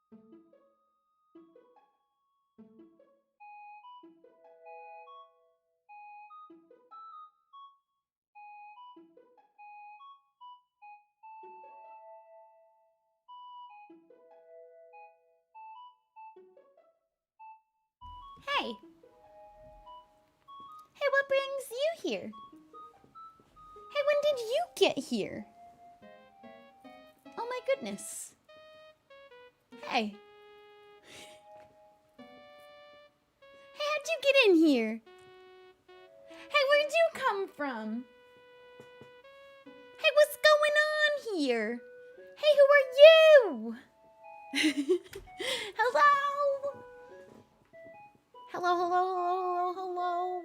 Hey. Hey, what brings you here? Hey, when did you get here? Oh my goodness. Hey. Hey, how'd you get in here? Hey, where'd you come from? Hey, what's going on here? Hey, who are you? Hello? Hello, hello, hello, hello.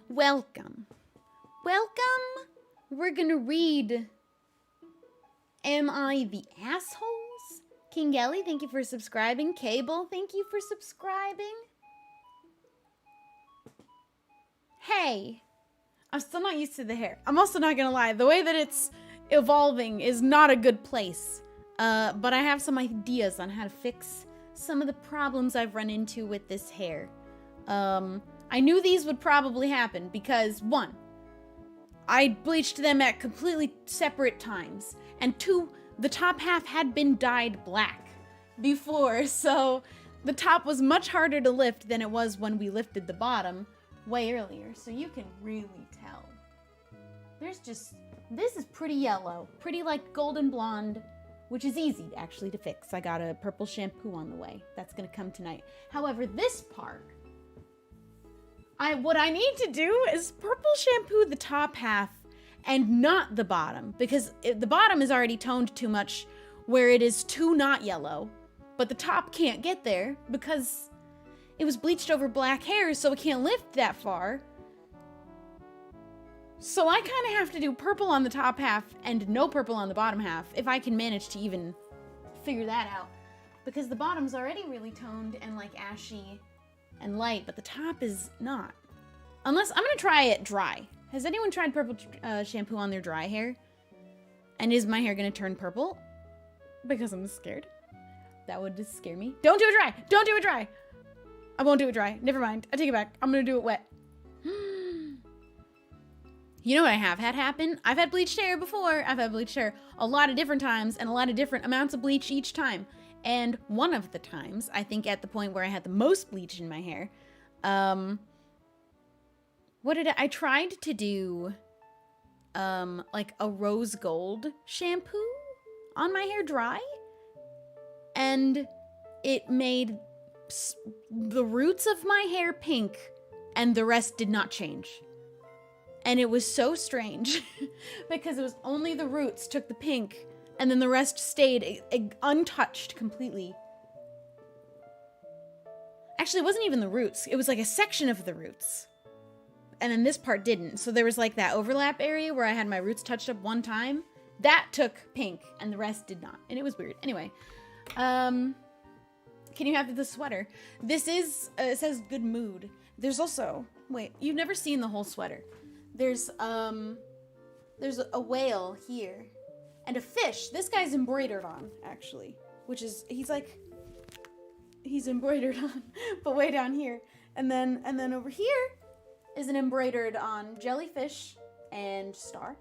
Welcome. Welcome. We're gonna read Am I the Assholes? King Ellie, thank you for subscribing. Cable, thank you for subscribing. Hey. I'm still not used to the hair. I'm also not gonna lie. The way that it's evolving is not a good place. But I have some ideas on how to fix some of the problems I've run into with this hair. I knew these would probably happen because, one, I bleached them at completely separate times, and two, the top half had been dyed black before, so the top was much harder to lift than it was when we lifted the bottom way earlier, so you can really tell. This is pretty yellow, pretty like golden blonde, which is easy actually to fix. I got a purple shampoo on the way. That's gonna come tonight. However, this part, what I need to do is purple shampoo the top half and not the bottom, because the bottom is already toned too much where it is too not yellow, but the top can't get there because it was bleached over black hair, so it can't lift that far. So I kind of have to do purple on the top half and no purple on the bottom half, if I can manage to even figure that out. Because the bottom's already really toned and like ashy and light, but the top is not. Unless, I'm gonna try it dry. Has anyone tried purple shampoo on their dry hair? And is my hair gonna turn purple? Because I'm scared. That would just scare me. Don't do it dry! Don't do it dry! I won't do it dry. Never mind. I take it back. I'm gonna do it wet. You know what I have had happen? I've had bleached hair before. I've had bleached hair a lot of different times and a lot of different amounts of bleach each time. And one of the times, I think at the point where I had the most bleach in my hair, I tried to do, like a rose gold shampoo on my hair dry, and it made the roots of my hair pink, and the rest did not change. And it was so strange because it was only the roots took the pink, and then the rest stayed untouched completely. Actually, it wasn't even the roots. It was like a section of the roots. And then this part didn't. So there was like that overlap area where I had my roots touched up one time. That took pink, and the rest did not. And it was weird. Anyway, can you have the sweater? This is, it says good mood. There's also, wait, you've never seen the whole sweater. There's a whale here and a fish. This guy's embroidered on, actually, which is, he's embroidered on, but way down here. And then over here is an embroidered on jellyfish and star,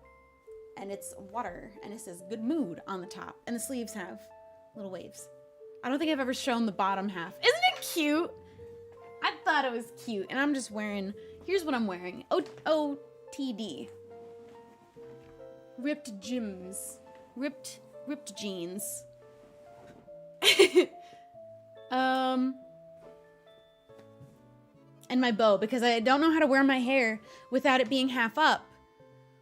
and it's water, and it says good mood on the top, and the sleeves have little waves. I don't think I've ever shown the bottom half. Isn't it cute? I thought it was cute, and I'm just wearing, here's what I'm wearing. OTD. Ripped gyms. Ripped jeans. And my bow, because I don't know how to wear my hair without it being half up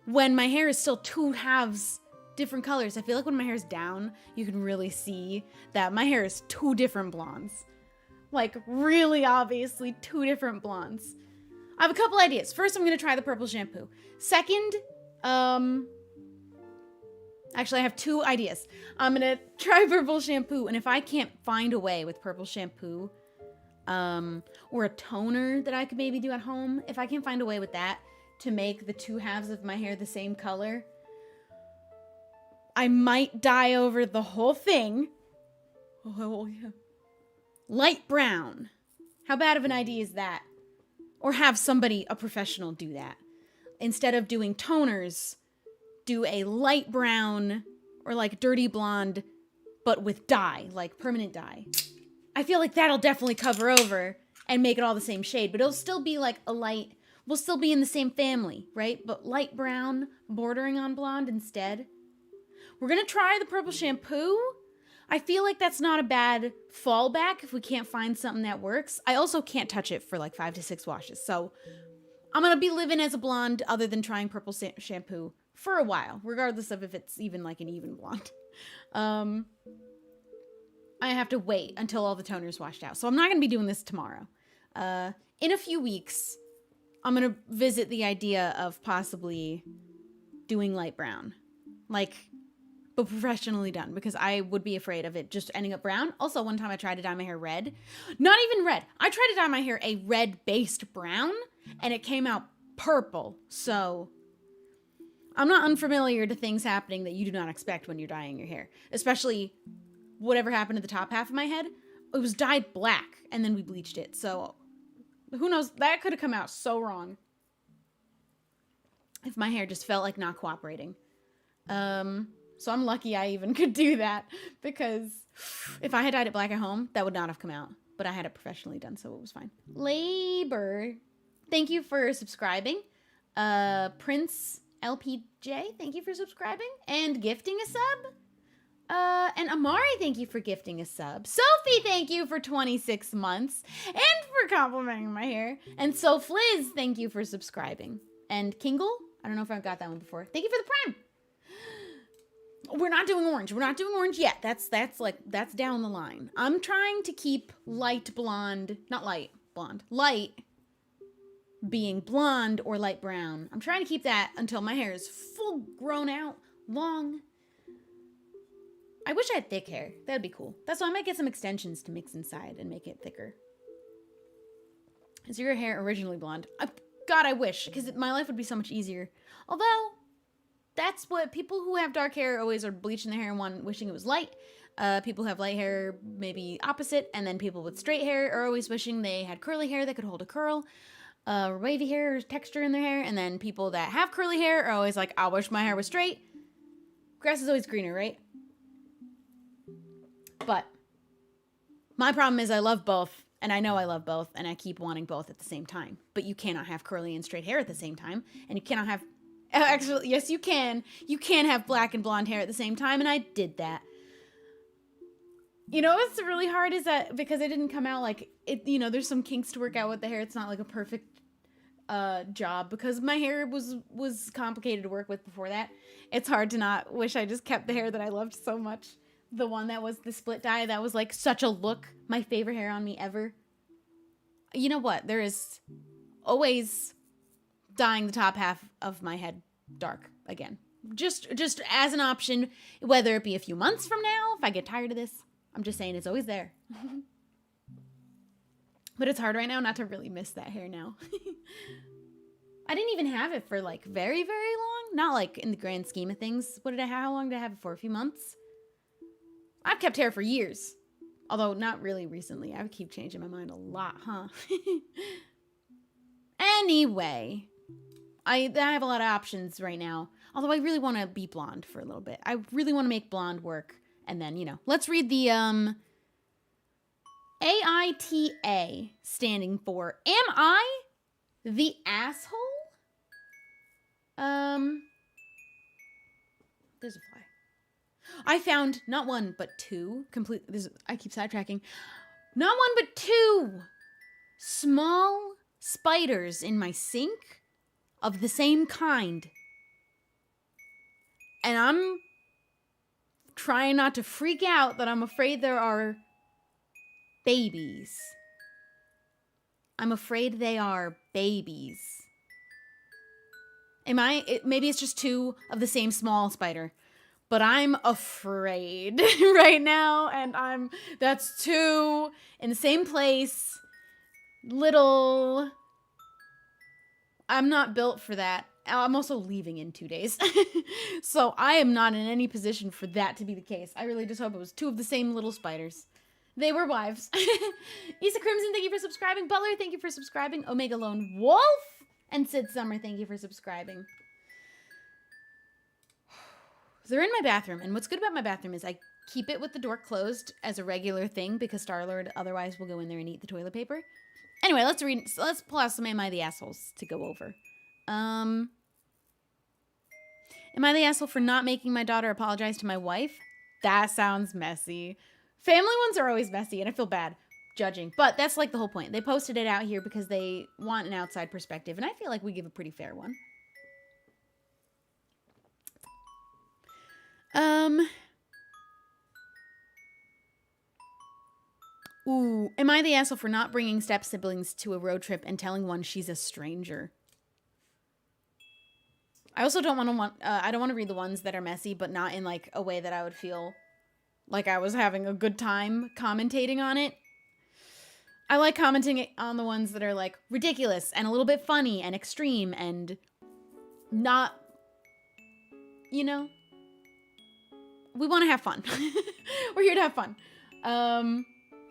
when my hair is still two halves different colors. I feel like when my hair is down, you can really see that my hair is two different blondes. Like, really obviously two different blondes. I have a couple ideas. First, I'm gonna try the purple shampoo. Second, actually I have two ideas. I'm gonna try purple shampoo, and if I can't find a way with purple shampoo, or a toner that I could maybe do at home, if I can find a way with that to make the two halves of my hair the same color, I might dye over the whole thing Oh, yeah. Light brown. How bad of an idea is that? Or have somebody, a professional, do that. Instead of doing toners, do a light brown or like dirty blonde, but with dye, like permanent dye. I feel like that'll definitely cover over and make it all the same shade, but it'll still be like a light, we'll still be in the same family, right? But light brown bordering on blonde instead. We're gonna try the purple shampoo. I feel like that's not a bad fallback if we can't find something that works. I also can't touch it for like 5 to 6 washes, so I'm gonna be living as a blonde other than trying purple shampoo for a while, regardless of if it's even like an even blonde. I have to wait until all the toner's washed out, so I'm not gonna be doing this tomorrow. In a few weeks, I'm gonna visit the idea of possibly doing light brown, like, but professionally done, because I would be afraid of it just ending up brown. Also, one time I tried to dye my hair red. Not even red. I tried to dye my hair a red-based brown, and it came out purple. So I'm not unfamiliar to things happening that you do not expect when you're dyeing your hair. Especially whatever happened to the top half of my head. It was dyed black, and then we bleached it. So who knows? That could have come out so wrong if my hair just felt like not cooperating. So I'm lucky I even could do that, because if I had dyed it black at home, that would not have come out. But I had it professionally done, so it was fine. Labor. Thank you for subscribing. Prince LPJ, thank you for subscribing and gifting a sub. And Amari, thank you for gifting a sub. Sophie, thank you for 26 months and for complimenting my hair. And So Fliz, thank you for subscribing. And Kingle, I don't know if I've got that one before. Thank you for the prime. We're not doing orange. We're not doing orange yet. That's down the line. I'm trying to keep light blonde, not light blonde, light being blonde or light brown. I'm trying to keep that until my hair is full grown out, long. I wish I had thick hair. That'd be cool. That's why I might get some extensions to mix inside and make it thicker. Is your hair originally blonde? God, I wish, because my life would be so much easier. Although, that's what people who have dark hair always are bleaching their hair and wishing it was light. People who have light hair, maybe opposite. And then people with straight hair are always wishing they had curly hair that could hold a curl. Wavy hair or texture in their hair. And then people that have curly hair are always like, I wish my hair was straight. Grass is always greener, right? But my problem is I love both. And I know I love both. And I keep wanting both at the same time. But you cannot have curly and straight hair at the same time. And you cannot have... Actually, yes, you can. You can have black and blonde hair at the same time, and I did that. You know what's really hard is that because it didn't come out like it, you know, there's some kinks to work out with the hair. It's not like a perfect job because my hair was complicated to work with before that. It's hard to not wish I just kept the hair that I loved so much. The one that was the split dye that was like such a look, my favorite hair on me ever. You know what? There is always dyeing the top half of my head dark again. Just as an option, whether it be a few months from now, if I get tired of this. I'm just saying it's always there. But it's hard right now not to really miss that hair now. I didn't even have it for like very, very long. Not like in the grand scheme of things. How long did I have it for? A few months? I've kept hair for years. Although not really recently. I keep changing my mind a lot, huh? Anyway. I have a lot of options right now. Although I really want to be blonde for a little bit. I really want to make blonde work. And then, you know, let's read the AITA standing for Am I the Asshole? There's a fly. I found not one, but two. I keep sidetracking. Not one, but two small spiders in my sink of the same kind. And I'm trying not to freak out that I'm afraid there are babies. I'm afraid they are babies. Maybe it's just two of the same small spider. But I'm afraid right now. And that's two in the same place. Little. I'm not built for that. I'm also leaving in 2 days. So I am not in any position for that to be the case. I really just hope it was 2 of the same little spiders. They were wives. Isa Crimson, thank you for subscribing. Butler, thank you for subscribing. Omega Lone Wolf and Sid Summer, thank you for subscribing. They're in my bathroom, and what's good about my bathroom is I keep it with the door closed as a regular thing because Star-Lord otherwise will go in there and eat the toilet paper. Anyway, let's pull out some Am I the Assholes to go over. Am I the asshole for not making my daughter apologize to my wife? That sounds messy. Family ones are always messy, and I feel bad judging. But that's like the whole point. They posted it out here because they want an outside perspective, and I feel like we give a pretty fair one. Ooh, am I the asshole for not bringing step siblings to a road trip and telling one she's a stranger? I also don't want I don't want to read the ones that are messy, but not in like a way that I would feel like I was having a good time commentating on it. I like commenting on the ones that are like ridiculous and a little bit funny and extreme and not, you know, we want to have fun. We're here to have fun.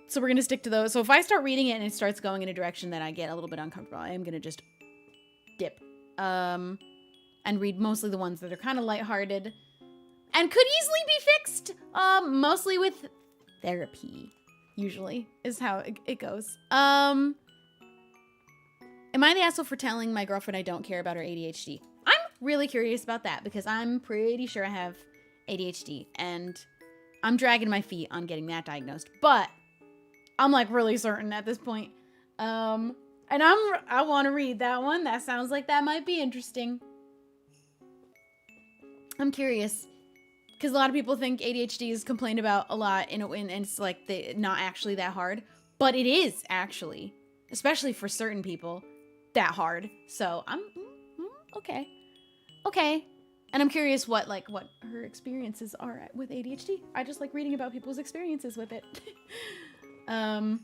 So we're going to stick to those. So if I start reading it and it starts going in a direction that I get a little bit uncomfortable, I am going to just dip. And read mostly the ones that are kind of lighthearted and could easily be fixed. Mostly with therapy, usually, is how it goes. Am I the asshole for telling my girlfriend I don't care about her ADHD? I'm really curious about that because I'm pretty sure I have ADHD and I'm dragging my feet on getting that diagnosed. But I'm like really certain at this point. And I want to read that one. That sounds like that might be interesting. I'm curious because a lot of people think ADHD is complained about a lot and it's like not actually that hard, but it is actually, especially for certain people, that hard. So I'm okay. And I'm curious what her experiences are with ADHD. I just like reading about people's experiences with it. Who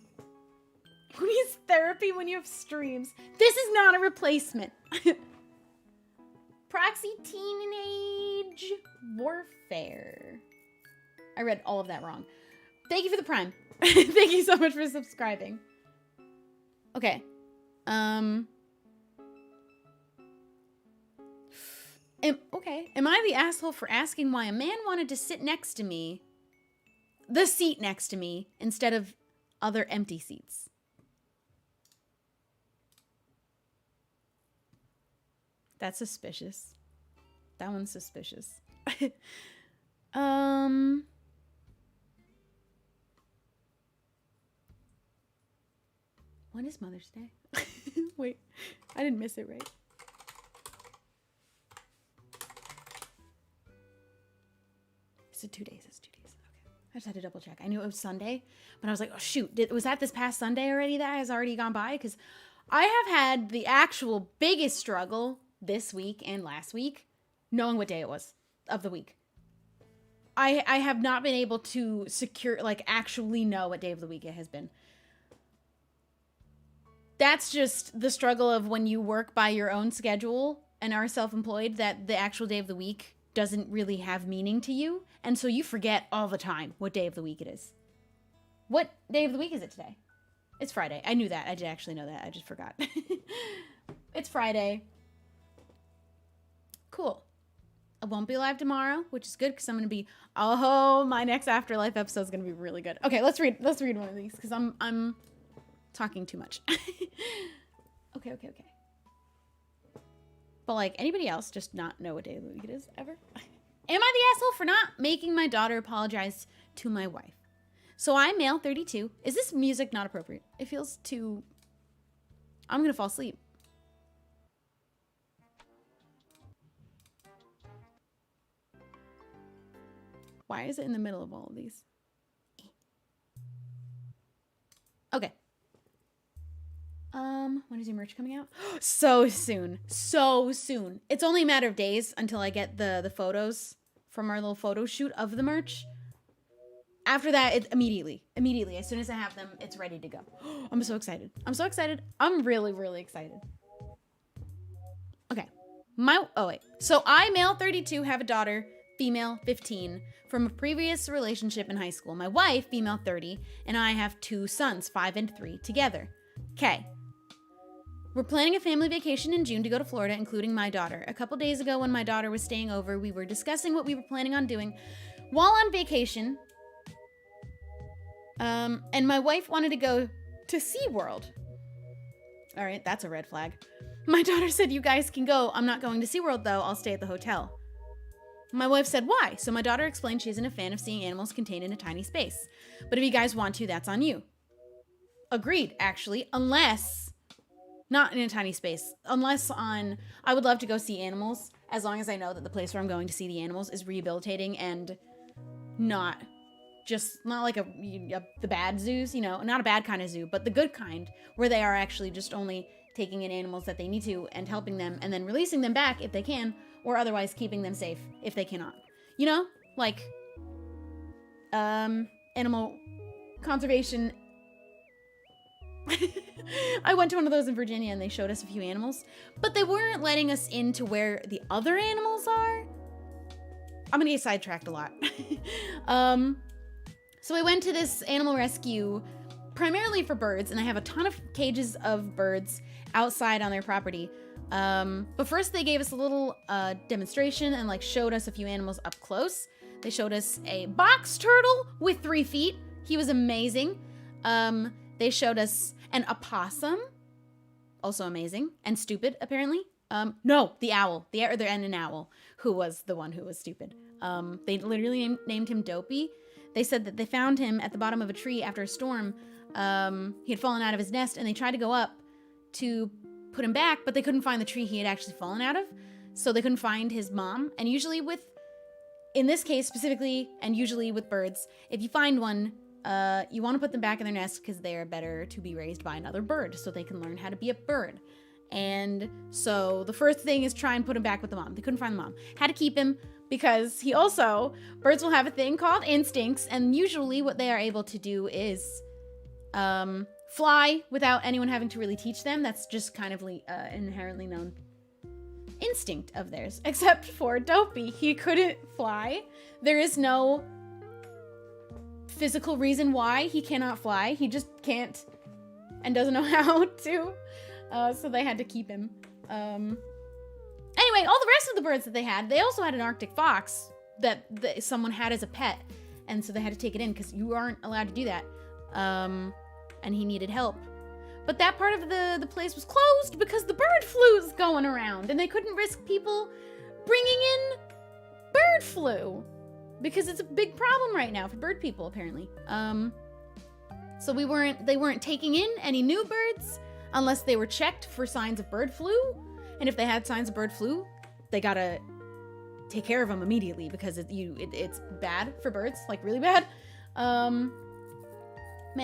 needs therapy when you have streams? This is not a replacement. Proxy Teenage Warfare. I read all of that wrong. Thank you for the Prime. Thank you so much for subscribing. Okay. Am I the asshole for asking why a man wanted to sit next to me, the seat next to me, instead of other empty seats? That's suspicious. That one's suspicious. When is Mother's Day? Wait, I didn't miss it, right? Is it 2 days? It's 2 days. Okay. I just had to double check. I knew it was Sunday, but I was like, oh shoot, was that this past Sunday already that has already gone by? Because I have had the actual biggest struggle this week and last week knowing what day it was of the week. I have not been able to actually know what day of the week it has been. That's just the struggle of when you work by your own schedule and are self-employed, that the actual day of the week doesn't really have meaning to you. And so you forget all the time what day of the week it is. What day of the week is it today? It's Friday. I knew that. I did actually know that. I just forgot. It's Friday. Cool. I won't be live tomorrow, which is good because I'm going to be, my next Afterlife episode is going to be really good. Okay, let's read one of these because I'm talking too much. Okay. But like anybody else, just not know what day of the week it is ever. Am I the asshole for not making my daughter apologize to my wife? So I'm male 32. Is this music not appropriate? It feels too, I'm going to fall asleep. Why is it in the middle of all of these? Okay. When is your merch coming out? So soon. It's only a matter of days until I get the photos from our little photo shoot of the merch. After that, it's immediately. As soon as I have them, it's ready to go. I'm so excited. I'm really, really excited. Okay. So I, male 32, have a daughter, female 15, from a previous relationship in high school. My wife, female 30, and I have 2 sons, 5 and 3, together. Okay. We're planning a family vacation in June to go to Florida, including my daughter. A couple days ago when my daughter was staying over, we were discussing what we were planning on doing while on vacation. And my wife wanted to go to SeaWorld. All right, that's a red flag. My daughter said, you guys can go. I'm not going to SeaWorld, though. I'll stay at the hotel. My wife said, why? So my daughter explained she isn't a fan of seeing animals contained in a tiny space. But if you guys want to, that's on you. Agreed, actually, unless... Not in a tiny space. Unless on... I would love to go see animals, as long as I know that the place where I'm going to see the animals is rehabilitating and not like the bad zoos, you know, not a bad kind of zoo, but the good kind, where they are actually just only taking in animals that they need to and helping them and then releasing them back if they can, or otherwise keeping them safe if they cannot. You know, like animal conservation. I went to one of those in Virginia and they showed us a few animals, but they weren't letting us into where the other animals are. I'm gonna get sidetracked a lot. So I went to this animal rescue primarily for birds, and I have a ton of cages of birds outside on their property. But first they gave us a little demonstration and like showed us a few animals up close. They showed us a box turtle with 3 feet. He was amazing. They showed us an opossum, also amazing, and stupid apparently. No, the owl, and an owl, who was the one who was stupid. They literally named him Dopey. They said that they found him at the bottom of a tree after a storm. He had fallen out of his nest, and they tried to go up to put him back, but they couldn't find the tree he had actually fallen out of. So they couldn't find his mom. And usually in this case specifically, and usually with birds, if you find one, you want to put them back in their nest because they are better to be raised by another bird so they can learn how to be a bird. And so the first thing is try and put him back with the mom. They couldn't find the mom. Had to keep him because birds will have a thing called instincts, and usually what they are able to do is fly without anyone having to really teach them. That's just kind of inherently known instinct of theirs. Except for Dopey. He couldn't fly. There is no physical reason why he cannot fly. He just can't and doesn't know how to. So they had to keep him. Anyway, all the rest of the birds that they also had an Arctic fox that someone had as a pet. And so they had to take it in because you aren't allowed to do that. And he needed help. But that part of the place was closed because the bird flu was going around. And they couldn't risk people bringing in bird flu. Because it's a big problem right now for bird people, apparently. So they weren't taking in any new birds unless they were checked for signs of bird flu. And if they had signs of bird flu, they gotta take care of them immediately because it's bad for birds, like really bad. Man,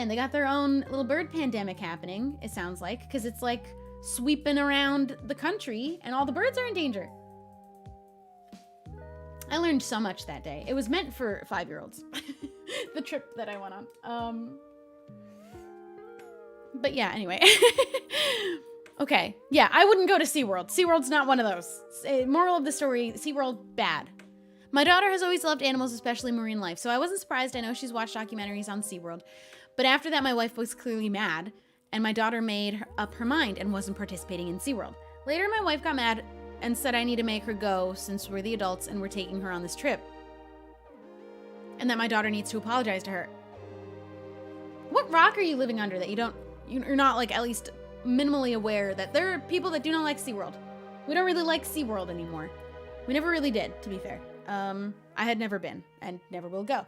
they got their own little bird pandemic happening, it sounds like, because it's like sweeping around the country and all the birds are in danger. I learned so much that day. It was meant for 5-year-olds, the trip that I went on. But yeah, anyway. Okay, yeah, I wouldn't go to SeaWorld. SeaWorld's not one of those. Moral of the story, SeaWorld, bad. My daughter has always loved animals, especially marine life, so I wasn't surprised. I know she's watched documentaries on SeaWorld. But after that, my wife was clearly mad, and my daughter made up her mind and wasn't participating in SeaWorld. Later, my wife got mad and said I need to make her go since we're the adults and we're taking her on this trip. And that my daughter needs to apologize to her. What rock are you living under that you're not like at least minimally aware that there are people that do not like SeaWorld? We don't really like SeaWorld anymore. We never really did, to be fair. I had never been and never will go.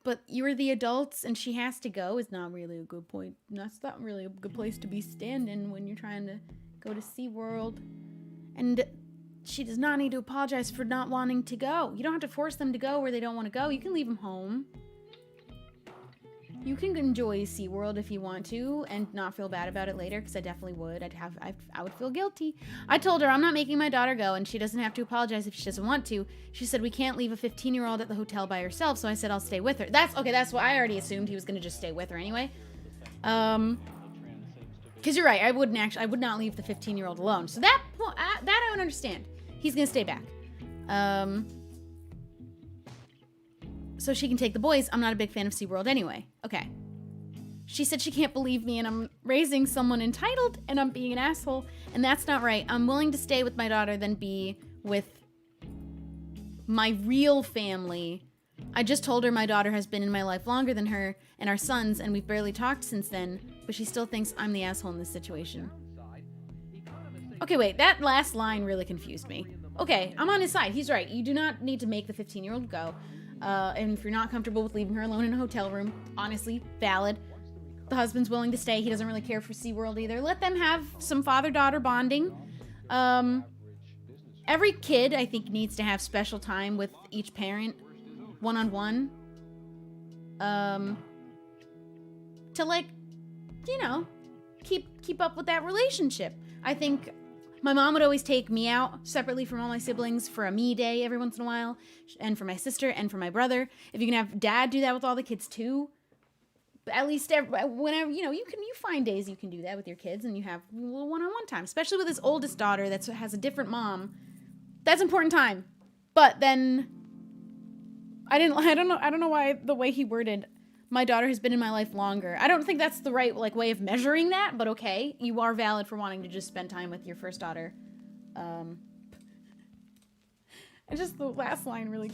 But you're the adults and she has to go is not really a good point. That's not really a good place to be standing when you're trying to go to SeaWorld. And she does not need to apologize for not wanting to go. You don't have to force them to go where they don't want to go. You can leave them home. You can enjoy SeaWorld if you want to and not feel bad about it later, because I definitely would. I would feel guilty. I told her I'm not making my daughter go, and she doesn't have to apologize if she doesn't want to. She said we can't leave a 15-year-old at the hotel by herself, so I said I'll stay with her. That's what I already assumed he was going to just stay with her anyway. Because you're right, I would not leave the 15-year-old alone. So that I would understand. He's gonna stay back. So she can take the boys. I'm not a big fan of SeaWorld anyway. Okay. She said she can't believe me and I'm raising someone entitled and I'm being an asshole. And that's not right. I'm willing to stay with my daughter than be with my real family. I just told her my daughter has been in my life longer than her and our sons, and we've barely talked since then, but she still thinks I'm the asshole in this situation. Okay, wait, that last line really confused me. Okay, I'm on his side. He's right. You do not need to make the 15-year-old go. And if you're not comfortable with leaving her alone in a hotel room, honestly, valid. The husband's willing to stay. He doesn't really care for SeaWorld either. Let them have some father-daughter bonding. Every kid, I think, needs to have special time with each parent, one-on-one. To, like, you know, keep up with that relationship. I think my mom would always take me out separately from all my siblings for a me day every once in a while, and for my sister and for my brother. If you can have dad do that with all the kids too, at least whenever, you know, you find days you can do that with your kids and you have a little one-on-one time, especially with his oldest daughter that has a different mom. That's important time. But then I don't know why the way he worded my daughter has been in my life longer. I don't think that's the right way of measuring that, but okay. You are valid for wanting to just spend time with your first daughter. Just the last line really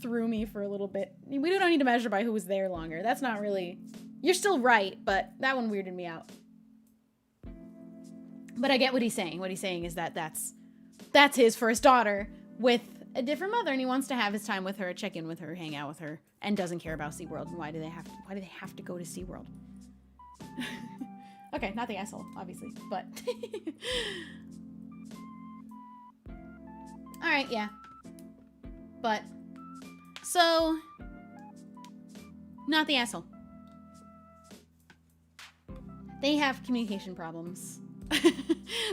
threw me for a little bit. We don't need to measure by who was there longer. That's not really... You're still right, but that one weirded me out. But I get what he's saying. What he's saying is that that's his first daughter with a different mother, and he wants to have his time with her, check in with her, hang out with her, and doesn't care about SeaWorld. And why do they have to go to SeaWorld? Okay, not the asshole, obviously, but all right, yeah. But so not the asshole. They have communication problems.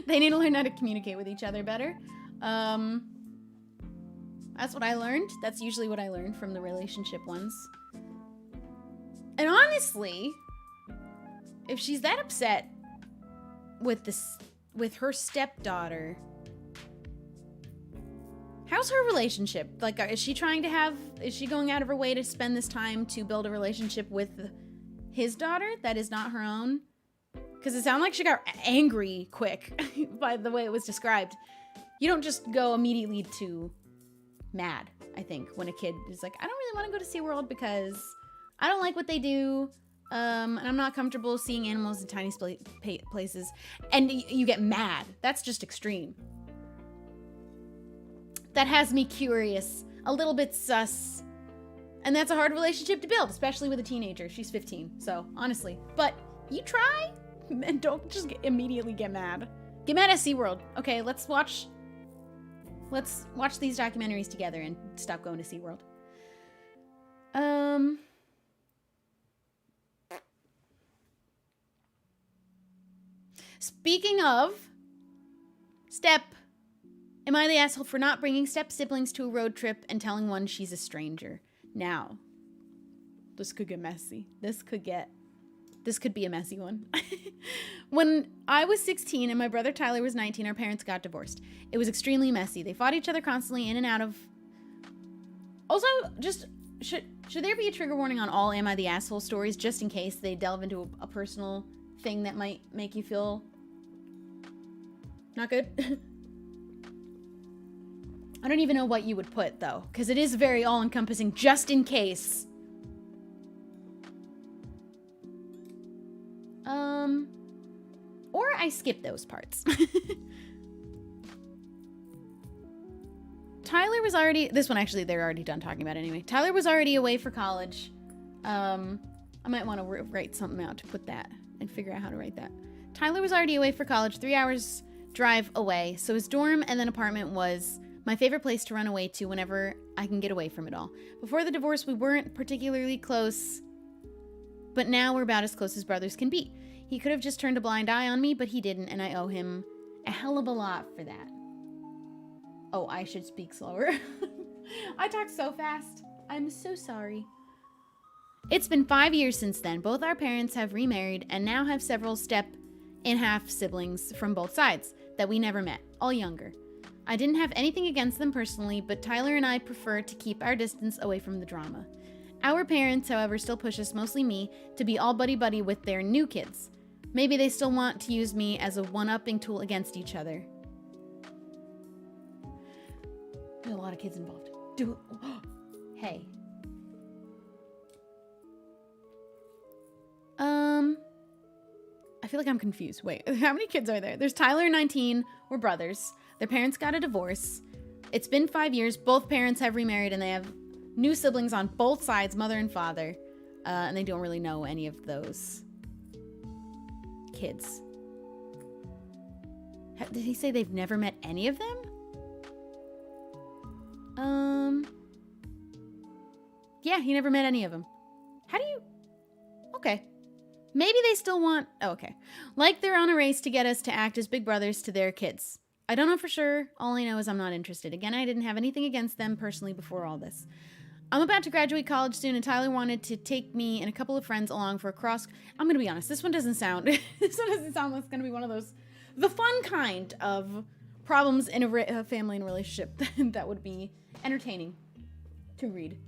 They need to learn how to communicate with each other better. That's what I learned. That's usually what I learned from the relationship ones. And honestly, if she's that upset with her stepdaughter, how's her relationship? Like, is she going out of her way to spend this time to build a relationship with his daughter that is not her own? Because it sounded like she got angry quick by the way it was described. You don't just go immediately to mad, I think, when a kid is like, I don't really want to go to SeaWorld because I don't like what they do, and I'm not comfortable seeing animals in tiny places, and you get mad. That's just extreme. That has me curious, a little bit sus, and that's a hard relationship to build, especially with a teenager. She's 15, so honestly. But you try, and don't just immediately get mad. Get mad at SeaWorld. Okay, let's watch these documentaries together and stop going to SeaWorld. Speaking of Step, am I the asshole for not bringing Step siblings to a road trip and telling one she's a stranger? Now, this could get messy. This could be a messy one. When I was 16 and my brother Tyler was 19, our parents got divorced. It was extremely messy. They fought each other constantly in and out of... Also, just... Should there be a trigger warning on all Am I the Asshole stories, just in case they delve into a personal thing that might make you feel not good? I don't even know what you would put, though, because it is very all-encompassing, just in case. Or I skip those parts. Tyler was already... This one, actually, they're already done talking about it anyway. Tyler was already away for college. I might want to write something out to put that and figure out how to write that. Tyler was already away for college, 3 hours drive away, so his dorm and then apartment was my favorite place to run away to whenever I can get away from it all. Before the divorce, we weren't particularly close, but now we're about as close as brothers can be. He could have just turned a blind eye on me, but he didn't, and I owe him a hell of a lot for that. Oh, I should speak slower. I talk so fast. I'm so sorry. It's been 5 years since then. Both our parents have remarried and now have several Step and half siblings from both sides that we never met, all younger. I didn't have anything against them personally, but Tyler and I prefer to keep our distance away from the drama. Our parents, however, still push us, mostly me, to be all buddy-buddy with their new kids. Maybe they still want to use me as a one-upping tool against each other. There's a lot of kids involved. Hey. I feel like I'm confused. Wait, how many kids are there? There's Tyler and 19. We're brothers. Their parents got a divorce. It's been 5 years. Both parents have remarried and they have new siblings on both sides, mother and father. And they don't really know any of those kids. Did he say they've never met any of them? Yeah, he never met any of them. How do you... Okay. Maybe they still want... Oh, okay. Like they're on a race to get us to act as big brothers to their kids. I don't know for sure. All I know is I'm not interested. Again, I didn't have anything against them personally before all this. I'm about to graduate college soon, and Tyler wanted to take me and a couple of friends along for a cross... I'm going to be honest. This one doesn't sound... this one doesn't sound like it's going to be one of those... The fun kind of problems in a family and relationship that would be entertaining to read.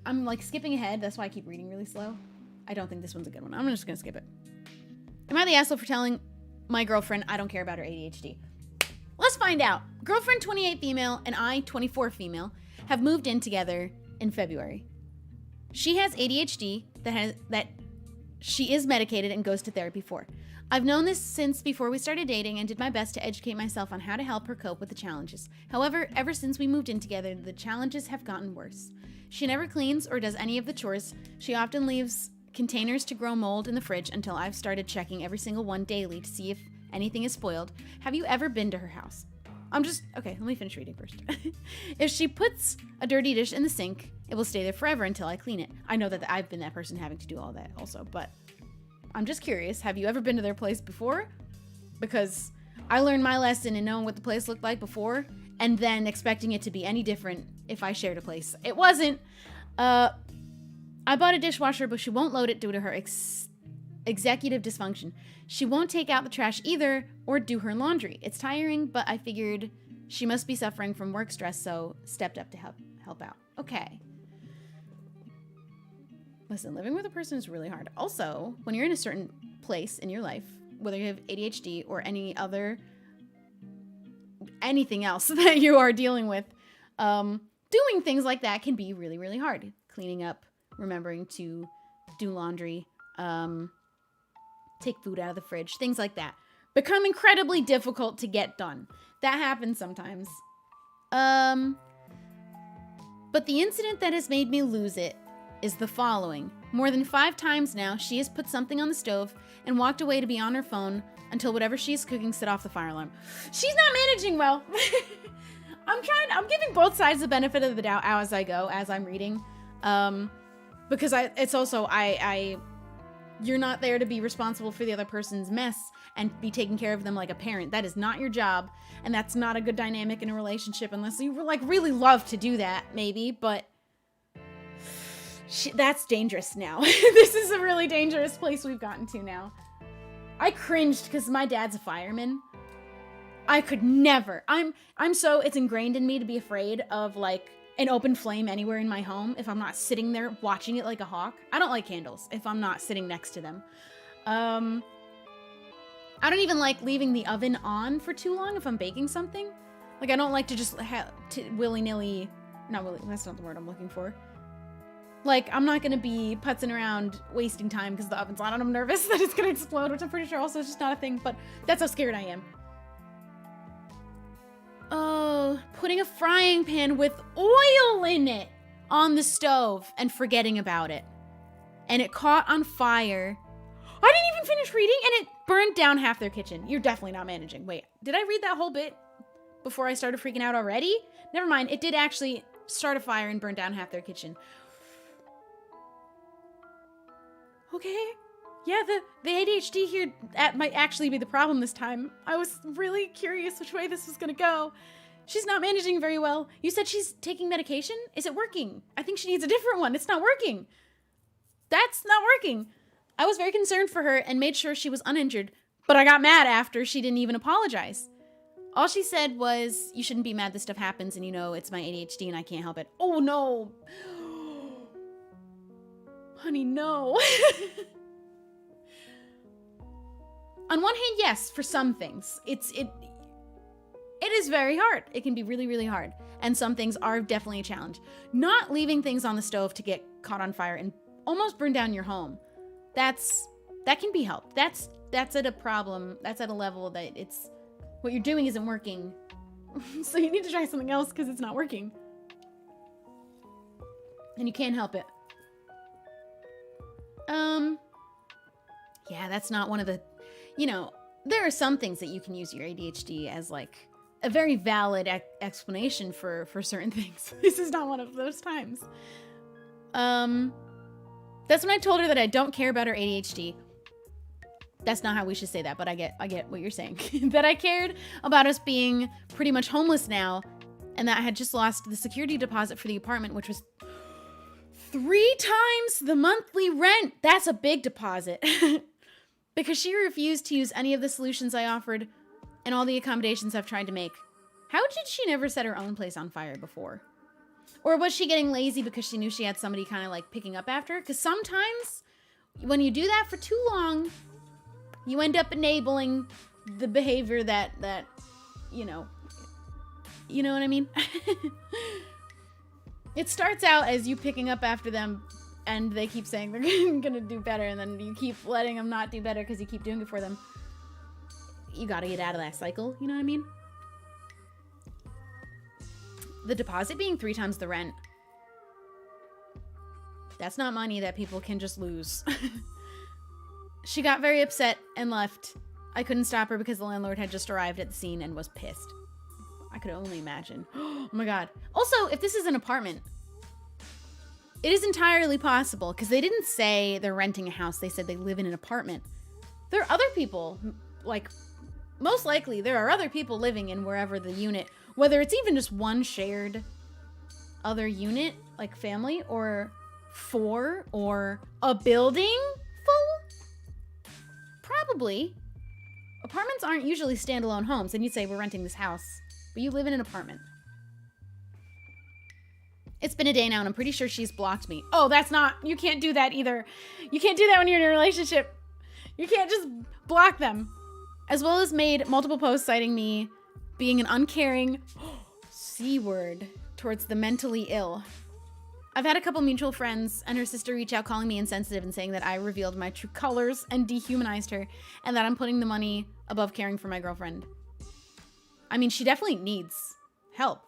I'm like skipping ahead. That's why I keep reading really slow. I don't think this one's a good one. I'm just going to skip it. Am I the asshole for telling my girlfriend I don't care about her ADHD? Let's find out. Girlfriend 28 female and I 24 female have moved in together in February. She has ADHD that she is medicated and goes to therapy for. I've known this since before we started dating and did my best to educate myself on how to help her cope with the challenges. However, ever since we moved in together, the challenges have gotten worse. She never cleans or does any of the chores. She often leaves containers to grow mold in the fridge until I've started checking every single one daily to see if anything is spoiled. Have you ever been to her house? Okay, let me finish reading first. If she puts a dirty dish in the sink, it will stay there forever until I clean it. I know that I've been that person having to do all that also, but I'm just curious. Have you ever been to their place before? Because I learned my lesson in knowing what the place looked like before and then expecting it to be any different if I shared a place. It wasn't. I bought a dishwasher, but she won't load it due to her executive dysfunction. She won't take out the trash either or do her laundry. It's tiring, but I figured she must be suffering from work stress, so stepped up to help out. Okay. Listen, living with a person is really hard. Also, when you're in a certain place in your life, whether you have ADHD or anything else that you are dealing with, doing things like that can be really, really hard. Cleaning up, remembering to do laundry, take food out of the fridge, things like that become incredibly difficult to get done. That happens sometimes. But the incident that has made me lose it is the following. More than 5 times now, she has put something on the stove and walked away to be on her phone until whatever she is cooking set off the fire alarm. She's not managing well. I'm giving both sides the benefit of the doubt as I go, as I'm reading. Because you're not there to be responsible for the other person's mess and be taking care of them like a parent. That is not your job, and that's not a good dynamic in a relationship unless you like really love to do that, maybe, but that's dangerous now. This is a really dangerous place we've gotten to now. I cringed because my dad's a fireman. I could never. It's ingrained in me to be afraid of like an open flame anywhere in my home if I'm not sitting there watching it like a hawk. I don't like candles if I'm not sitting next to them. I don't even like leaving the oven on for too long if I'm baking something. Like, I don't like to just willy-nilly... that's not the word I'm looking for. Like, I'm not gonna be putzing around wasting time because the oven's on and I'm nervous that it's gonna explode, which I'm pretty sure also is just not a thing, but that's how scared I am. Oh, putting a frying pan with oil in it on the stove and forgetting about it. And it caught on fire. I didn't even finish reading and it burned down half their kitchen. You're definitely not managing. Wait, did I read that whole bit before I started freaking out already? Never mind, it did actually start a fire and burn down half their kitchen. Okay. Yeah, the ADHD here might actually be the problem this time. I was really curious which way this was gonna go. She's not managing very well. You said she's taking medication? Is it working? I think she needs a different one. It's not working. That's not working. I was very concerned for her and made sure she was uninjured, but I got mad after she didn't even apologize. All she said was, you shouldn't be mad, this stuff happens, and you know it's my ADHD and I can't help it. Oh no! Honey, no. On one hand, yes, for some things. It is very hard. It can be really, really hard. And some things are definitely a challenge. Not leaving things on the stove to get caught on fire and almost burn down your home. That can be helped. That's at a problem. That's at a level that it's what you're doing isn't working. So you need to try something else because it's not working. And you can't help it. Yeah, that's not one of the, you know, there are some things that you can use your ADHD as like a very valid explanation for certain things. This is not one of those times. That's when I told her that I don't care about her ADHD. That's not how we should say that, but I get what you're saying. That I cared about us being pretty much homeless now, and that I had just lost the security deposit for the apartment, which was 3 times the monthly rent. That's a big deposit. Because she refused to use any of the solutions I offered and all the accommodations I've tried to make. How did she never set her own place on fire before? Or was she getting lazy because she knew she had somebody kind of like picking up after her? Because sometimes when you do that for too long, you end up enabling the behavior that you know what I mean? It starts out as you picking up after them and they keep saying they're gonna do better, and then you keep letting them not do better because you keep doing it for them. You gotta get out of that cycle, you know what I mean? The deposit being 3 times the rent. That's not money that people can just lose. She got very upset and left. I couldn't stop her because the landlord had just arrived at the scene and was pissed. I could only imagine. Oh my god. Also, if this is an apartment, it is entirely possible, because they didn't say they're renting a house. They said they live in an apartment. There are other people, like, most likely there are other people living in wherever the unit, whether it's even just one shared other unit, like family, or 4, or a building full. Probably. Apartments aren't usually standalone homes, and you'd say, we're renting this house, but you live in an apartment. It's been a day now, and I'm pretty sure she's blocked me. Oh, that's not, you can't do that either. You can't do that when you're in a relationship. You can't just block them. As well as made multiple posts citing me being an uncaring C word towards the mentally ill. I've had a couple mutual friends and her sister reach out calling me insensitive and saying that I revealed my true colors and dehumanized her, and that I'm putting the money above caring for my girlfriend. I mean, she definitely needs help.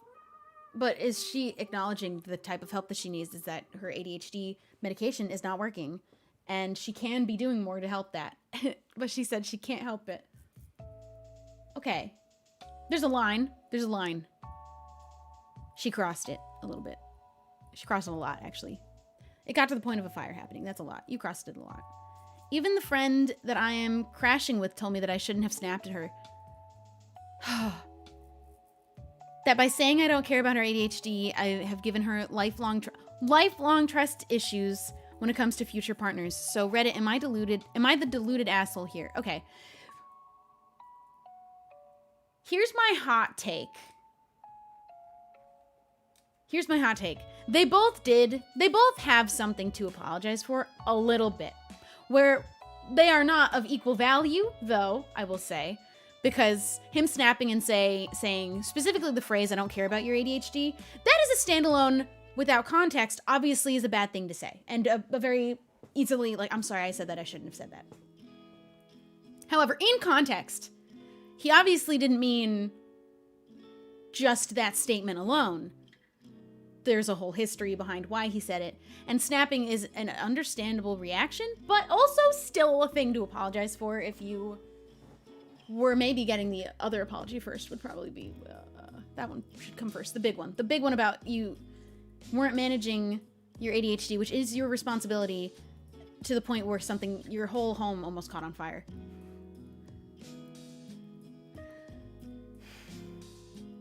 But is she acknowledging the type of help that she needs is that her ADHD medication is not working, and she can be doing more to help that. But she said she can't help it. Okay. There's a line. There's a line. She crossed it a little bit. She crossed it a lot, actually. It got to the point of a fire happening. That's a lot. You crossed it a lot. Even the friend that I am crashing with told me that I shouldn't have snapped at her. That by saying I don't care about her ADHD, I have given her lifelong trust issues when it comes to future partners. So Reddit, am I the deluded asshole here? Okay. Here's my hot take. They both have something to apologize for a little bit. Where they are not of equal value, though, I will say. Because him snapping and saying specifically the phrase, I don't care about your ADHD, that is a standalone without context, obviously is a bad thing to say. And a very easily, like, I'm sorry I said that, I shouldn't have said that. However, in context, he obviously didn't mean just that statement alone. There's a whole history behind why he said it. And snapping is an understandable reaction, but also still a thing to apologize for. If you were maybe getting the other apology first, would probably be, that one should come first, the big one. The big one about you weren't managing your ADHD, which is your responsibility, to the point where your whole home almost caught on fire.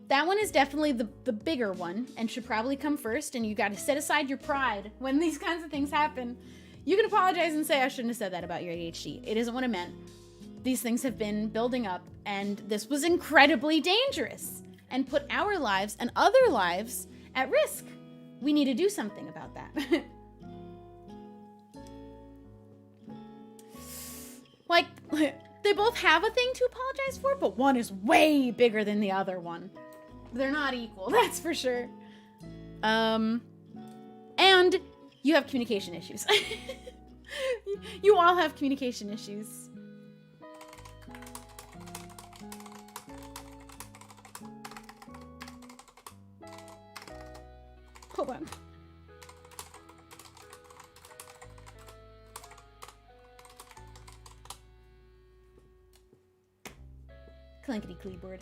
That one is definitely the bigger one and should probably come first, and you got to set aside your pride when these kinds of things happen. You can apologize and say I shouldn't have said that about your ADHD. It isn't what I meant. These things have been building up, and this was incredibly dangerous and put our lives and other lives at risk. We need to do something about that. Like, they both have a thing to apologize for, but one is way bigger than the other one. They're not equal, that's for sure. And you have communication issues. You all have communication issues. Hold on. Clankety keyboard.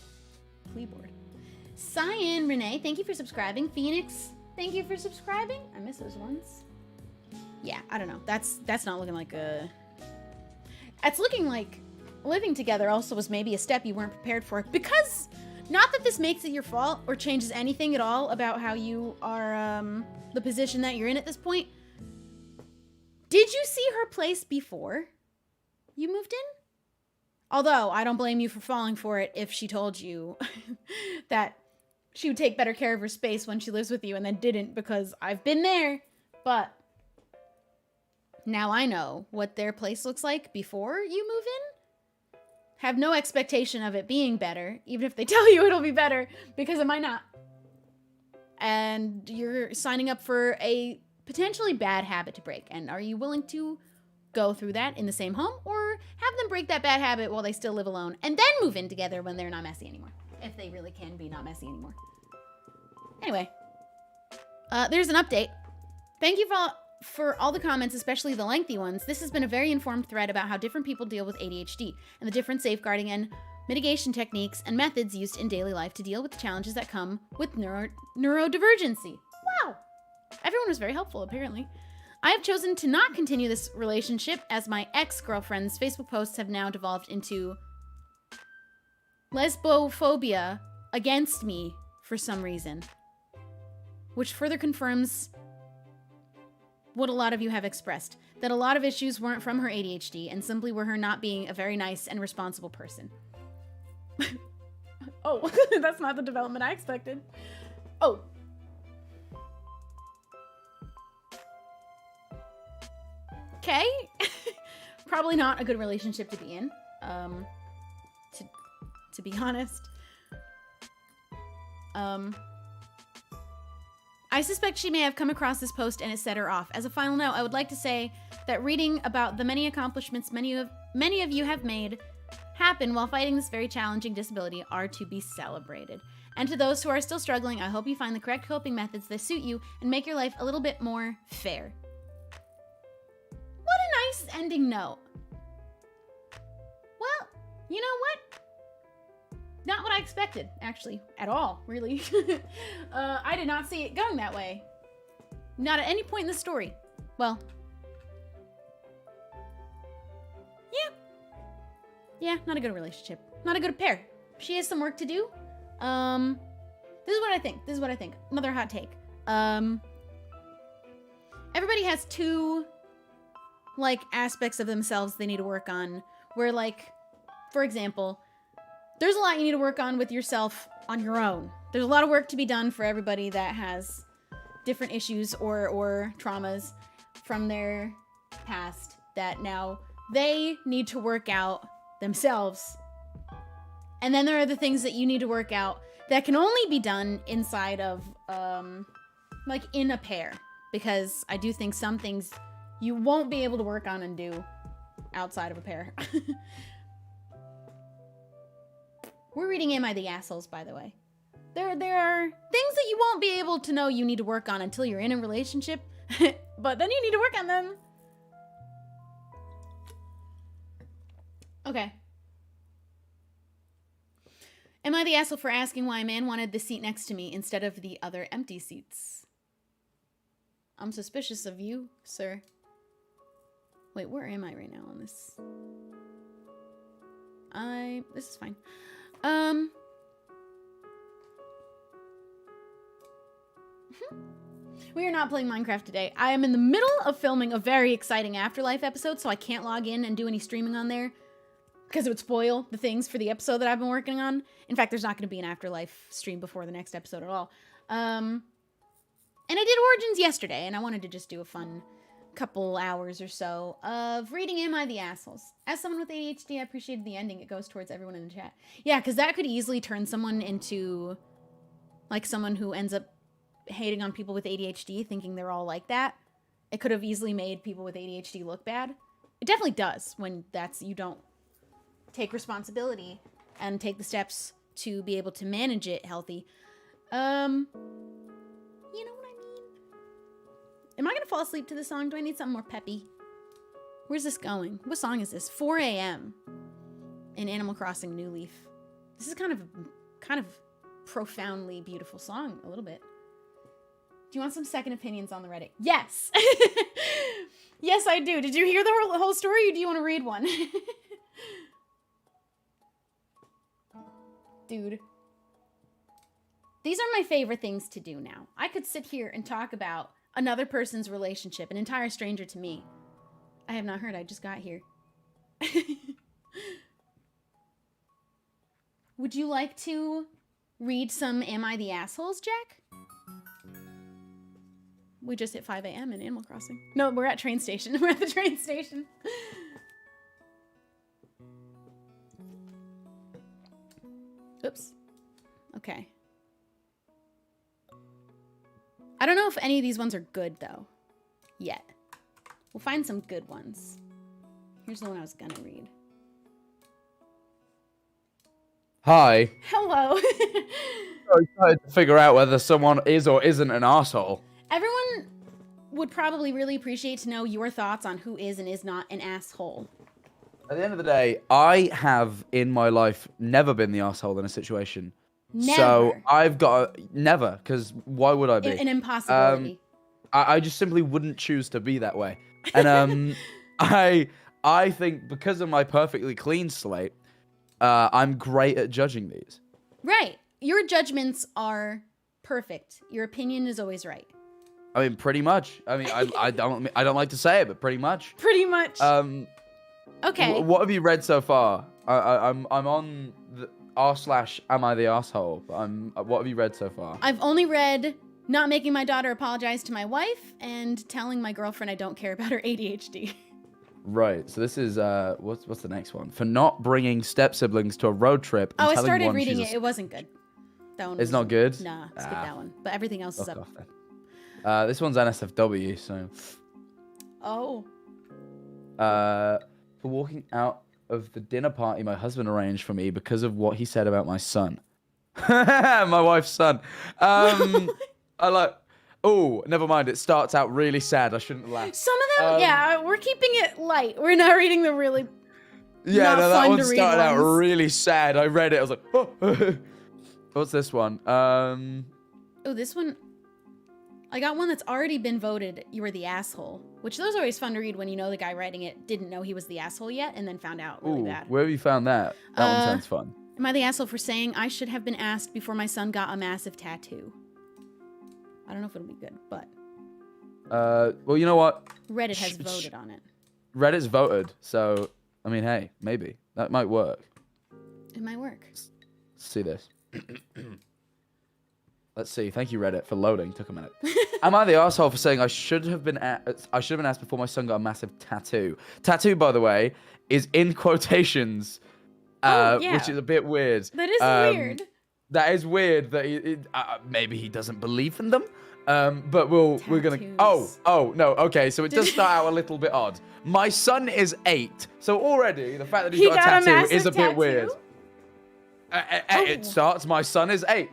Keyboard. Cyan Renee, thank you for subscribing. Phoenix, thank you for subscribing. I miss those ones. Yeah, I don't know. That's not looking like a... It's looking like living together also was maybe a step you weren't prepared for. Because, not that this makes it your fault or changes anything at all about how you are, the position that you're in at this point. Did you see her place before you moved in? Although, I don't blame you for falling for it if she told you that she would take better care of her space when she lives with you and then didn't, because I've been there. But now I know what their place looks like before you move in. Have no expectation of it being better, even if they tell you it'll be better, because it might not. And you're signing up for a potentially bad habit to break. And are you willing to go through that in the same home, or have them break that bad habit while they still live alone and then move in together when they're not messy anymore? If they really can be not messy anymore. Anyway, there's an update. Thank you for all the comments, especially the lengthy ones. This has been a very informed thread about how different people deal with ADHD and the different safeguarding and mitigation techniques and methods used in daily life to deal with the challenges that come with neurodivergency. Wow! Everyone was very helpful, apparently. I have chosen to not continue this relationship as my ex-girlfriend's Facebook posts have now devolved into lesbophobia against me for some reason, which further confirms what a lot of you have expressed, that a lot of issues weren't from her ADHD and simply were her not being a very nice and responsible person. Oh, that's not the development I expected. Oh. Okay. Probably not a good relationship to be in, to be honest. I suspect she may have come across this post and it set her off. As a final note, I would like to say that reading about the many accomplishments many of you have made happen while fighting this very challenging disability are to be celebrated. And to those who are still struggling, I hope you find the correct coping methods that suit you and make your life a little bit more fair. What a nice ending note. Well, you know what? Not what I expected, actually, at all, really. I did not see it going that way. Not at any point in the story. Well, yeah, not a good relationship. Not a good pair. She has some work to do. This is what I think. Another hot take. Everybody has two, like, aspects of themselves they need to work on. Where, like, for example, there's a lot you need to work on with yourself on your own. There's a lot of work to be done for everybody that has different issues or traumas from their past that now they need to work out themselves. And then there are the things that you need to work out that can only be done inside of, like, in a pair. Because I do think some things you won't be able to work on and do outside of a pair. We're reading Am I the Assholes, by the way. There are things that you won't be able to know you need to work on until you're in a relationship, but then you need to work on them. Okay. Am I the asshole for asking why a man wanted the seat next to me instead of the other empty seats? I'm suspicious of you, sir. Wait, where am I right now on this? This is fine. We are not playing Minecraft today. I am in the middle of filming a very exciting Afterlife episode, so I can't log in and do any streaming on there because it would spoil the things for the episode that I've been working on. In fact, there's not going to be an Afterlife stream before the next episode at all. And I did Origins yesterday, and I wanted to just do a fun couple hours or so of reading Am I the Assholes? As someone with ADHD, I appreciated the ending. It goes towards everyone in the chat. Yeah, because that could easily turn someone into, like, someone who ends up hating on people with ADHD, thinking they're all like that. It could have easily made people with ADHD look bad. It definitely does when you don't take responsibility and take the steps to be able to manage it healthy. You know what I mean? Am I gonna fall asleep to this song? Do I need something more peppy? Where's this going? What song is this? 4 a.m. in Animal Crossing New Leaf. This is kind of profoundly beautiful song, a little bit. Do you want some second opinions on the Reddit? Yes! Yes, I do. Did you hear the whole story, or do you want to read one? Dude. These are my favorite things to do now. I could sit here and talk about another person's relationship, an entire stranger to me. I have not heard. I just got here. Would you like to read some Am I the Assholes, Jack? We just hit 5 a.m. in Animal Crossing. No, we're at train station. We're at the train station. Oops. Okay. I don't know if any of these ones are good, though. Yet. We'll find some good ones. Here's the one I was gonna read. Hi. Hello. I'm trying to figure out whether someone is or isn't an asshole. Everyone would probably really appreciate to know your thoughts on who is and is not an asshole. At the end of the day, I have in my life never been the asshole in a situation. Never. So I've got never, because why would I be? An impossibility. I just simply wouldn't choose to be that way. And I think because of my perfectly clean slate, I'm great at judging these. Right. Your judgments are perfect. Your opinion is always right. I mean, pretty much. I mean, I don't like to say it, but pretty much. Pretty much. Okay. What have you read so far? I'm on the r/am I the asshole? But what have you read so far? I've only read not making my daughter apologize to my wife and telling my girlfriend I don't care about her ADHD. Right. So this is what's the next one? For not bringing step siblings to a road trip. And I started reading it. It wasn't good. That one. It's not good. Nah, skip that one. But everything else is up. This one's NSFW. So. Oh. For walking out of the dinner party my husband arranged for me because of what he said about my son. My wife's son. I like. Oh, never mind. It starts out really sad. I shouldn't laugh. Some of them, yeah, we're keeping it light. We're not reading the really. Yeah, no, that one started out ones. really sad. I read it. I was like, oh. What's this one? Oh, this one. I got one that's already been voted. You were the asshole, which those are always fun to read when you know the guy writing it didn't know he was the asshole yet, and then found out really bad. Where have you found that? That one sounds fun. Am I the asshole for saying I should have been asked before my son got a massive tattoo? I don't know if it'll be good, but. Well, you know what? Reddit has voted on it. Reddit's voted, so I mean, hey, maybe that might work. It might work. Let's see this. Let's see. Thank you, Reddit, for loading. Took a minute. Am I the asshole for saying I should have been asked before my son got a massive tattoo? Tattoo, by the way, is in quotations, which is a bit weird. That is weird. That is weird. That maybe he doesn't believe in them. But we're gonna. Oh no. Okay, so it does start out a little bit odd. My son is 8, so already the fact that he's got a tattoo is a bit weird. It starts. My son is 8.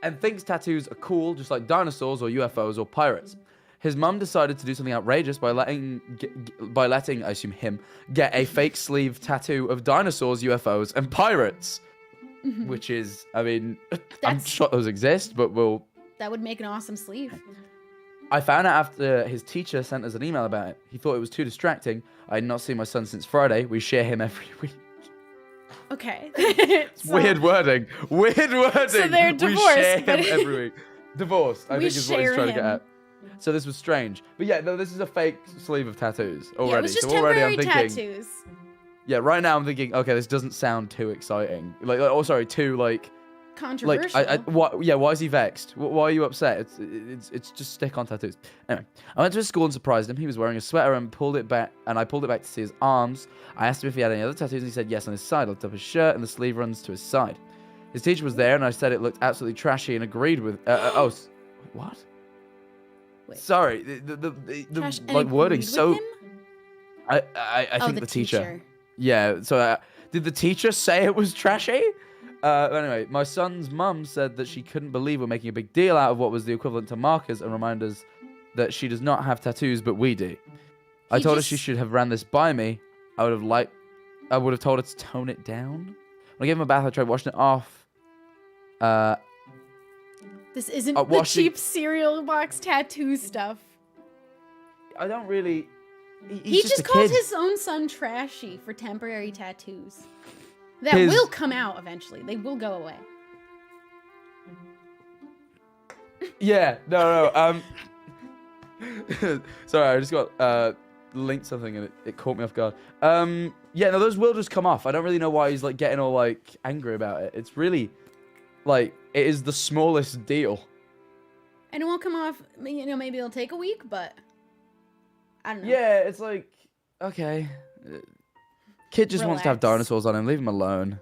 And thinks tattoos are cool, just like dinosaurs or UFOs or pirates. His mum decided to do something outrageous by letting, I assume him, get a fake sleeve tattoo of dinosaurs, UFOs, and pirates. Mm-hmm. Which is, I mean, I'm sure those exist, but we'll... That would make an awesome sleeve. I found out after his teacher sent us an email about it. He thought it was too distracting. I had not seen my son since Friday. We share him every week. Okay. Weird wording. Weird wording. So they're divorced. We share him every week. Divorced, I think is what he's trying to get at. So this was strange. But yeah, no, this is a fake sleeve of tattoos already. Yeah, it was just so already temporary I'm thinking, tattoos. Yeah, right now I'm thinking, okay, this doesn't sound too exciting. Oh, sorry, too Controversial. What? Yeah, why is he vexed? Why are you upset? It's just stick-on tattoos. Anyway, I went to his school and surprised him. He was wearing a sweater and pulled it back, and I pulled it back to see his arms. I asked him if he had any other tattoos, and he said yes on his side. I looked up his shirt, and the sleeve runs to his side. His teacher was there, and I said it looked absolutely trashy, and agreed with. What? Wait. Sorry, the wording so. I think the teacher. Yeah. So did the teacher say it was trashy? Anyway, my son's mum said that she couldn't believe we're making a big deal out of what was the equivalent to markers and reminders that she does not have tattoos, but we do. I told her she should have ran this by me. I would have told her to tone it down. When I gave him a bath, I tried washing it off. This isn't the cheap cereal box tattoo stuff. I don't really... He just called his own son trashy for temporary tattoos. That will come out eventually. They will go away. Yeah, no. Sorry, I just got linked something and it caught me off guard. Yeah, no, those will just come off. I don't really know why he's like getting all like angry about it. It's really like it is the smallest deal. And it won't come off. You know, maybe it'll take a week, but I don't know. Yeah, it's like okay. Kid just wants to have dinosaurs on him. Leave him alone.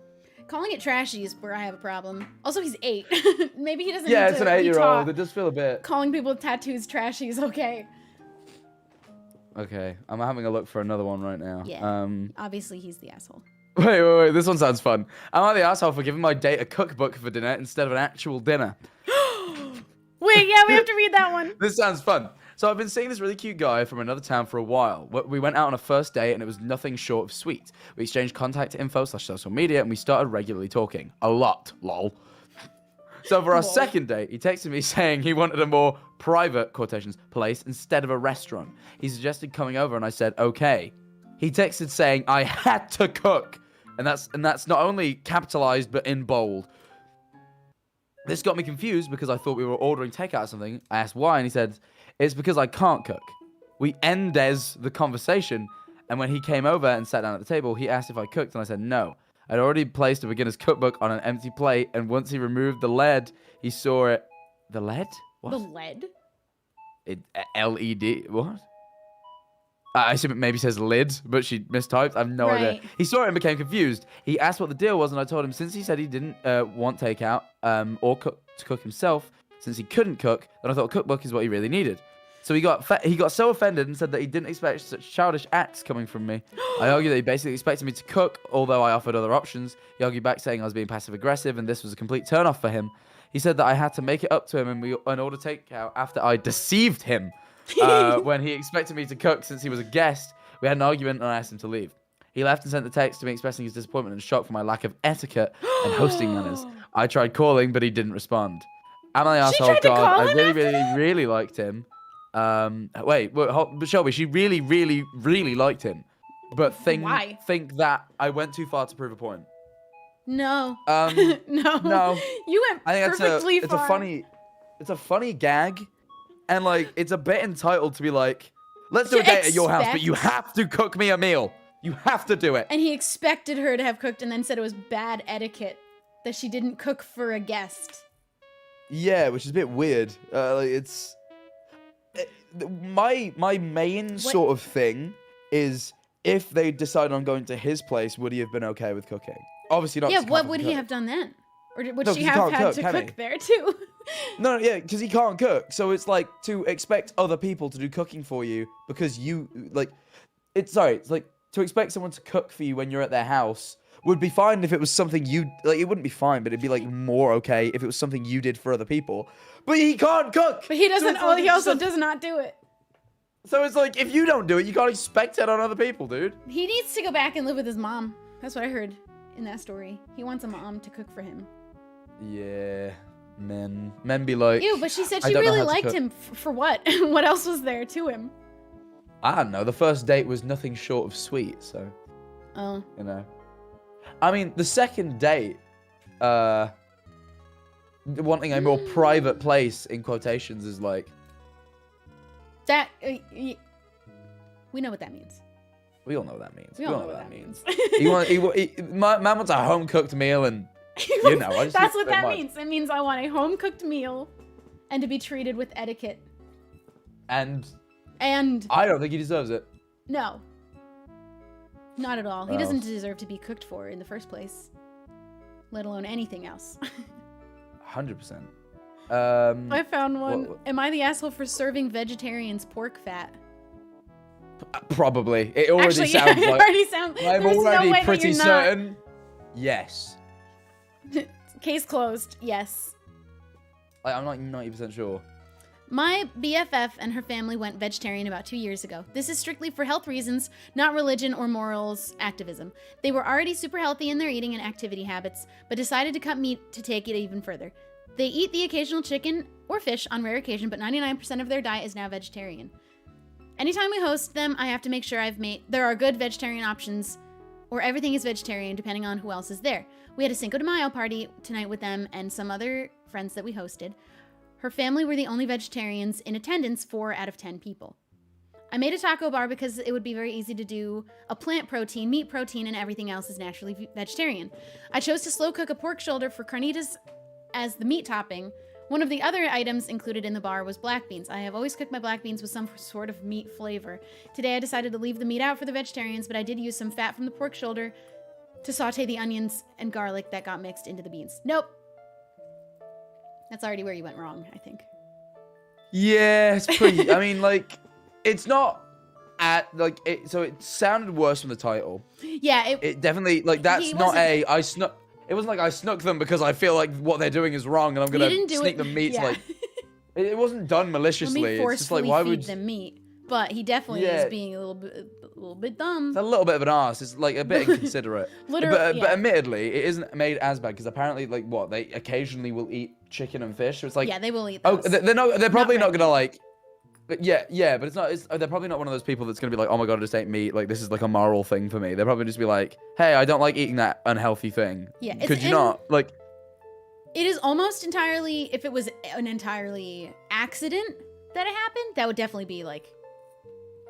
Calling it trashy is where I have a problem. Also, he's 8. Maybe he doesn't. Yeah, need it's to an 8-year-old. be It does feel a bit. Calling people with tattoos trashy is okay. Okay, I'm having a look for another one right now. Yeah. Obviously, he's the asshole. Wait. This one sounds fun. Am I the asshole for giving my date a cookbook for dinner instead of an actual dinner? Wait, yeah, we have to read that one. This sounds fun. So I've been seeing this really cute guy from another town for a while. We went out on a first date and it was nothing short of sweet. We exchanged contact info / social media and we started regularly talking. A lot, lol. So for our second date, he texted me saying he wanted a more private, quotations, place instead of a restaurant. He suggested coming over and I said, okay. He texted saying I had to cook. And that's not only capitalized, but in bold. This got me confused because I thought we were ordering takeout or something. I asked why and he said, it's because I can't cook. We ended the conversation, and when he came over and sat down at the table, he asked if I cooked, and I said no. I'd already placed a beginner's cookbook on an empty plate, and once he removed the lead, he saw it. The lead? What? The lead? LED? What? I assume it maybe says lid, but she mistyped. I have no idea. He saw it and became confused. He asked what the deal was, and I told him since he said he didn't want takeout or to cook himself, since he couldn't cook, then I thought a cookbook is what he really needed. So he got so offended and said that he didn't expect such childish acts coming from me. I argued that he basically expected me to cook, although I offered other options. He argued back saying I was being passive-aggressive and this was a complete turn-off for him. He said that I had to make it up to him and order takeout after I deceived him when he expected me to cook since he was a guest. We had an argument and I asked him to leave. He left and sent the text to me expressing his disappointment and shock for my lack of etiquette and hosting manners. I tried calling, but he didn't respond. Am I the asshole? God, I really liked him. But Shelby, she really liked him. But think that I went too far to prove a point. No. No. You went perfectly far. It's a funny gag, and like it's a bit entitled to be like, let's do a date at your house, but you have to cook me a meal. You have to do it. And he expected her to have cooked, and then said it was bad etiquette that she didn't cook for a guest. Yeah, which is a bit weird. My main sort of thing is if they decide on going to his place, would he have been okay with cooking? Obviously not. Yeah, what would he have done then? Or would she have had to cook there too? No, yeah, because he can't cook. So it's like to expect other people to do cooking for you because you like. It's like to expect someone to cook for you when you're at their house would be fine if it was something you like. It wouldn't be fine, but it'd be like more okay if it was something you did for other people. But he can't cook. But he doesn't. He also does not do it. So it's like if you don't do it, you can't expect it on other people, dude. He needs to go back and live with his mom. That's what I heard in that story. He wants a mom to cook for him. Yeah, men be like. Ew, but she said she really liked him for what? What else was there to him? I don't know. The first date was nothing short of sweet, so. Oh. You know. I mean, the second date, wanting a more private place in quotations is like, That we know what that means. We all know what that means. We all know what that means. Man wants a home cooked meal, and you know, that's what that means. It means I want a home cooked meal, and to be treated with etiquette. And I don't think he deserves it. No. Not at all. He doesn't deserve to be cooked for in the first place, let alone anything else. 100%. I found one. Am I the asshole for serving vegetarians pork fat? Probably. It already Actually, sounds yeah, like. It already sounds. I'm already pretty certain. Yes. Case closed. Yes. I'm not 90% sure. My BFF and her family went vegetarian about 2 years ago. This is strictly for health reasons, not religion or morals activism. They were already super healthy in their eating and activity habits, but decided to cut meat to take it even further. They eat the occasional chicken or fish on rare occasion, but 99% of their diet is now vegetarian. Anytime we host them, I have to make sure there are good vegetarian options, or everything is vegetarian depending on who else is there. We had a Cinco de Mayo party tonight with them and some other friends that we hosted. Her family were the only vegetarians in attendance, 4 out of 10 people. I made a taco bar because it would be very easy to do a plant protein, meat protein, and everything else is naturally vegetarian. I chose to slow cook a pork shoulder for carnitas as the meat topping. One of the other items included in the bar was black beans. I have always cooked my black beans with some sort of meat flavor. Today I decided to leave the meat out for the vegetarians, but I did use some fat from the pork shoulder to saute the onions and garlic that got mixed into the beans. Nope. That's already where you went wrong, I think. Yeah, it's pretty. I mean, like, it's not so it sounded worse from the title. Yeah, it definitely, like, that's not I snuck. It wasn't like I snuck them because I feel like what they're doing is wrong and I'm gonna sneak them meat. Yeah. Like, it wasn't done maliciously. Let me it's just like, why would them meat? But he definitely is being a little bit dumb. It's a little bit of an arse. It's like a bit inconsiderate. Literally, but admittedly, it isn't made as bad because apparently, like, what they occasionally will eat chicken and fish. So it's like, yeah, they will eat those. Oh, they're probably not gonna like. Yeah, but it's not. They're probably not one of those people that's gonna be like, oh my god, I just ate meat. Like, this is like a moral thing for me. They're probably just be like, hey, I don't like eating that unhealthy thing. Yeah, could you not like? It is almost entirely. If it was an entirely accident that it happened, that would definitely be like,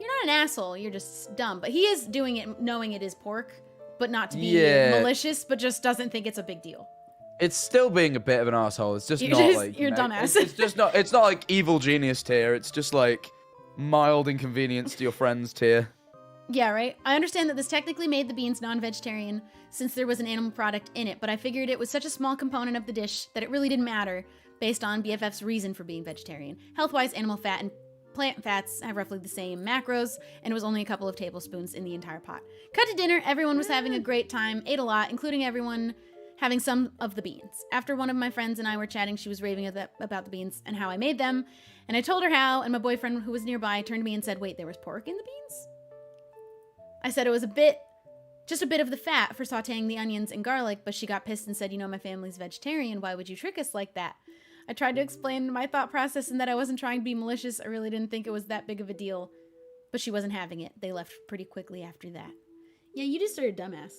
you're not an asshole. You're just dumb. But he is doing it knowing it is pork, but not to be malicious, but just doesn't think it's a big deal. It's still being a bit of an asshole. It's just not like you're dumbass. It's just not. It's not like evil genius tier. It's just like mild inconvenience to your friends tier. Yeah, right. I understand that this technically made the beans non-vegetarian since there was an animal product in it, but I figured it was such a small component of the dish that it really didn't matter based on BFF's reason for being vegetarian. Health-wise, animal fat and plant fats have roughly the same macros, and it was only a couple of tablespoons in the entire pot. Cut to dinner. Everyone was having a great time, ate a lot, including everyone having some of the beans. After one of my friends and I were chatting, she was raving about the beans and how I made them, and I told her how, and my boyfriend, who was nearby, turned to me and said, wait, there was pork in the beans? I said it was just a bit of the fat for sauteing the onions and garlic, but she got pissed and said, you know, my family's vegetarian. Why would you trick us like that? I tried to explain my thought process and that I wasn't trying to be malicious. I really didn't think it was that big of a deal, but she wasn't having it. They left pretty quickly after that. Yeah, you just are a dumbass.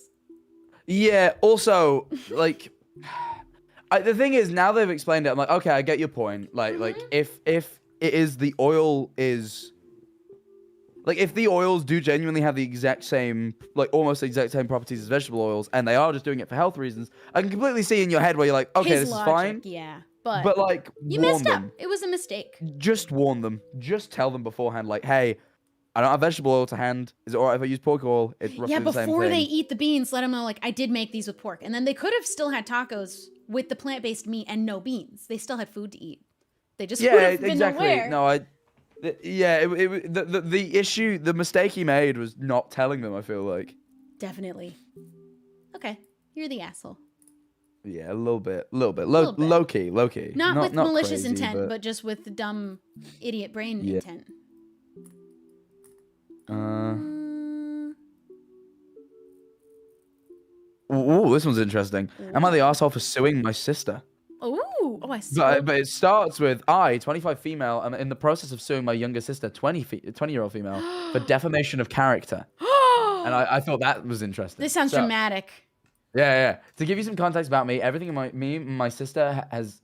Yeah, also, like, the thing is, now they've explained it, I'm like, okay, I get your point. Like, if it is the oil is... Like, if the oils do genuinely have the exact same, like, almost the exact same properties as vegetable oils, and they are just doing it for health reasons, I can completely see in your head where you're like, okay, this is fine. Yeah, but like, you messed up. It was a mistake. Just warn them. Just tell them beforehand, like, hey, I don't have vegetable oil to hand. Is it alright if I use pork oil? It's roughly the same thing. Before they eat the beans, let them know, like, I did make these with pork. And then they could have still had tacos with the plant-based meat and no beans. They still had food to eat. They just would have been aware. No, the issue, the mistake he made was not telling them, I feel like. Definitely. Okay, you're the asshole. Yeah, a little bit. Low key. Not with malicious crazy, intent, but just with the dumb idiot brain intent. Ooh, this one's interesting. Am I the asshole for suing my sister? I see. But it starts with, I, 25 female, am in the process of suing my younger sister, 20-year-old female, for defamation of character. And I thought that was interesting. This sounds dramatic. Yeah. To give you some context about me, everything my sister has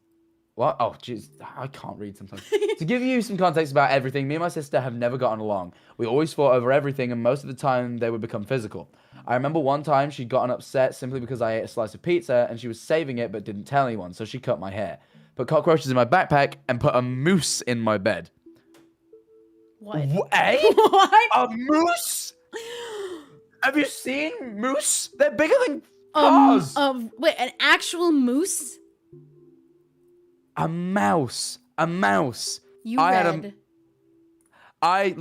What? Oh, jeez, I can't read sometimes. To give you some context about everything, me and my sister have never gotten along. We always fought over everything, and most of the time they would become physical. I remember one time she'd gotten upset simply because I ate a slice of pizza, and she was saving it but didn't tell anyone, so she cut my hair, put cockroaches in my backpack, and put a moose in my bed. What? Eh? What? A moose? Have you seen moose? They're bigger than cars. Wait, an actual moose? A mouse. A mouse. You I read. I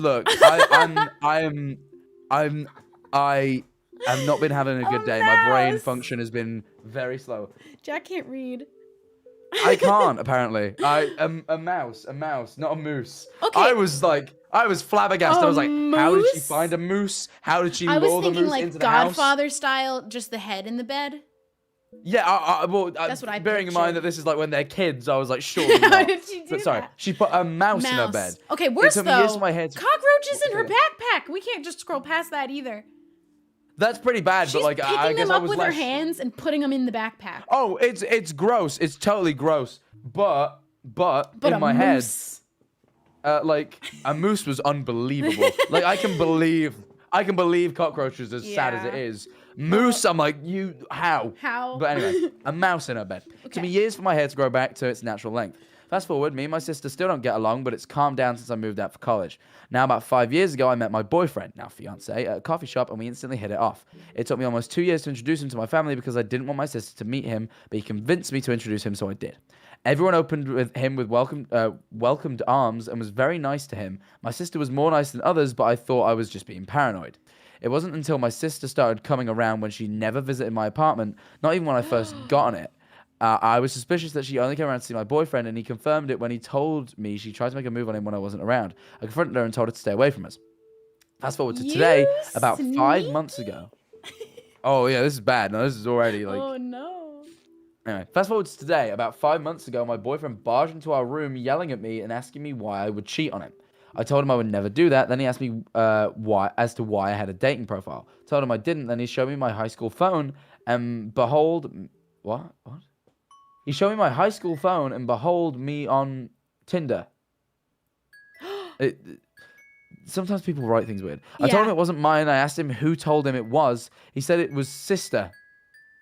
have not been having a good day. My brain function has been very slow. Jack can't read. I can't, apparently. A mouse, not a moose. Okay. I was flabbergasted. I was like, how did she moose? find a moose? How did she I was lure the thinking moose like into the house? Godfather style, just the head in the bed. Yeah, That's what I bearing in pictured. mind that this is like when they're kids, I was like, sure. How did she do But sorry, that? she put a mouse in her bed. Okay, worse It took me years though. for my head to- Cockroaches in her backpack. We can't just scroll past that either. That's pretty bad, She's but like picking I guess them I up was with less... her hands and putting them in the backpack. Oh, it's gross. It's totally gross. But in my moose. head, like a moose was unbelievable. Like I can believe cockroaches as sad as it is. Moose, I'm like, how? How? But anyway, a mouse in her bed. It took me years for my hair to grow back to its natural length. Fast forward, me and my sister still don't get along, but it's calmed down since I moved out for college. Now, about 5 years ago, I met my boyfriend, now fiance, at a coffee shop, and we instantly hit it off. It took me almost 2 years to introduce him to my family because I didn't want my sister to meet him, but he convinced me to introduce him, so I did. Everyone opened with him with welcomed arms and was very nice to him. My sister was more nice than others, but I thought I was just being paranoid. It wasn't until my sister started coming around when she never visited my apartment, not even when I first got on it. I was suspicious that she only came around to see my boyfriend, and he confirmed it when he told me she tried to make a move on him when I wasn't around. I confronted her and told her to stay away from us. Fast forward to today, about 5 months ago. Oh, yeah, this is bad. No, this is already like... Oh, no. Anyway, fast forward to today. About 5 months ago, my boyfriend barged into our room yelling at me and asking me why I would cheat on him. I told him I would never do that. Then he asked me why I had a dating profile. Told him I didn't. Then he showed me my high school phone and behold... What? He showed me my high school phone and behold me on Tinder. Sometimes people write things weird. I told him it wasn't mine. I asked him who told him it was. He said it was sister.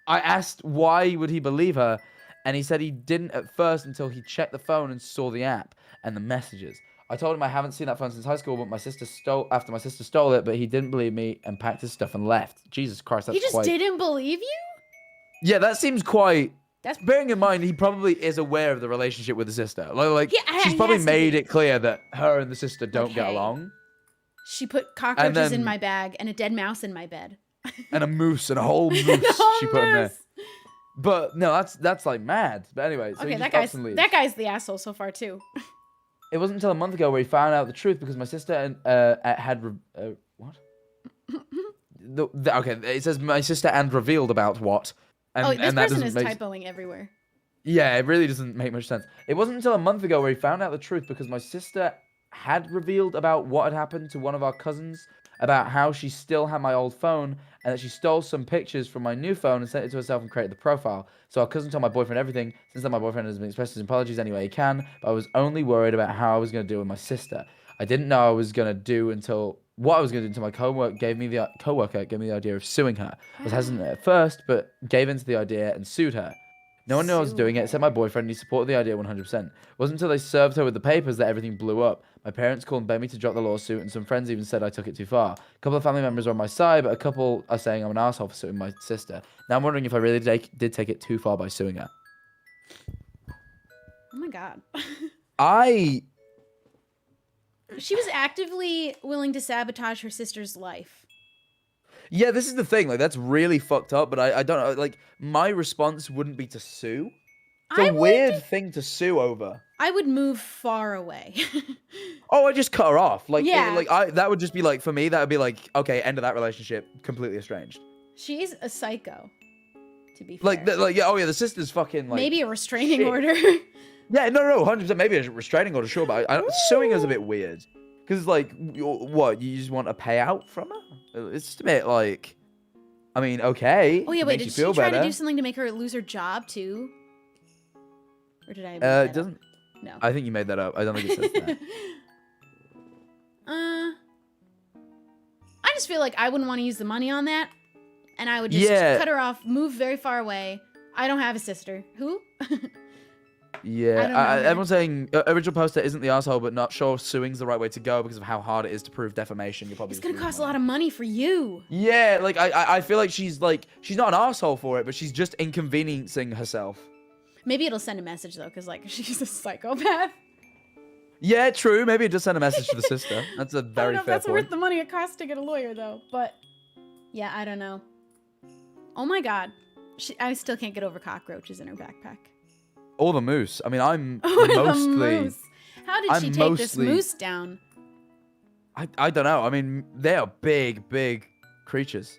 I asked why would he believe her, and he said he didn't at first until he checked the phone and saw the app and the messages. I told him I haven't seen that phone since high school, but my sister stole it, but he didn't believe me and packed his stuff and left. Jesus Christ, that's He just didn't believe you? Yeah, that seems quite... That's bearing in mind he probably is aware of the relationship with the sister. Like Yeah, she's he probably has to made be. it clear that her and the sister don't get Okay. along. She put cockroaches in then- my bag and a dead mouse in my bed. And a moose, and a whole moose she put in there. But no, that's like mad. But anyway, so Okay, he that just ups and leaves. guy's the asshole so far too. It wasn't until a month ago where he found out the truth because my sister what? Okay, it says my sister and revealed about what. And, This and that person doesn't is make typoing everywhere. Yeah, it really doesn't make much sense. It wasn't until a month ago where he found out the truth because my sister had revealed about what had happened to one of our cousins, about how she still had my old phone, and that she stole some pictures from my new phone and sent it to herself and created the profile. So our cousin told my boyfriend everything. Since then, my boyfriend has been expressed his apologies any way he can, but I was only worried about how I was going to deal with my sister. I didn't know what I was going to do until my coworker gave me the idea of suing her. I was hesitant at first, but gave in to the idea and sued her. No one knew I was doing it except my boyfriend, and he supported the idea 100%. It wasn't until they served her with the papers that everything blew up. My parents called and begged me to drop the lawsuit, and some friends even said I took it too far. A couple of family members are on my side, but a couple are saying I'm an asshole for suing my sister. Now I'm wondering if I really did take it too far by suing her. Oh my god. She was actively willing to sabotage her sister's life. Yeah, this is the thing. Like, that's really fucked up, but I don't know. Like, my response wouldn't be to sue. It's a weird thing to sue over. I would move far away. Oh, I just cut her off. Like, Yeah. that would just be like, for me, that would be like, okay, end of that relationship, completely estranged. She's a psycho, to be fair. The sister's fucking, like... Maybe a restraining shit. order. Yeah, no, 100%. Maybe a restraining order, sure, but suing is a bit weird. Because, like, what, you just want a payout from her? It's just a bit, like... I mean, okay. Oh, yeah, it wait, makes did you she feel try better. to do something to make her lose her job, too? Or did I make that it doesn't. up? No. I think you made that up. I don't think it says that. I just feel like I wouldn't want to use the money on that. And I would just cut her off, move very far away. I don't have a sister. Who? Yeah, everyone's saying original poster isn't the asshole, but not sure suing's the right way to go because of how hard it is to prove defamation. You're probably it's gonna cost a lot of money for you. Yeah, like I feel like she's not an asshole for it, but she's just inconveniencing herself. Maybe it'll send a message though, because like she's a psychopath. Yeah, true. Maybe it just send a message to the sister. That's a very fair point. I don't know if that's worth the money it costs to get a lawyer though, but yeah, I don't know. Oh my god, I still can't get over cockroaches in her backpack. Or the moose. I mean, I'm mostly... How did she take this moose down? I don't know. I mean, they are big, big creatures.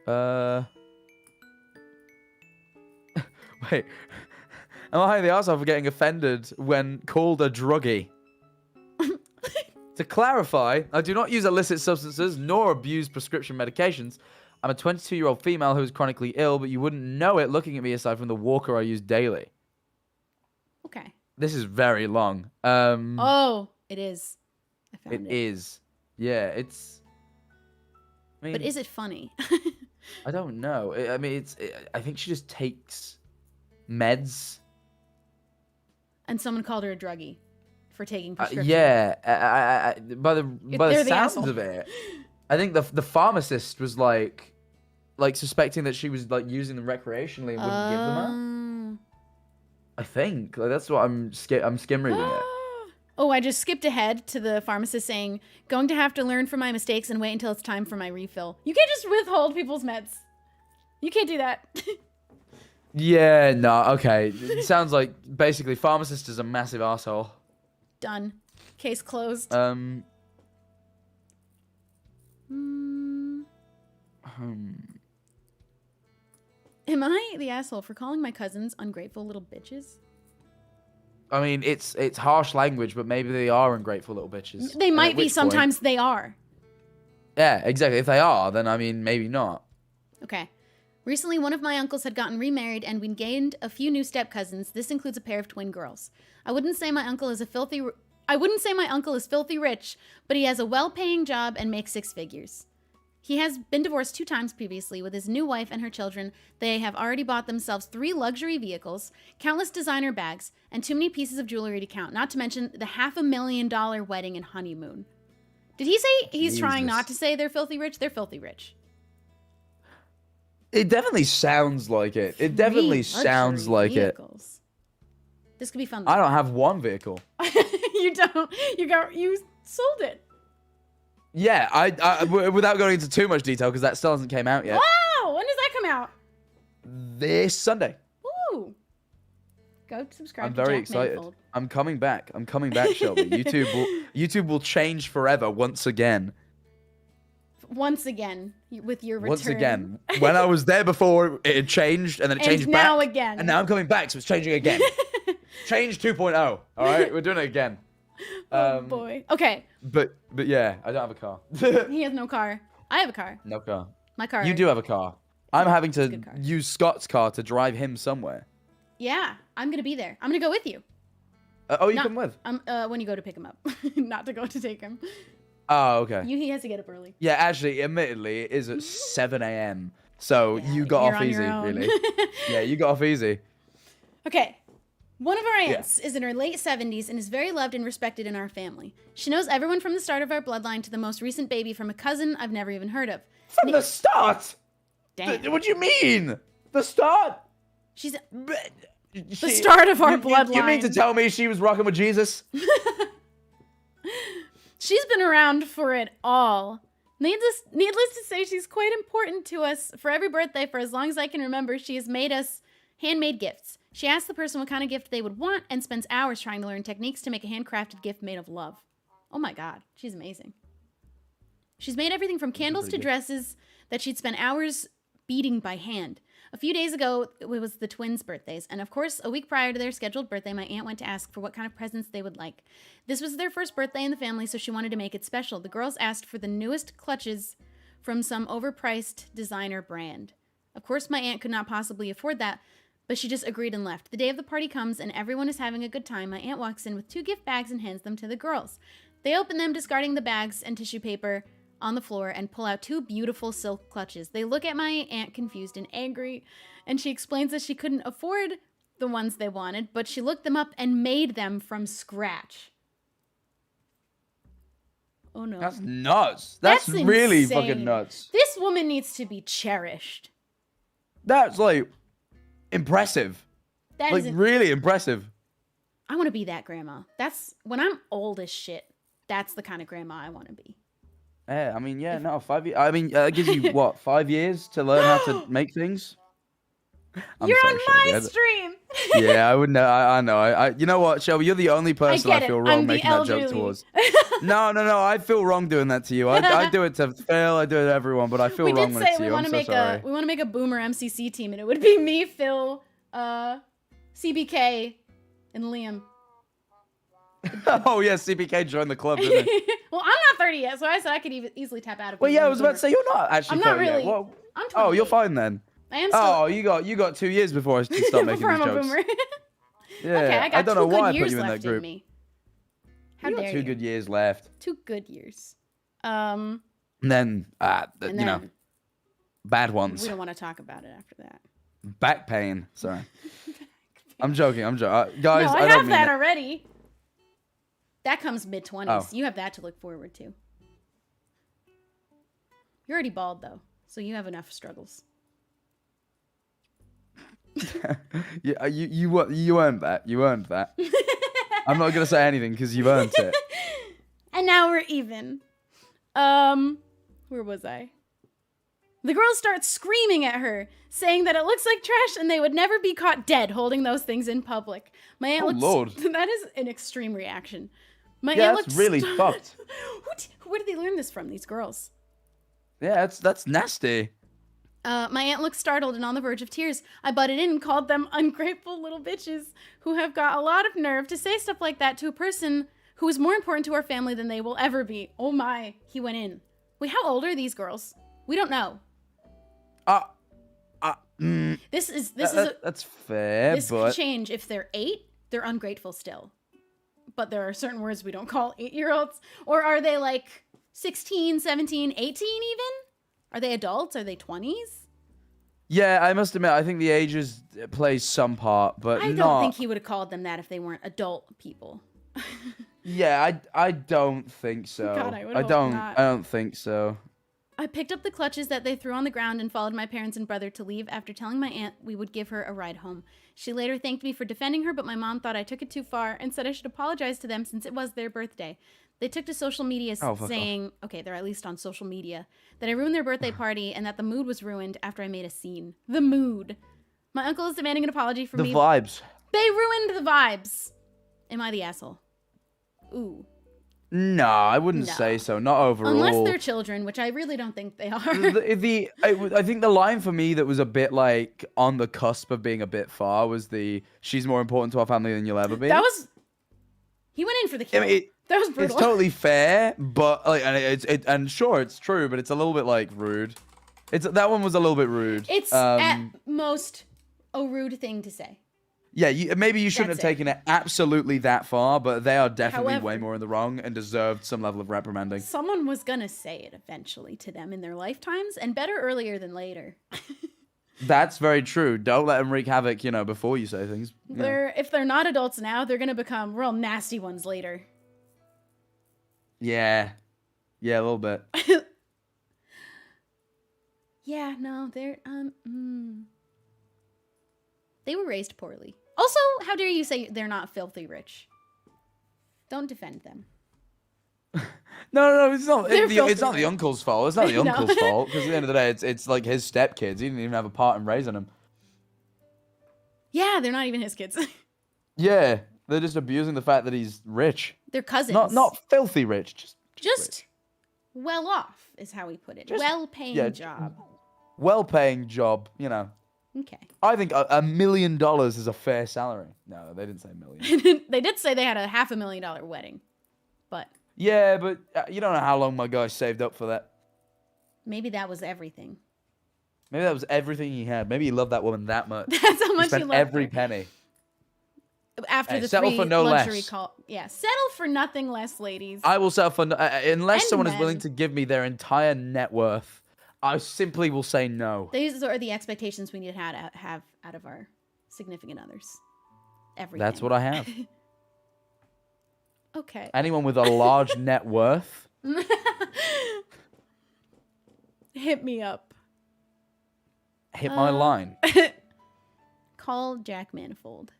Wait. Am I the arsehole for getting offended when called a druggie? To clarify, I do not use illicit substances nor abuse prescription medications. I'm a 22-year-old female who is chronically ill, but you wouldn't know it looking at me aside from the walker I use daily. Okay. This is very long. Oh, it is. I found it. It is. Yeah, it's... I mean, but is it funny? I don't know. I mean, I think she just takes meds. And someone called her a druggie for taking prescription. Yeah. By the sounds of it, I think the pharmacist was like suspecting that she was like using them recreationally and wouldn't give them up. I think that's what I'm skim reading it. Oh, I just skipped ahead to the pharmacist saying, "Going to have to learn from my mistakes and wait until it's time for my refill." You can't just withhold people's meds. You can't do that. Yeah, no, okay. It sounds like basically pharmacist is a massive asshole. Done. Case closed. Am I the asshole for calling my cousins ungrateful little bitches? I mean, it's harsh language, but maybe they are ungrateful little bitches. They might be. Sometimes they are. Yeah, exactly. If they are, then I mean, maybe not. Okay. Recently, one of my uncles had gotten remarried, and we gained a few new step cousins. This includes a pair of twin girls. I wouldn't say my uncle is filthy rich, but he has a well-paying job and makes 6 figures. He has been divorced 2 times previously. With his new wife and her children, they have already bought themselves 3 luxury vehicles, countless designer bags, and too many pieces of jewelry to count, not to mention the $500,000 wedding and honeymoon. Did he say he's trying not to say they're filthy rich? They're filthy rich. It definitely sounds like it. It definitely sounds like vehicles. It. This could be fun. I don't have one vehicle. You don't. You sold it. Yeah, I without going into too much detail because that still hasn't came out yet. Wow! When does that come out? This Sunday. Ooh. Go subscribe. I'm very excited. Manifold. I'm coming back. I'm coming back, Shelby. YouTube will change forever once again. Once again, with your return. Once again. When I was there before, it had changed, and then it changed back. And now again. And now I'm coming back, so it's changing again. Change 2.0. All right? We're doing it again. Oh, boy. Okay. But yeah, I don't have a car. He has no car. I have a car. No car. My car. You do have a car. I'm having to use Scott's car to drive him somewhere. Yeah, I'm going to be there. I'm going to go with you. You come with? When you go to pick him up. Not to go to take him. Oh, okay. He has to get up early. Yeah, actually, admittedly, it is at 7 a.m. So you got off easy, really. Yeah, you got off easy. Okay. One of our aunts is in her late 70s and is very loved and respected in our family. She knows everyone from the start of our bloodline to the most recent baby from a cousin I've never even heard of. From the start? Damn. What do you mean? The start? She's... the start of our bloodline. You mean to tell me she was rocking with Jesus? She's been around for it all. Needless to say, she's quite important to us. For every birthday, for as long as I can remember, she has made us handmade gifts. She asks the person what kind of gift they would want and spends hours trying to learn techniques to make a handcrafted gift made of love. Oh my God, she's amazing. She's made everything from candles to dresses that she'd spend hours beating by hand. A few days ago, it was the twins' birthdays, and of course, a week prior to their scheduled birthday, my aunt went to ask for what kind of presents they would like. This was their first birthday in the family, so she wanted to make it special. The girls asked for the newest clutches from some overpriced designer brand. Of course, my aunt could not possibly afford that, But she just agreed and left. The day of the party comes and everyone is having a good time. My aunt walks in with 2 gift bags and hands them to the girls. They open them, discarding the bags and tissue paper on the floor, and pull out 2 beautiful silk clutches. They look at my aunt confused and angry, and she explains that she couldn't afford the ones they wanted, but she looked them up and made them from scratch. Oh no. That's nuts. That's really insane. fucking nuts. This woman needs to be cherished. That's like impressive. That like really impressive. I want to be that grandma. That's when I'm old as shit. That's the kind of grandma I want to be. Yeah, I mean, yeah, no, 5 years. I mean, it gives you what, 5 years to learn how to make things. You're sorry, on my Shelby. stream. Yeah, I would know. I know. You know what, Shelby? You're the only person I feel wrong making that joke towards. No. I feel wrong doing that to you. I do it to Phil. I do it to everyone, but I feel wrong when it's to you. I'm so sorry. We want to make a boomer MCC team, and it would be me, Phil, CBK, and Liam. Oh yeah, CBK joined the club, didn't he? Well, I'm not 30 yet, so I said I could easily tap out of. Well, yeah, I was about to say you're not actually. I'm not 30 really. Yet. Well, I'm 28. Oh, you're fine then. I am. Still... Oh, you got 2 years before I can start making these jokes. Yeah, okay, I got don't know why I good put years you in that left group. in me. How you got dare 2 you? good years left. 2 good years. And then, you know, bad ones. We don't want to talk about it after that. Back pain. Sorry. I'm joking. Guys, no, I don't have mean that it. already. That comes mid-20s. Oh. You have that to look forward to. You're already bald, though, so you have enough struggles. Yeah, you earned that. You earned that. I'm not gonna say anything because you earned it. And now we're even. Where was I? The girls start screaming at her, saying that it looks like trash and they would never be caught dead holding those things in public. My aunt looks. Lord. That is an extreme reaction. My Yeah, aunt that's looks really fucked. Where did they learn this from? These girls. Yeah, that's nasty. My aunt looked startled and on the verge of tears. I butted in and called them ungrateful little bitches who have got a lot of nerve to say stuff like that to a person who is more important to our family than they will ever be. Oh my, he went in. Wait, how old are these girls? We don't know. That's fair, this but could change. If they're 8, they're ungrateful still. But there are certain words we don't call 8-year-olds. Or are they like 16, 17, 18 even? Are they adults? Are they 20s? Yeah, I must admit, I think the ages plays some part, but I don't think he would have called them that if they weren't adult people. Yeah, I don't think so. God, I don't think so. I picked up the clutches that they threw on the ground and followed my parents and brother to leave after telling my aunt we would give her a ride home. She later thanked me for defending her, but my mom thought I took it too far and said I should apologize to them since it was their birthday. They took to social media saying, okay, they're at least on social media, that I ruined their birthday party and that the mood was ruined after I made a scene. The mood. My uncle is demanding an apology for me. The vibes. They ruined the vibes. Am I the asshole? Ooh. No, I wouldn't say so. Not overall. Unless they're children, which I really don't think they are. I think the line for me that was a bit like on the cusp of being a bit far was she's more important to our family than you'll ever be. He went in for the kill. That was brutal. It's totally fair, but like, and sure, it's true, but it's a little bit like rude. That one was a little bit rude. It's at most a rude thing to say. Yeah, maybe you shouldn't have taken it absolutely that far, but they are definitely However, way more in the wrong and deserved some level of reprimanding. Someone was gonna say it eventually to them in their lifetimes, and better earlier than later. That's very true. Don't let them wreak havoc, before you say things. If they're not adults now, they're gonna become real nasty ones later. Yeah. Yeah, a little bit. Yeah, no, they're they were raised poorly. Also, how dare you say they're not filthy rich? Don't defend them. No, it's not. It's not the uncle's fault. It's not the uncle's fault because at the end of the day, it's like his stepkids. He didn't even have a part in raising them. Yeah, they're not even his kids. Yeah, they're just abusing the fact that he's rich. They're cousins. Not filthy rich. Just well off is how we put it. Well-paying job. Well-paying job. Okay. I think $1 million is a fair salary. No, they didn't say million. They did say they had a $500,000 wedding, but. Yeah, but you don't know how long my guy saved up for that. Maybe that was everything. Maybe that was everything he had. Maybe he loved that woman that much. That's how much he spent loved every her. penny. After Hey, the settle 3 for no luxury less. call. Yeah, settle for nothing less, ladies. I will settle for unless And someone is willing men. to give me their entire net worth. I simply will say no. These are the expectations we need to have out of our significant others. Everything. That's what I have. Okay. Anyone with a large net worth. Hit me up. Hit my line. Call Jack Manifold.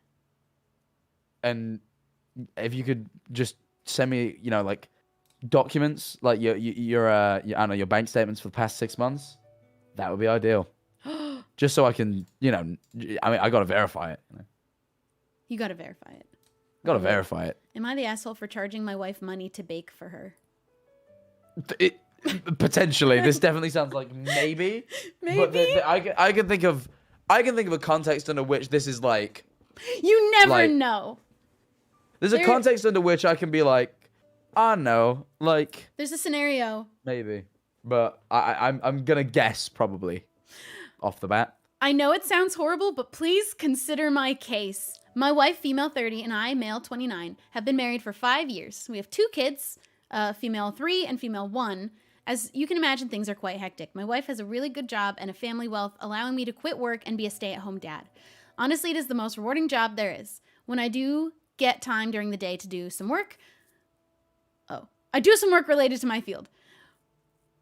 And if you could just send me, like documents, like your I don't know, your bank statements for the past 6 months, that would be ideal. Just so I can, I mean, I gotta verify it. You gotta verify it. Gotta verify it. Am I the asshole for charging my wife money to bake for her? Potentially, this definitely sounds like maybe. Maybe. But I can think of a context under which this is like. You never like, know. There's a context under which I can be like, I don't know, like. There's a scenario. Maybe, but I'm gonna guess probably, off the bat. I know it sounds horrible, but please consider my case. My wife, female 30, and I, male 29, have been married for 5 years. We have 2 kids, female 3 and female 1. As you can imagine, things are quite hectic. My wife has a really good job and a family wealth, allowing me to quit work and be a stay-at-home dad. Honestly, it is the most rewarding job there is. When I do get time during the day to do some work, I do some work related to my field.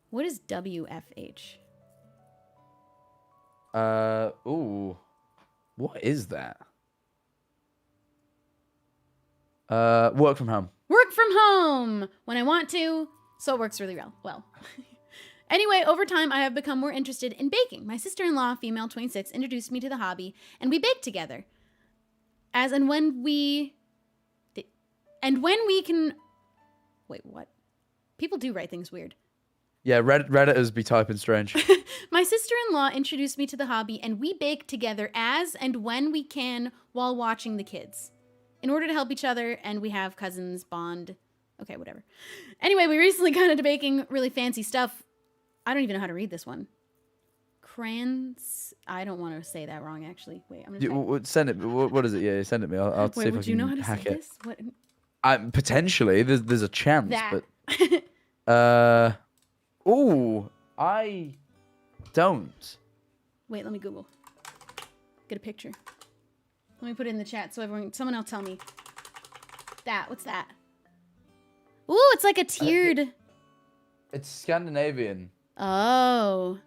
What is WFH? Ooh. What is that? Work from home. Work from home when I want to, so it works really well. Anyway, over time, I have become more interested in baking. My sister-in-law, female 26, introduced me to the hobby, and we baked together. When we can... Wait, what? People do write things weird. Yeah, Redditors be typing strange. My sister-in-law introduced me to the hobby, and we bake together as and when we can while watching the kids. In order to help each other, and we have cousins, bond. Okay, whatever. Anyway, we recently got into baking really fancy stuff. I don't even know how to read this one. Crans... I don't want to say that wrong, actually. Wait, I'm going to send it. What is it? Yeah, send it me. I'll see if I can would you know how to hack say it. this? What? Potentially, there's a chance, That. but ooh, I don't. Wait, let me Google. Get a picture. Let me put it in the chat so someone else tell me. What's that? Ooh, it's like a tiered. It's Scandinavian. Oh.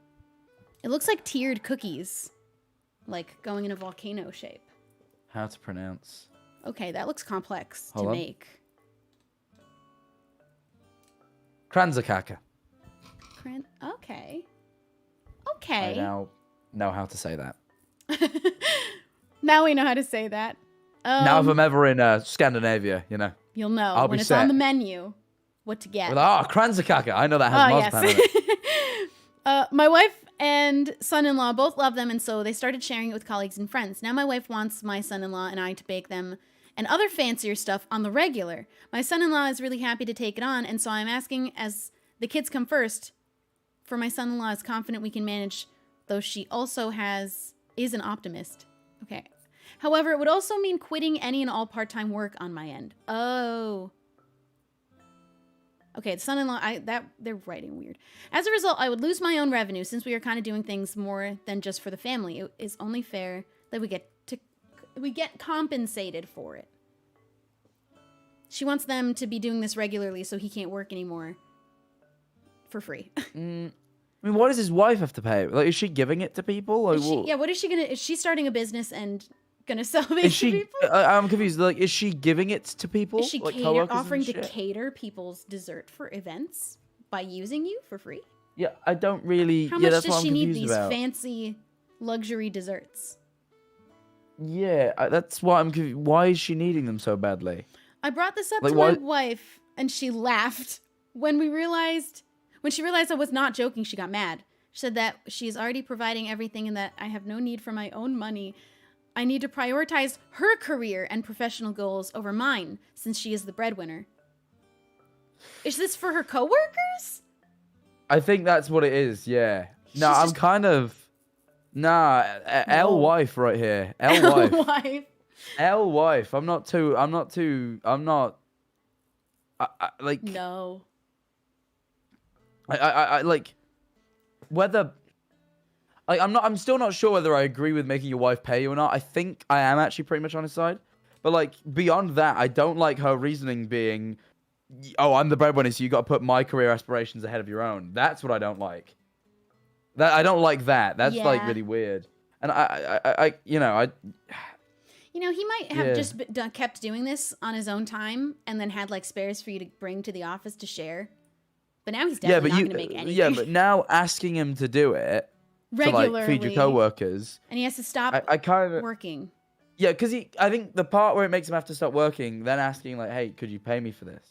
It looks like tiered cookies. Like going in a volcano shape. How to pronounce? Okay, that looks complex Hold to on. make. Kranzakaka. Okay. I Okay. now know how to say that. Now we know how to say that. Now if I'm ever in Scandinavia, You'll know I'll when be it's on set. the menu what to get. Kranzakaka. I know that has marzipan in it. Yes. My wife and son-in-law both love them, and so they started sharing it with colleagues and friends. Now my wife wants my son-in-law and I to bake them and other fancier stuff on the regular. My son-in-law is really happy to take it on, and so I'm asking, as the kids come first, for my son-in-law is confident we can manage, though she also is an optimist. Okay. However, it would also mean quitting any and all part-time work on my end. Oh. Okay, the son-in-law, they're writing weird. As a result, I would lose my own revenue since we are kind of doing things more than just for the family. It is only fair that we get compensated for it. She wants them to be doing this regularly so he can't work anymore for free. I mean, why does his wife have to pay? Like, is she giving it to people? Like, what is she gonna? Is she starting a business and gonna sell these to people? I'm confused. Like, is she giving it to people? Is she like offering to cater people's dessert for events by using you for free? Yeah, I don't really. How much that's does what she I'm need confused these about. fancy luxury desserts? Yeah, that's why I'm confused. Why is she needing them so badly? I brought this up Like, to my wife, and she laughed. When she realized I was not joking, she got mad. She said that she is already providing everything and that I have no need for my own money. I need to prioritize her career and professional goals over mine, since she is the breadwinner. Is this for her coworkers? I think that's what it is, yeah. No, I'm kind of... Nah, L wife right here. L wife. Wife. L wife. I'm not. Like. No. I like whether. I'm still not sure whether I agree with making your wife pay you or not. I think I am actually pretty much on his side. But like beyond that, I don't like her reasoning being, oh, I'm the breadwinner, so you got to put my career aspirations ahead of your own. That's what I don't like. I don't like that. That's like really weird. And You know, he might have just kept doing this on his own time and then had like spares for you to bring to the office to share. But now he's definitely not going to make anything. Yeah, but now asking him to do it regularly, to like feed your coworkers, and he has to stop working. Yeah, because I think the part where it makes him have to stop working, then asking like, "Hey, could you pay me for this?"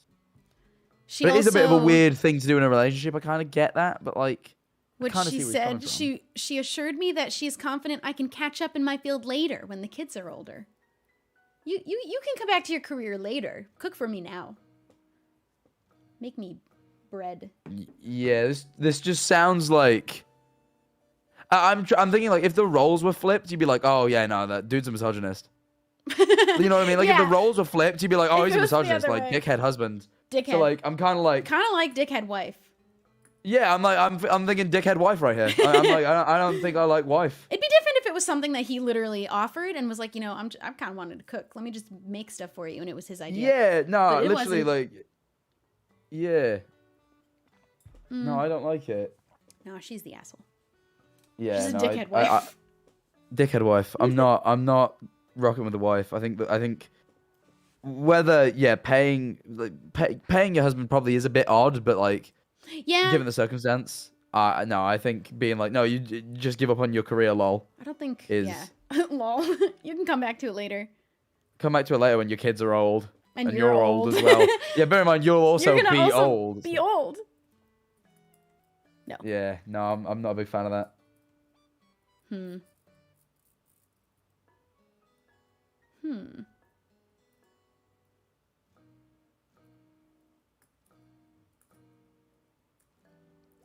But it is a bit of a weird thing to do in a relationship. I kind of get that, but like, what she said, she assured me that she is confident I can catch up in my field later when the kids are older. You can come back to your career later. Cook for me now. Make me bread. Yeah, this just sounds like. I'm thinking like if the roles were flipped, you'd be like, oh yeah, no, that dude's a misogynist. You know what I mean? Like if the roles were flipped, you'd be like, oh, he's a misogynist, like dickhead husband. Dickhead. So like I'm kind of like dickhead wife. Yeah, I'm thinking dickhead wife right here. I'm like I don't think I like wife. It'd be different if it was something that he literally offered and was like, you know, I'm kind of wanted to cook. Let me just make stuff for you, and it was his idea. Yeah, no, literally like, yeah. No, I don't like it. No, she's the asshole. Yeah, she's a dickhead wife. Dickhead wife. I'm not rocking with the wife. I think whether paying your husband probably is a bit odd, but like given the circumstance, no, I think being like, no, you just give up on your career, lol. I don't think lol. You can come back to it later. Come back to it later when your kids are old and you're old as well. Yeah, bear in mind you'll also be old. Be old. No. Yeah, no, I'm not a big fan of that.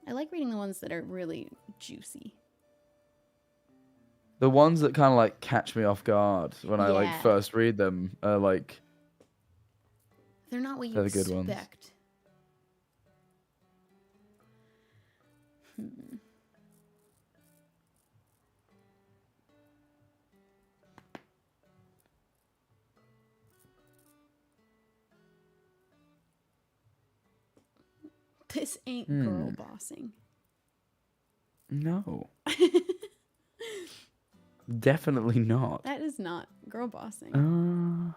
I like reading the ones that are really juicy. The ones that kind of like catch me off guard when I like first read them are like. They're not what you expect. Good ones. This ain't girl bossing. No. Definitely not. That is not girl bossing.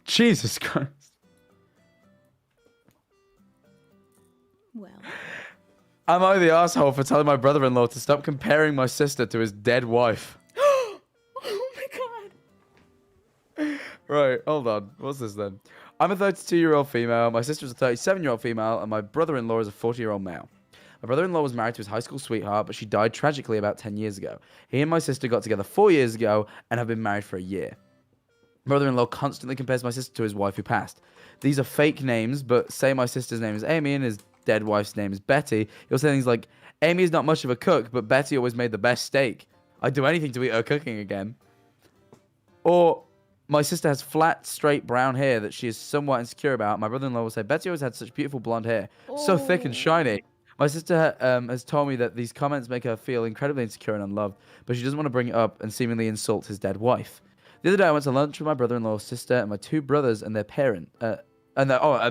Jesus Christ. Well. Am I the asshole for telling my brother-in-law to stop comparing my sister to his dead wife? Oh my god. Right, hold on. What's this then? I'm a 32-year-old female, my sister is a 37-year-old female, and my brother-in-law is a 40-year-old male. My brother-in-law was married to his high school sweetheart, but she died tragically about 10 years ago. He and my sister got together 4 years ago and have been married for a year. My brother-in-law constantly compares my sister to his wife who passed. These are fake names, but say my sister's name is Amy and his dead wife's name is Betty. He'll say things like, Amy is not much of a cook, but Betty always made the best steak. I'd do anything to eat her cooking again. Or... my sister has flat, straight brown hair that she is somewhat insecure about. My brother-in-law will say, Betty always had such beautiful blonde hair. So thick and shiny. My sister has told me that these comments make her feel incredibly insecure and unloved, but she doesn't want to bring it up and seemingly insult his dead wife. The other day, I went to lunch with my brother-in-law's sister and my two brothers and their and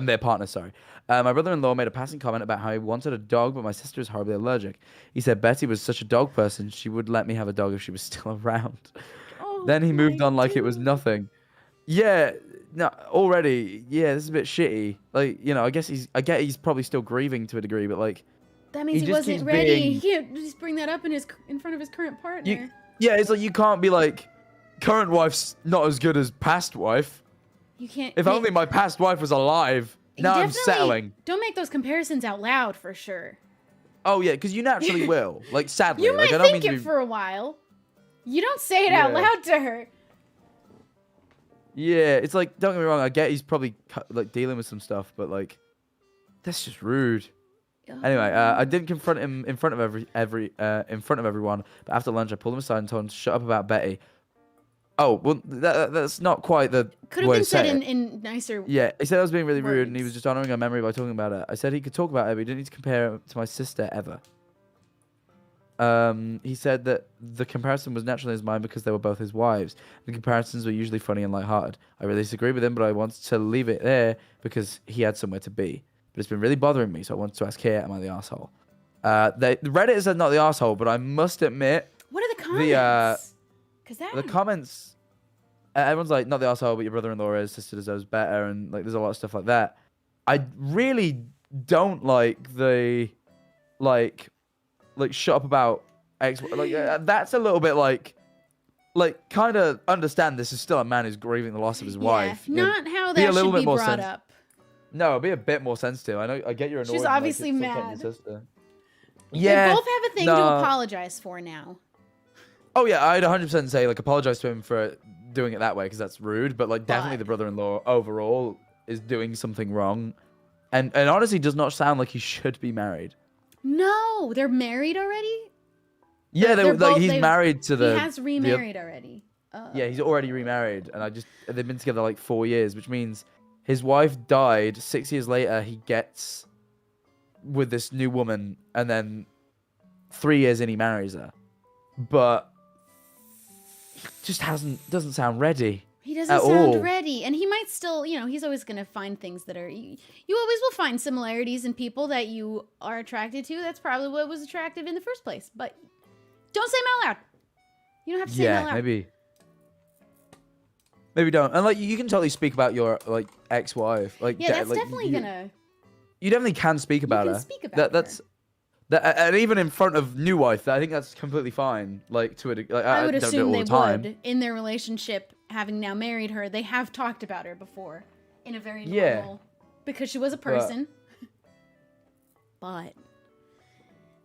their partner, sorry. My brother-in-law made a passing comment about how he wanted a dog, but my sister is horribly allergic. He said Betty was such a dog person, she would let me have a dog if she was still around. Then he moved on like it was nothing. Yeah, no, already, yeah, this is a bit shitty. Like, you know, I get he's probably still grieving to a degree, but like... that means he wasn't ready. He can't just bring that up in front of his current partner. Yeah, it's like you can't be like, current wife's not as good as past wife. You can't... if only my past wife was alive. Now I'm settling. Don't make those comparisons out loud, for sure. Oh, yeah, because you naturally will. Like, sadly. You might think it for a while. You don't say it out loud to her. Yeah, it's like, don't get me wrong, I get he's probably like dealing with some stuff, but like, that's just rude. Anyway, I didn't confront him in front of in front of everyone. But after lunch, I pulled him aside and told him to shut up about Betty. Oh, well, that's not quite the Could have way been to say said it. in nicer. Yeah, he said I was being really rude, and he was words. just honoring our memory by talking about it. I said he could talk about it, but he didn't need to compare it to my sister ever. He said that the comparison was naturally in his mind because they were both his wives. The comparisons were usually funny and lighthearted. I really disagree with him, but I wanted to leave it there because he had somewhere to be. But it's been really bothering me, so I wanted to ask here, am I the asshole? The Reddit said not the asshole, but I must admit... What are the comments? The comments... everyone's like, not the asshole, but your brother-in-law is, sister deserves better, and like, there's a lot of stuff like that. I really don't like the... Like, shut up about X. Like, that's a little bit like, kind of understand this is still a man who's grieving the loss of his wife. Not how that should be brought up. No, be a bit more sensitive. I know, I get you're annoyed. She's obviously mad. Yeah. They both have a thing to apologize for now. Oh yeah, I'd 100% say like apologize to him for doing it that way because that's rude. But like definitely the brother-in-law overall is doing something wrong, and honestly does not sound like he should be married. No, they're married already. Yeah, he's married to the. He has remarried already. Yeah, he's already remarried, and they've been together like 4 years, which means his wife died. 6 years later, he gets with this new woman, and then 3 years in, he marries her, but just doesn't sound ready. He doesn't sound ready, and he might still, he's always gonna find things that are. You always will find similarities in people that you are attracted to. That's probably what was attractive in the first place. But don't say them out loud. You don't have to say them out loud. Maybe don't. And like, you can totally speak about your like ex-wife. Like, yeah, that's definitely gonna. You definitely can speak about her. Speak about her. And even in front of new wife, I think that's completely fine. Like I would assume they would in their relationship, having now married her. They have talked about her before in a very normal, because she was a person. But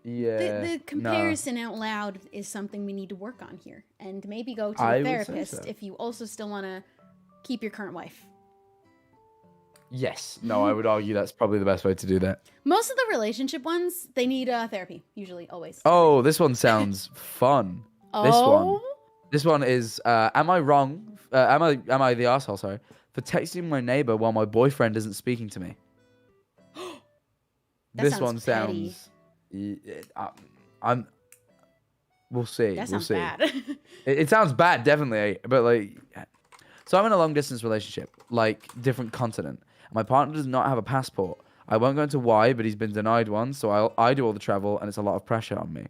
the comparison out loud is something we need to work on here, and maybe go to a therapist if you also still want to keep your current wife. Yes. No, I would argue that's probably the best way to do that. Most of the relationship ones, they need therapy. Usually, always. Oh, this one sounds fun. This one is, am I wrong? Am I the asshole, sorry, for texting my neighbor while my boyfriend isn't speaking to me? This one sounds... We'll see. That sounds bad. It sounds bad, definitely. But like... So I'm in a long-distance relationship, like different continent. My partner does not have a passport. I won't go into why, but he's been denied one, so I do all the travel, and it's a lot of pressure on me.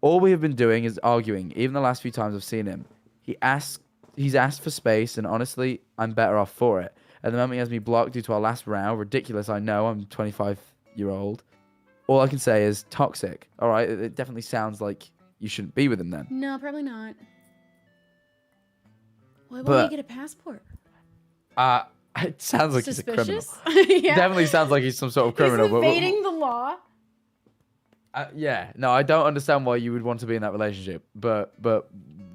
All we have been doing is arguing. Even the last few times I've seen him, he's asked for space, and honestly, I'm better off for it. At the moment, he has me blocked due to our last row. Ridiculous, I know. I'm 25-year-old. All I can say is toxic. All right, it definitely sounds like you shouldn't be with him then. No, probably not. Why won't he get a passport? It sounds like Suspicious? He's a criminal. Yeah. Definitely sounds like he's some sort of criminal. He's evading the law. Yeah, no, I don't understand why you would want to be in that relationship, but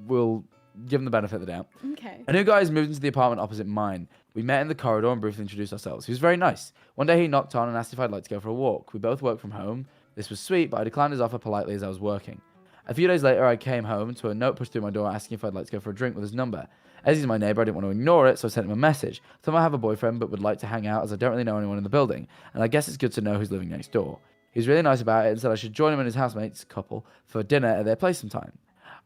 we'll give him the benefit of the doubt. Okay. A new guy has moved into the apartment opposite mine. We met in the corridor and briefly introduced ourselves. He was very nice. One day he knocked on and asked if I'd like to go for a walk. We both work from home. This was sweet, but I declined his offer politely as I was working. A few days later, I came home to a note pushed through my door asking if I'd like to go for a drink with his number. As he's my neighbor, I didn't want to ignore it, so I sent him a message. I told him I have a boyfriend, but would like to hang out as I don't really know anyone in the building, and I guess it's good to know who's living next door. He was really nice about it and said I should join him and his housemates, couple, for dinner at their place sometime.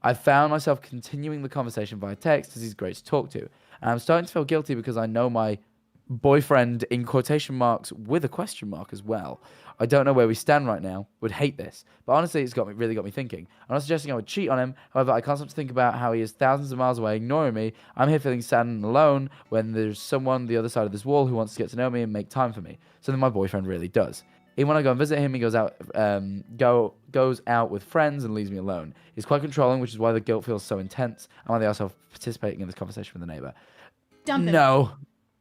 I found myself continuing the conversation via text as he's great to talk to, and I'm starting to feel guilty because I know my boyfriend in quotation marks with a question mark as well. I don't know where we stand right now. Would hate this. But honestly, it's really got me thinking. I'm not suggesting I would cheat on him. However, I can't stop to think about how he is thousands of miles away, ignoring me. I'm here feeling sad and alone when there's someone the other side of this wall who wants to get to know me and make time for me. Something my boyfriend really does. Even when I go and visit him, he goes out with friends and leaves me alone. He's quite controlling, which is why the guilt feels so intense. And why they also participating in this conversation with the neighbor. Dump him. No.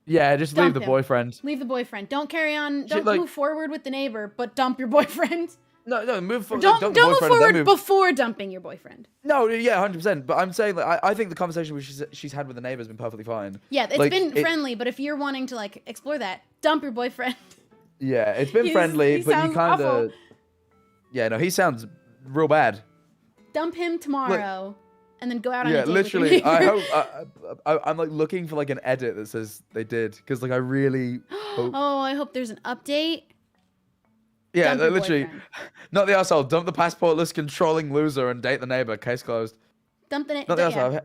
Yeah, just leave the boyfriend. Leave the boyfriend. Don't carry on. Don't move forward with the neighbor, but dump your boyfriend. No, move forward. Don't move forward before dumping your boyfriend. No, yeah, 100%. But I'm saying that I think the conversation she's had with the neighbor has been perfectly fine. Yeah, it's been friendly. But if you're wanting to explore that, dump your boyfriend. Yeah, it's been friendly, he but you sounds kind awful. of. Yeah, no, he sounds real bad. Dump him tomorrow, and then go out on a Yeah, date literally. with your I neighbor. hope. I'm like looking for like an edit that says they did, because like I really hope. Oh, I hope there's an update. Yeah, Dump your literally. boyfriend. Not the asshole. Dump the passportless controlling loser and date the neighbor. Case closed. Dump the Not the yeah. asshole.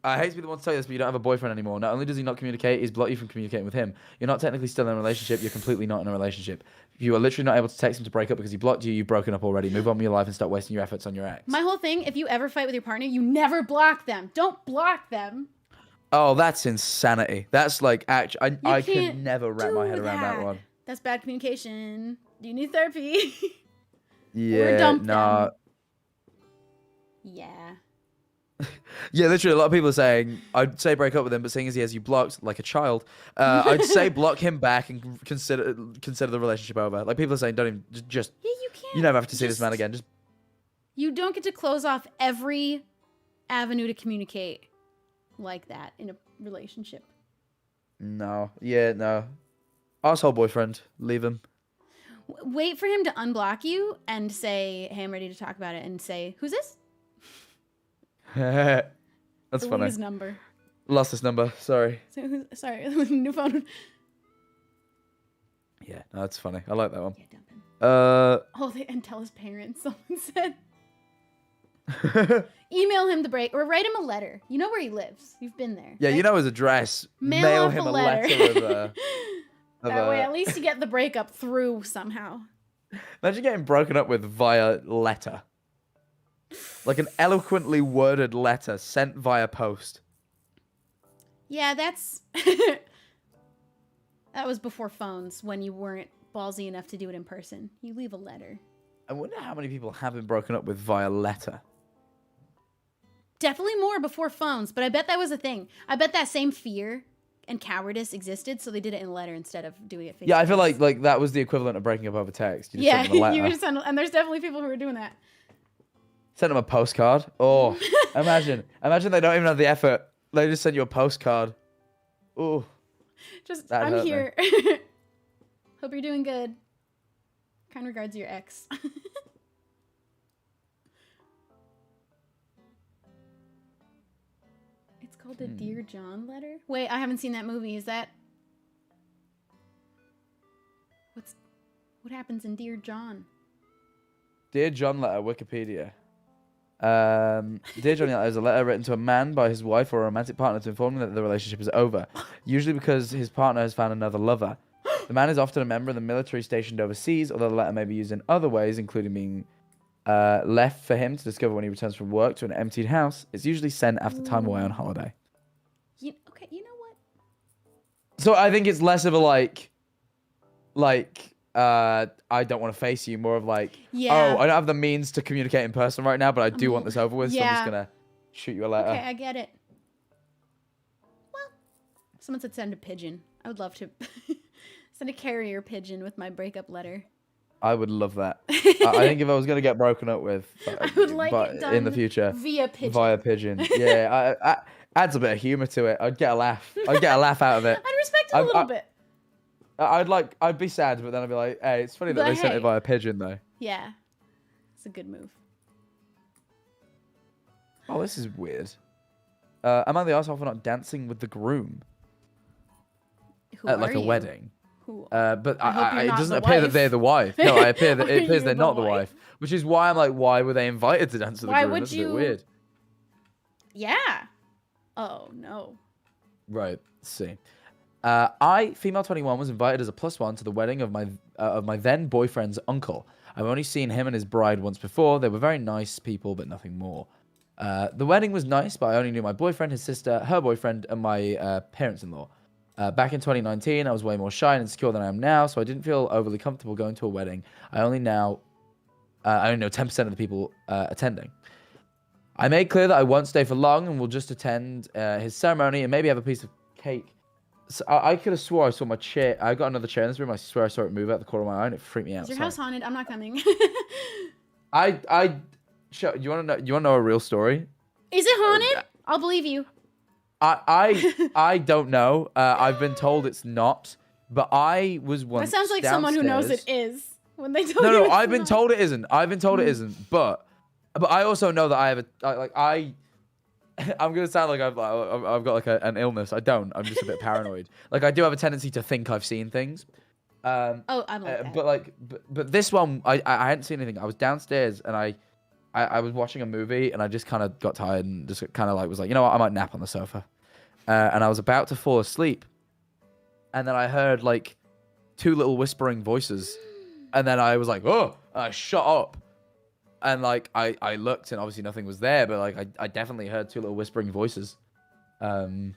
I hate to be the one to tell you this, but you don't have a boyfriend anymore. Not only does he not communicate, he's blocked you from communicating with him. You're not technically still in a relationship. You're completely not in a relationship. You are literally not able to text him to break up because he blocked you. You've broken up already. Move on with your life and stop wasting your efforts on your ex. My whole thing, if you ever fight with your partner, you never block them. Don't block them. Oh, that's insanity. That's like, actually, I can't could never wrap my head around that one. That's bad communication. Do you need therapy? Yeah, or dump nah. them. Yeah. Yeah, literally, a lot of people are saying, I'd say break up with him, but seeing as he has you blocked like a child, I'd say block him back and consider the relationship over. Like, people are saying, don't even, just, Yeah, you can't. you never have to see this man again. Just. You don't get to close off every avenue to communicate like that in a relationship. No. Yeah, no. Asshole boyfriend. Leave him. Wait for him to unblock you and say, hey, I'm ready to talk about it. And say, who's this? That's Delete funny. his number. Lost this number. Sorry. Sorry, new phone. Yeah, no, that's funny. I like that one. Yeah, dump him. Uh. And tell his parents. Someone said. Email him the break or write him a letter. You know where he lives. You've been there. Yeah, right? you know his address. Mail him off a letter that way, at least you get the breakup through somehow. Imagine getting broken up with via letter. Like an eloquently worded letter sent via post. Yeah, that's... That was before phones, when you weren't ballsy enough to do it in person. You leave a letter. I wonder how many people have been broken up with via letter. Definitely more before phones, but I bet that was a thing. I bet that same fear and cowardice existed, so they did it in a letter instead of doing it face Yeah, to I feel face. like that was the equivalent of breaking up over text. You just Yeah, send them a letter. you would send, and there's definitely people who are doing that. Send them a postcard. Oh, imagine they don't even have the effort. They just send you a postcard. Oh, Just, That I'm here. Hope you're doing good. Kind regards, your ex. It's called a Dear John letter? Wait, I haven't seen that movie. Is that... What happens in Dear John? Dear John letter, Wikipedia. Dear John letter is a letter written to a man by his wife or a romantic partner to inform him that the relationship is over, usually because his partner has found another lover. The man is often a member of the military stationed overseas, although the letter may be used in other ways, including being left for him to discover when he returns from work to an emptied house. It's usually sent after time away on holiday. Okay, you know what? So I think it's less of a I don't want to face you, more of like, Yeah. oh, I don't have the means to communicate in person right now, but I do want this over with, so I'm just Yeah. gonna shoot you a letter. Okay, I get it. Well, someone said send a pigeon. I would love to send a carrier pigeon with my breakup letter. I would love that. I think if I was gonna get broken up with, I would like it done in the future via pigeon. via pigeon. Yeah, I adds a bit of humor to it. I'd get a laugh. I'd get a laugh out of it. I'd respect it a little bit. I'd be sad, but then I'd be like, hey, it's funny that they sent it via pigeon though. Yeah, it's a good move. Oh, this is weird. Am I the arsehole for not dancing with the groom Who at like are a you? wedding? Who? But hope you're it not doesn't the appear that wife. they're the wife. No, it appears You're they're the not the wife. wife, which is why I'm like, why were they invited to dance with the Why groom? would That's a you- bit weird. Yeah. Oh no. Right. Let's see. I, female 21, was invited as a +1 to the wedding of my then boyfriend's uncle. I've only seen him and his bride once before. They were very nice people, but nothing more. The wedding was nice, but I only knew my boyfriend, his sister, her boyfriend, and my parents-in-law. Back in 2019, I was way more shy and insecure than I am now, so I didn't feel overly comfortable going to a wedding. I only know 10% of the people attending. I made clear that I won't stay for long and will just attend his ceremony and maybe have a piece of cake. So I could have swore I saw my chair. I got another chair in this room. I swear I saw it move out the corner of my eye and it freaked me out. Is your house haunted? I'm not coming. You want to know a real story? Is it haunted? I'll believe you. I don't know. I've been told it's not, But I was once That sounds like someone who knows it downstairs. is. When they tell you No, it's I've been not. told it isn't. I've been told it isn't. But I also know that I have I'm gonna sound like I've got like an illness. I don't. I'm just a bit paranoid. Like I do have a tendency to think I've seen things. Oh, I'm like that. But this one, I hadn't seen anything. I was downstairs and I was watching a movie and I just kind of got tired and just kind of like was like, you know what, I might nap on the sofa. And I was about to fall asleep, and then I heard like 2 little whispering voices, and then I was like, oh, and I shut up. And like I looked and obviously nothing was there, but like I definitely heard 2 little whispering voices. Nope.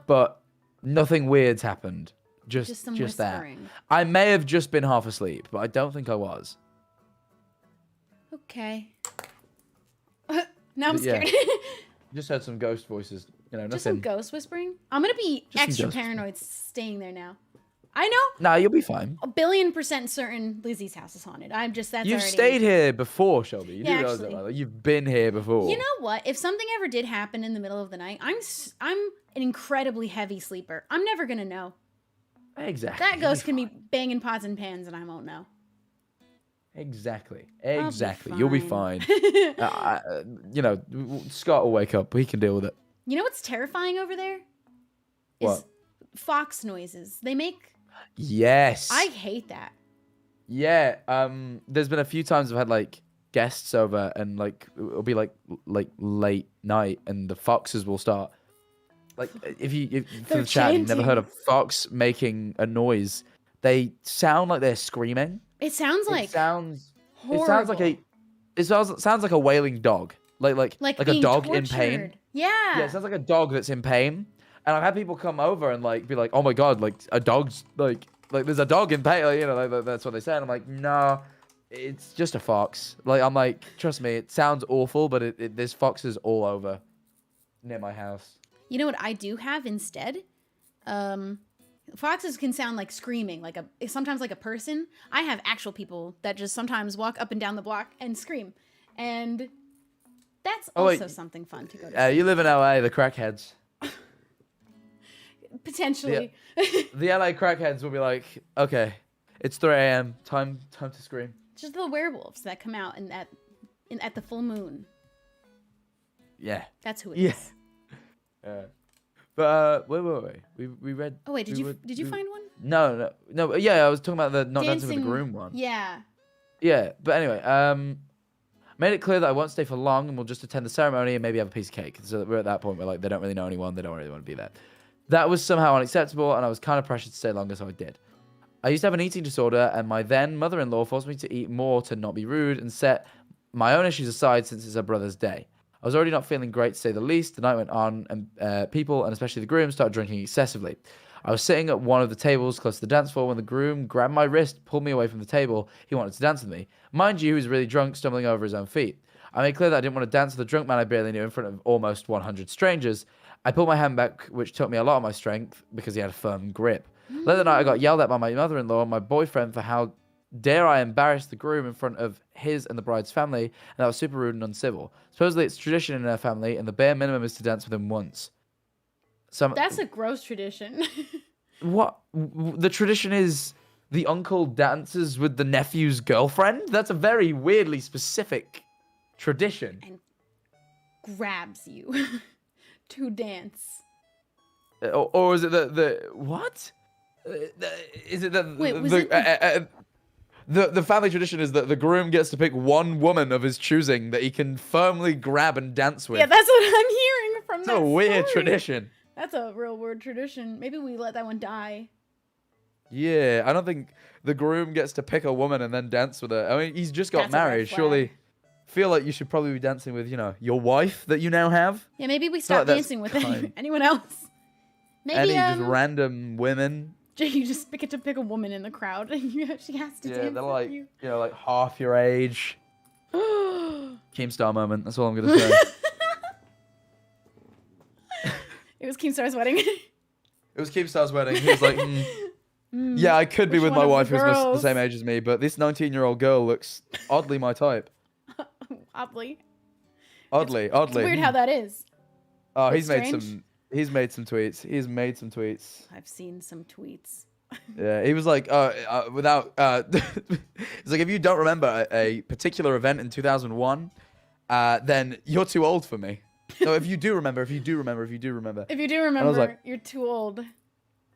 But nothing weird's happened. Just some that. whispering. I may have just been half asleep, but I don't think I was. Okay. Now I'm scared. Just heard some ghost voices. You know, nothing. Just some ghost whispering. I'm gonna be extra paranoid staying there now. I know. Nah, you'll be fine. 1,000,000,000% certain Lizzie's house is haunted. You've stayed here before, Shelby. You do realize that, actually. right? You've been here before. You know what? If something ever did happen in the middle of the night, I'm an incredibly heavy sleeper. I'm never gonna know. Exactly. That ghost can be banging pots and pans, and I won't know. Exactly. Be You'll be fine. You know, Scott will wake up. He can deal with it. You know what's terrifying over there? What? Fox noises. They make. Yes. I hate that. Yeah. There's been a few times I've had like guests over, and like it'll be like late night, and the foxes will start. Like if for the chat, you've never heard a fox making a noise. They sound like they're screaming. It sounds like. It sounds. Horrible. It sounds like a. It sounds like a wailing dog. Like a dog tortured. in pain. Yeah. Yeah, it sounds like a dog that's in pain. And I've had people come over and like be like, "Oh my god, like a dog's like there's a dog in pain." Like, you know, like, that's what they say. And I'm like, "No, it's just a fox." Like I'm like, trust me, it sounds awful, but there's foxes all over near my house. You know what I do have instead? Foxes can sound like screaming, sometimes like a person. I have actual people that just sometimes walk up and down the block and scream, and that's also something fun to go to. You live in LA, the crackheads. Potentially. The LA crackheads will be like, okay, it's 3 a.m. Time to scream. Just the werewolves that come out at the full moon. Yeah. That's who it is. Yeah. But where were we? We read. Oh wait, did you find one? No. Yeah, I was talking about the not dancing with the groom one. Yeah. Yeah, but anyway, made it clear that I won't stay for long and we'll just attend the ceremony and maybe have a piece of cake. So we're at that point where like they don't really know anyone, they don't really want to be there. That was somehow unacceptable, and I was kind of pressured to stay longer, so I did. I used to have an eating disorder, and my then mother-in-law forced me to eat more to not be rude and set my own issues aside since it's her brother's day. I was already not feeling great, to say the least. The night went on, and people, and especially the groom, started drinking excessively. I was sitting at one of the tables close to the dance floor when the groom grabbed my wrist, pulled me away from the table. He wanted to dance with me. Mind you, he was really drunk, stumbling over his own feet. I made clear that I didn't want to dance with a drunk man I barely knew in front of almost 100 strangers. I pulled my hand back, which took me a lot of my strength because he had a firm grip. Later that night, I got yelled at by my mother-in-law and my boyfriend for how dare I embarrass the groom in front of his and the bride's family, and that was super rude and uncivil. Supposedly, it's tradition in her family, and the bare minimum is to dance with him once. That's a gross tradition. What? The tradition is the uncle dances with the nephew's girlfriend? That's a very weirdly specific tradition. And grabs you to dance. Or is it the what? Is it that wait, the family tradition is that the groom gets to pick one woman of his choosing that he can firmly grab and dance with? Yeah, that's what I'm hearing from that. It's a weird tradition. That's a real weird tradition. Maybe we let that one die. Yeah, I don't think the groom gets to pick a woman and then dance with her. I mean, he's just got married. Surely, feel like you should probably be dancing with, your wife that you now have. Yeah, maybe we stop dancing with anyone else. Maybe just random women. You just get to pick a woman in the crowd, and she has to dance. Yeah, they're like, you. Like half your age. Keemstar moment. That's all I'm gonna say. It was Keemstar's wedding. It was Keemstar's wedding. He was like, yeah, I could be with my wife who's the same age as me, but this 19-year-old girl looks oddly my type. Oddly. Oddly. It's weird how that is. Oh, he's made some He's made some tweets. He's made some tweets. I've seen some tweets. Yeah, he was like, without, it's like, if you don't remember a particular event in 2001, then you're too old for me. No, if you do remember. If you do remember, I was like, you're too old.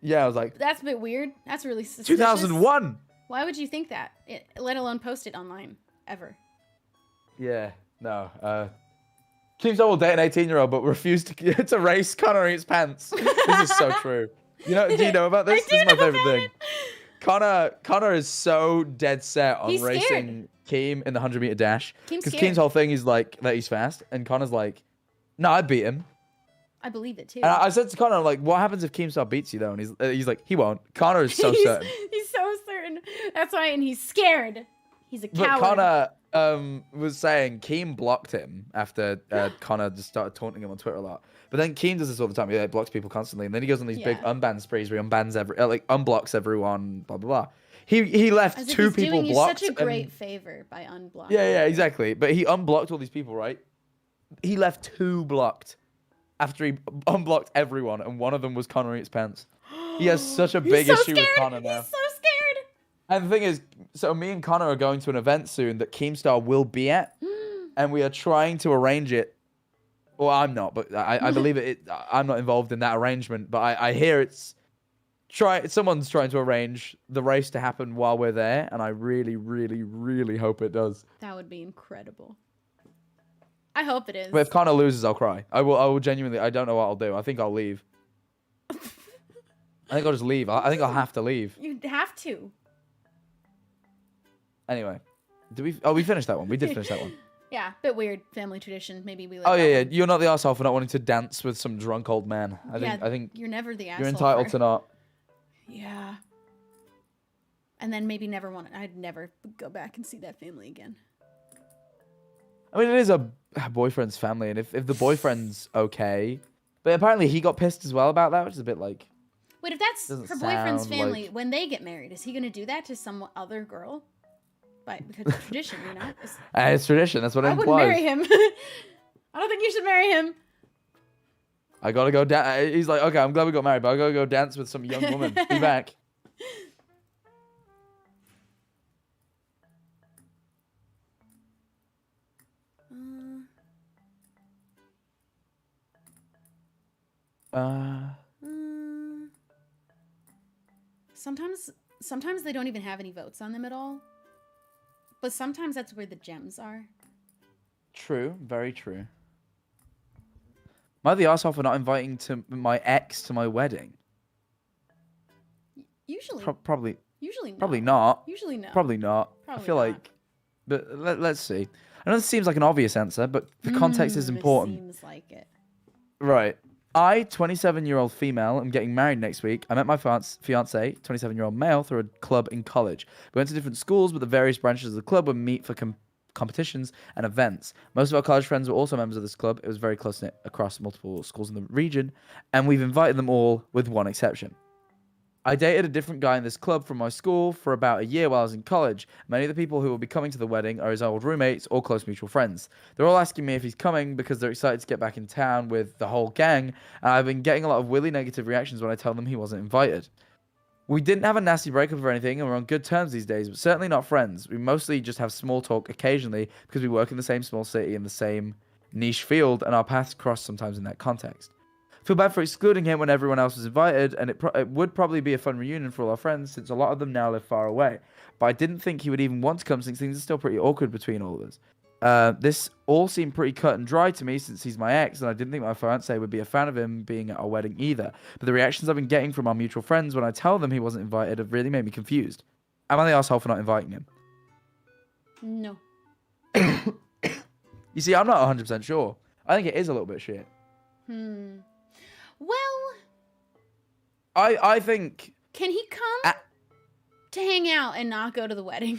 Yeah, I was like, that's a bit weird. That's really suspicious. 2001. Why would you think that? Let alone post it online, ever. Yeah, no. Keemstar will date an 18-year-old, but refuse to race Connor in his pants. This is so true. Do you know about this? This is my favorite thing. Connor is so dead set on racing Keem in the 100-meter dash. Because Keem's whole thing is like that he's fast, and Connor's like, no, I beat him. I believe it too. And I said to Connor, like, what happens if Keemstar beats you though? And he's like, he won't. Connor is so certain. He's so certain. That's why, and he's scared. He's a coward. But Connor was saying Keem blocked him after Connor just started taunting him on Twitter a lot. But then Keem does this all the time. He blocks people constantly, and then he goes on these big unban sprees where he unblocks everyone. Blah blah blah. He left two people blocked. He's such a great favor by unblocking. Yeah, exactly. But he unblocked all these people, right? He left 2 blocked after he unblocked everyone, and one of them was Connor Eats Pants. He has such a big issue with Connor now. He's so scared. And the thing is, so me and Connor are going to an event soon that Keemstar will be at, and we are trying to arrange it. Well, I'm not, but I believe it. I'm not involved in that arrangement, but I hear someone's trying to arrange the race to happen while we're there, and I really, really, really hope it does. That would be incredible. I hope it is. But if Connor loses, I'll cry. I will genuinely. I don't know what I'll do. I think I'll leave. I think I'll just leave. I think I'll have to leave. You'd have to. Anyway, we finished that one. We did finish that one. Yeah, bit weird family tradition. Maybe we. Yeah. You're not the asshole for not wanting to dance with some drunk old man. I think you're never the asshole. You're entitled to not. Yeah. And then maybe I'd never go back and see that family again. I mean, it is a boyfriend's family, and if the boyfriend's okay, but apparently he got pissed as well about that, which is a bit like. Wait, if that's her boyfriend's family, when they get married, is he going to do that to some other girl? Because it's tradition, you know? It's tradition, that's what it implies. I wouldn't marry him. I don't think you should marry him. I gotta go dance. He's like, okay, I'm glad we got married, but I gotta go dance with some young woman. Be back. Sometimes they don't even have any votes on them at all. But sometimes that's where the gems are. True, very true. Am I the arsehole for not inviting my ex to my wedding? Usually. Probably. Usually not. Probably not. Usually no. Probably not. Probably I feel not. like. But let's see. I know this seems like an obvious answer, but the context is important. It seems like it. Right. I, 27-year-old female, am getting married next week. I met my fiance, 27-year-old male, through a club in college. We went to different schools, but the various branches of the club would meet for competitions and events. Most of our college friends were also members of this club. It was very close-knit across multiple schools in the region, and we've invited them all with one exception. I dated a different guy in this club from my school for about a year while I was in college. Many of the people who will be coming to the wedding are his old roommates or close mutual friends. They're all asking me if he's coming because they're excited to get back in town with the whole gang, and I've been getting a lot of really negative reactions when I tell them he wasn't invited. We didn't have a nasty breakup or anything, and we're on good terms these days, but certainly not friends. We mostly just have small talk occasionally because we work in the same small city in the same niche field, and our paths cross sometimes in that context. Feel bad for excluding him when everyone else was invited, and it would probably be a fun reunion for all our friends since a lot of them now live far away. But I didn't think he would even want to come since things are still pretty awkward between all of us. This all seemed pretty cut and dry to me since he's my ex, and I didn't think my fiance would be a fan of him being at our wedding either. But the reactions I've been getting from our mutual friends when I tell them he wasn't invited have really made me confused. Am I the asshole for not inviting him? No. You see, I'm not 100% sure. I think it is a little bit shit. Well, I think... Can he come to hang out and not go to the wedding?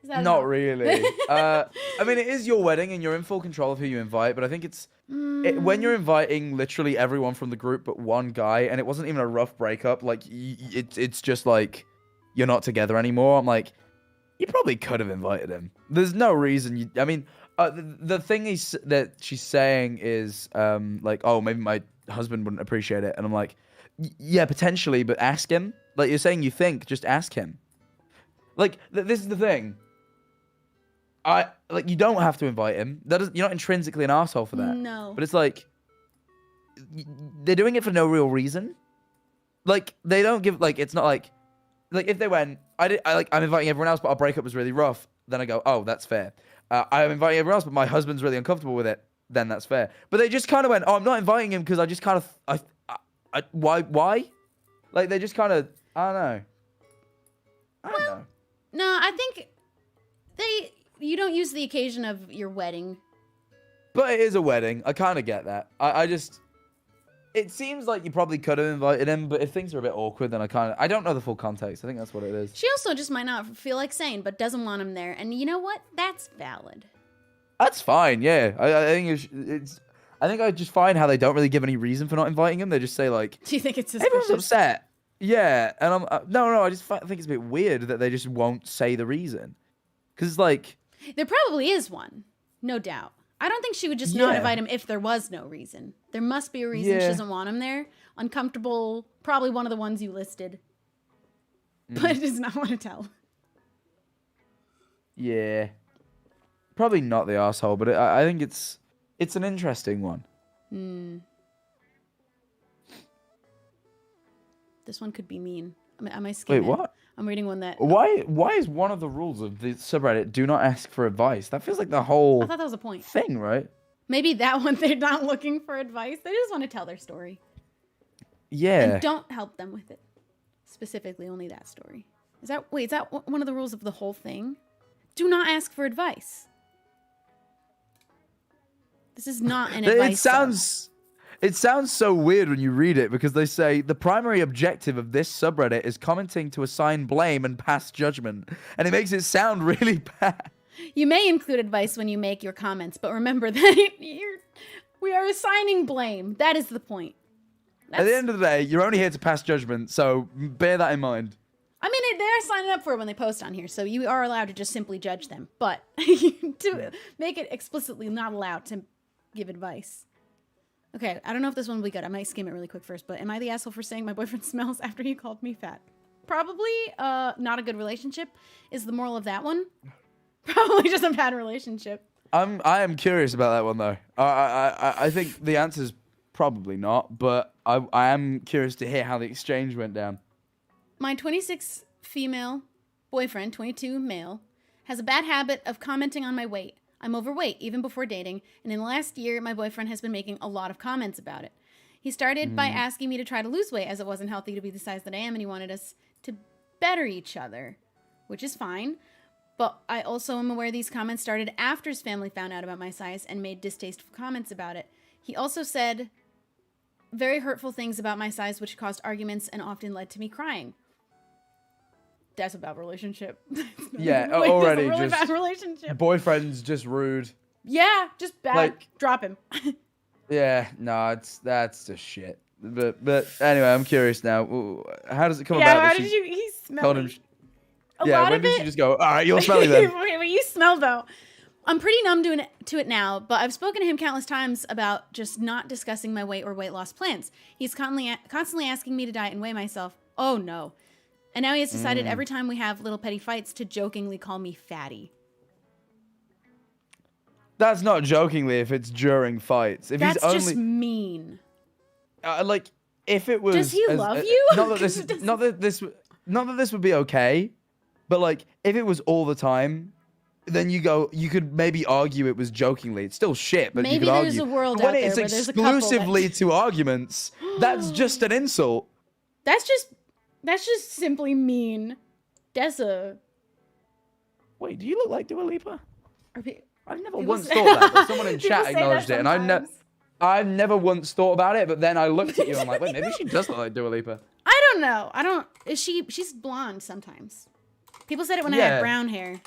Not really. I mean, it is your wedding and you're in full control of who you invite, but I think it's... when you're inviting literally everyone from the group but one guy, and it wasn't even a rough breakup, like, it's just like, you're not together anymore, I'm like, you probably could have invited him. There's no reason you... I mean... the thing is that she's saying is, like, oh, maybe my husband wouldn't appreciate it. And I'm like, yeah, potentially, but ask him. Like you're saying, you think, just ask him. Like this is the thing. You don't have to invite him. You're not intrinsically an asshole for that. No. But it's like they're doing it for no real reason. Like they don't give it's not like if they went, I'm inviting everyone else, but our breakup was really rough. Then I go, oh, that's fair. I'm inviting everyone else, but my husband's really uncomfortable with it. Then that's fair. But they just kind of went, oh, I'm not inviting him because I just kind of why? Like they just kind of I don't know. I don't know. No, I think you don't use the occasion of your wedding. But it is a wedding. I kind of get that. It seems like you probably could have invited him, but if things are a bit awkward, then I don't know the full context. I think that's what it is. She also just might not feel like saying, but doesn't want him there. And you know what? That's valid. That's fine, yeah. I think I think I just find how they don't really give any reason for not inviting him. They just say like, do you think it's suspicious? Everyone's upset. Yeah, and I'm no. I just think it's a bit weird that they just won't say the reason, because it's like there probably is one, no doubt. I don't think she would just not invite him if there was no reason. There must be a reason she doesn't want him there. Uncomfortable, probably one of the ones you listed, but does not want to tell. Yeah, probably not the asshole, but I think it's an interesting one. This one could be mean. Am I skimming? Wait, what? I'm reading one that... Why is one of the rules of the subreddit, do not ask for advice? That feels like the whole... I thought that was a point. ...thing, right? Maybe that one, they're not looking for advice. They just want to tell their story. Yeah. And don't help them with it. Specifically, only that story. Is that one of the rules of the whole thing? Do not ask for advice. This is not an advice. It sounds so weird when you read it, because they say the primary objective of this subreddit is commenting to assign blame and pass judgment. And it makes it sound really bad. You may include advice when you make your comments, but remember that we are assigning blame. That is the point. At the end of the day, you're only here to pass judgment, so bear that in mind. I mean, they're signing up for it when they post on here, so you are allowed to just simply judge them. But to make it explicitly not allowed to give advice. Okay, I don't know if this one will be good. I might skim it really quick first, but am I the asshole for saying my boyfriend smells after he called me fat? Probably not a good relationship is the moral of that one. Probably just a bad relationship. I am curious about that one, though. I think the answer's probably not, but I am curious to hear how the exchange went down. My 26 female boyfriend, 22 male, has a bad habit of commenting on my weight. I'm overweight, even before dating, and in the last year, my boyfriend has been making a lot of comments about it. He started by asking me to try to lose weight, as it wasn't healthy to be the size that I am, and he wanted us to better each other, which is fine. But I also am aware these comments started after his family found out about my size and made distasteful comments about it. He also said very hurtful things about my size, which caused arguments and often led to me crying. That's a bad relationship. Yeah, like, already that's a really just bad relationship. Boyfriend's just rude. Yeah, just bad. Like, drop him. Yeah, no, that's just shit. But anyway, I'm curious now. How does it come about? Yeah, how did you? He smelled him. Yeah, when did she just go? All right, you'll smell it then. But you smell though. I'm pretty numb to it now, but I've spoken to him countless times about just not discussing my weight or weight loss plans. He's constantly asking me to diet and weigh myself. Oh no. And now he has decided every time we have little petty fights to jokingly call me fatty. That's not jokingly if it's during fights. If that's he's only just mean. Like if it was. Does he love you? Not that this would be okay, but like if it was all the time, then you could maybe argue it was jokingly. It's still shit, but maybe you could there's argue. a world when out there it's where there's a couple exclusively to arguments, that's just an insult. That's just simply mean. Dessa. Wait, do you look like Dua Lipa? I've never once say- thought that, but someone in chat say acknowledged that it, and I've never once thought about it, but then I looked at you and I'm like, wait, maybe she does look like Dua Lipa. I don't know. She's blonde sometimes. People said it when I had brown hair.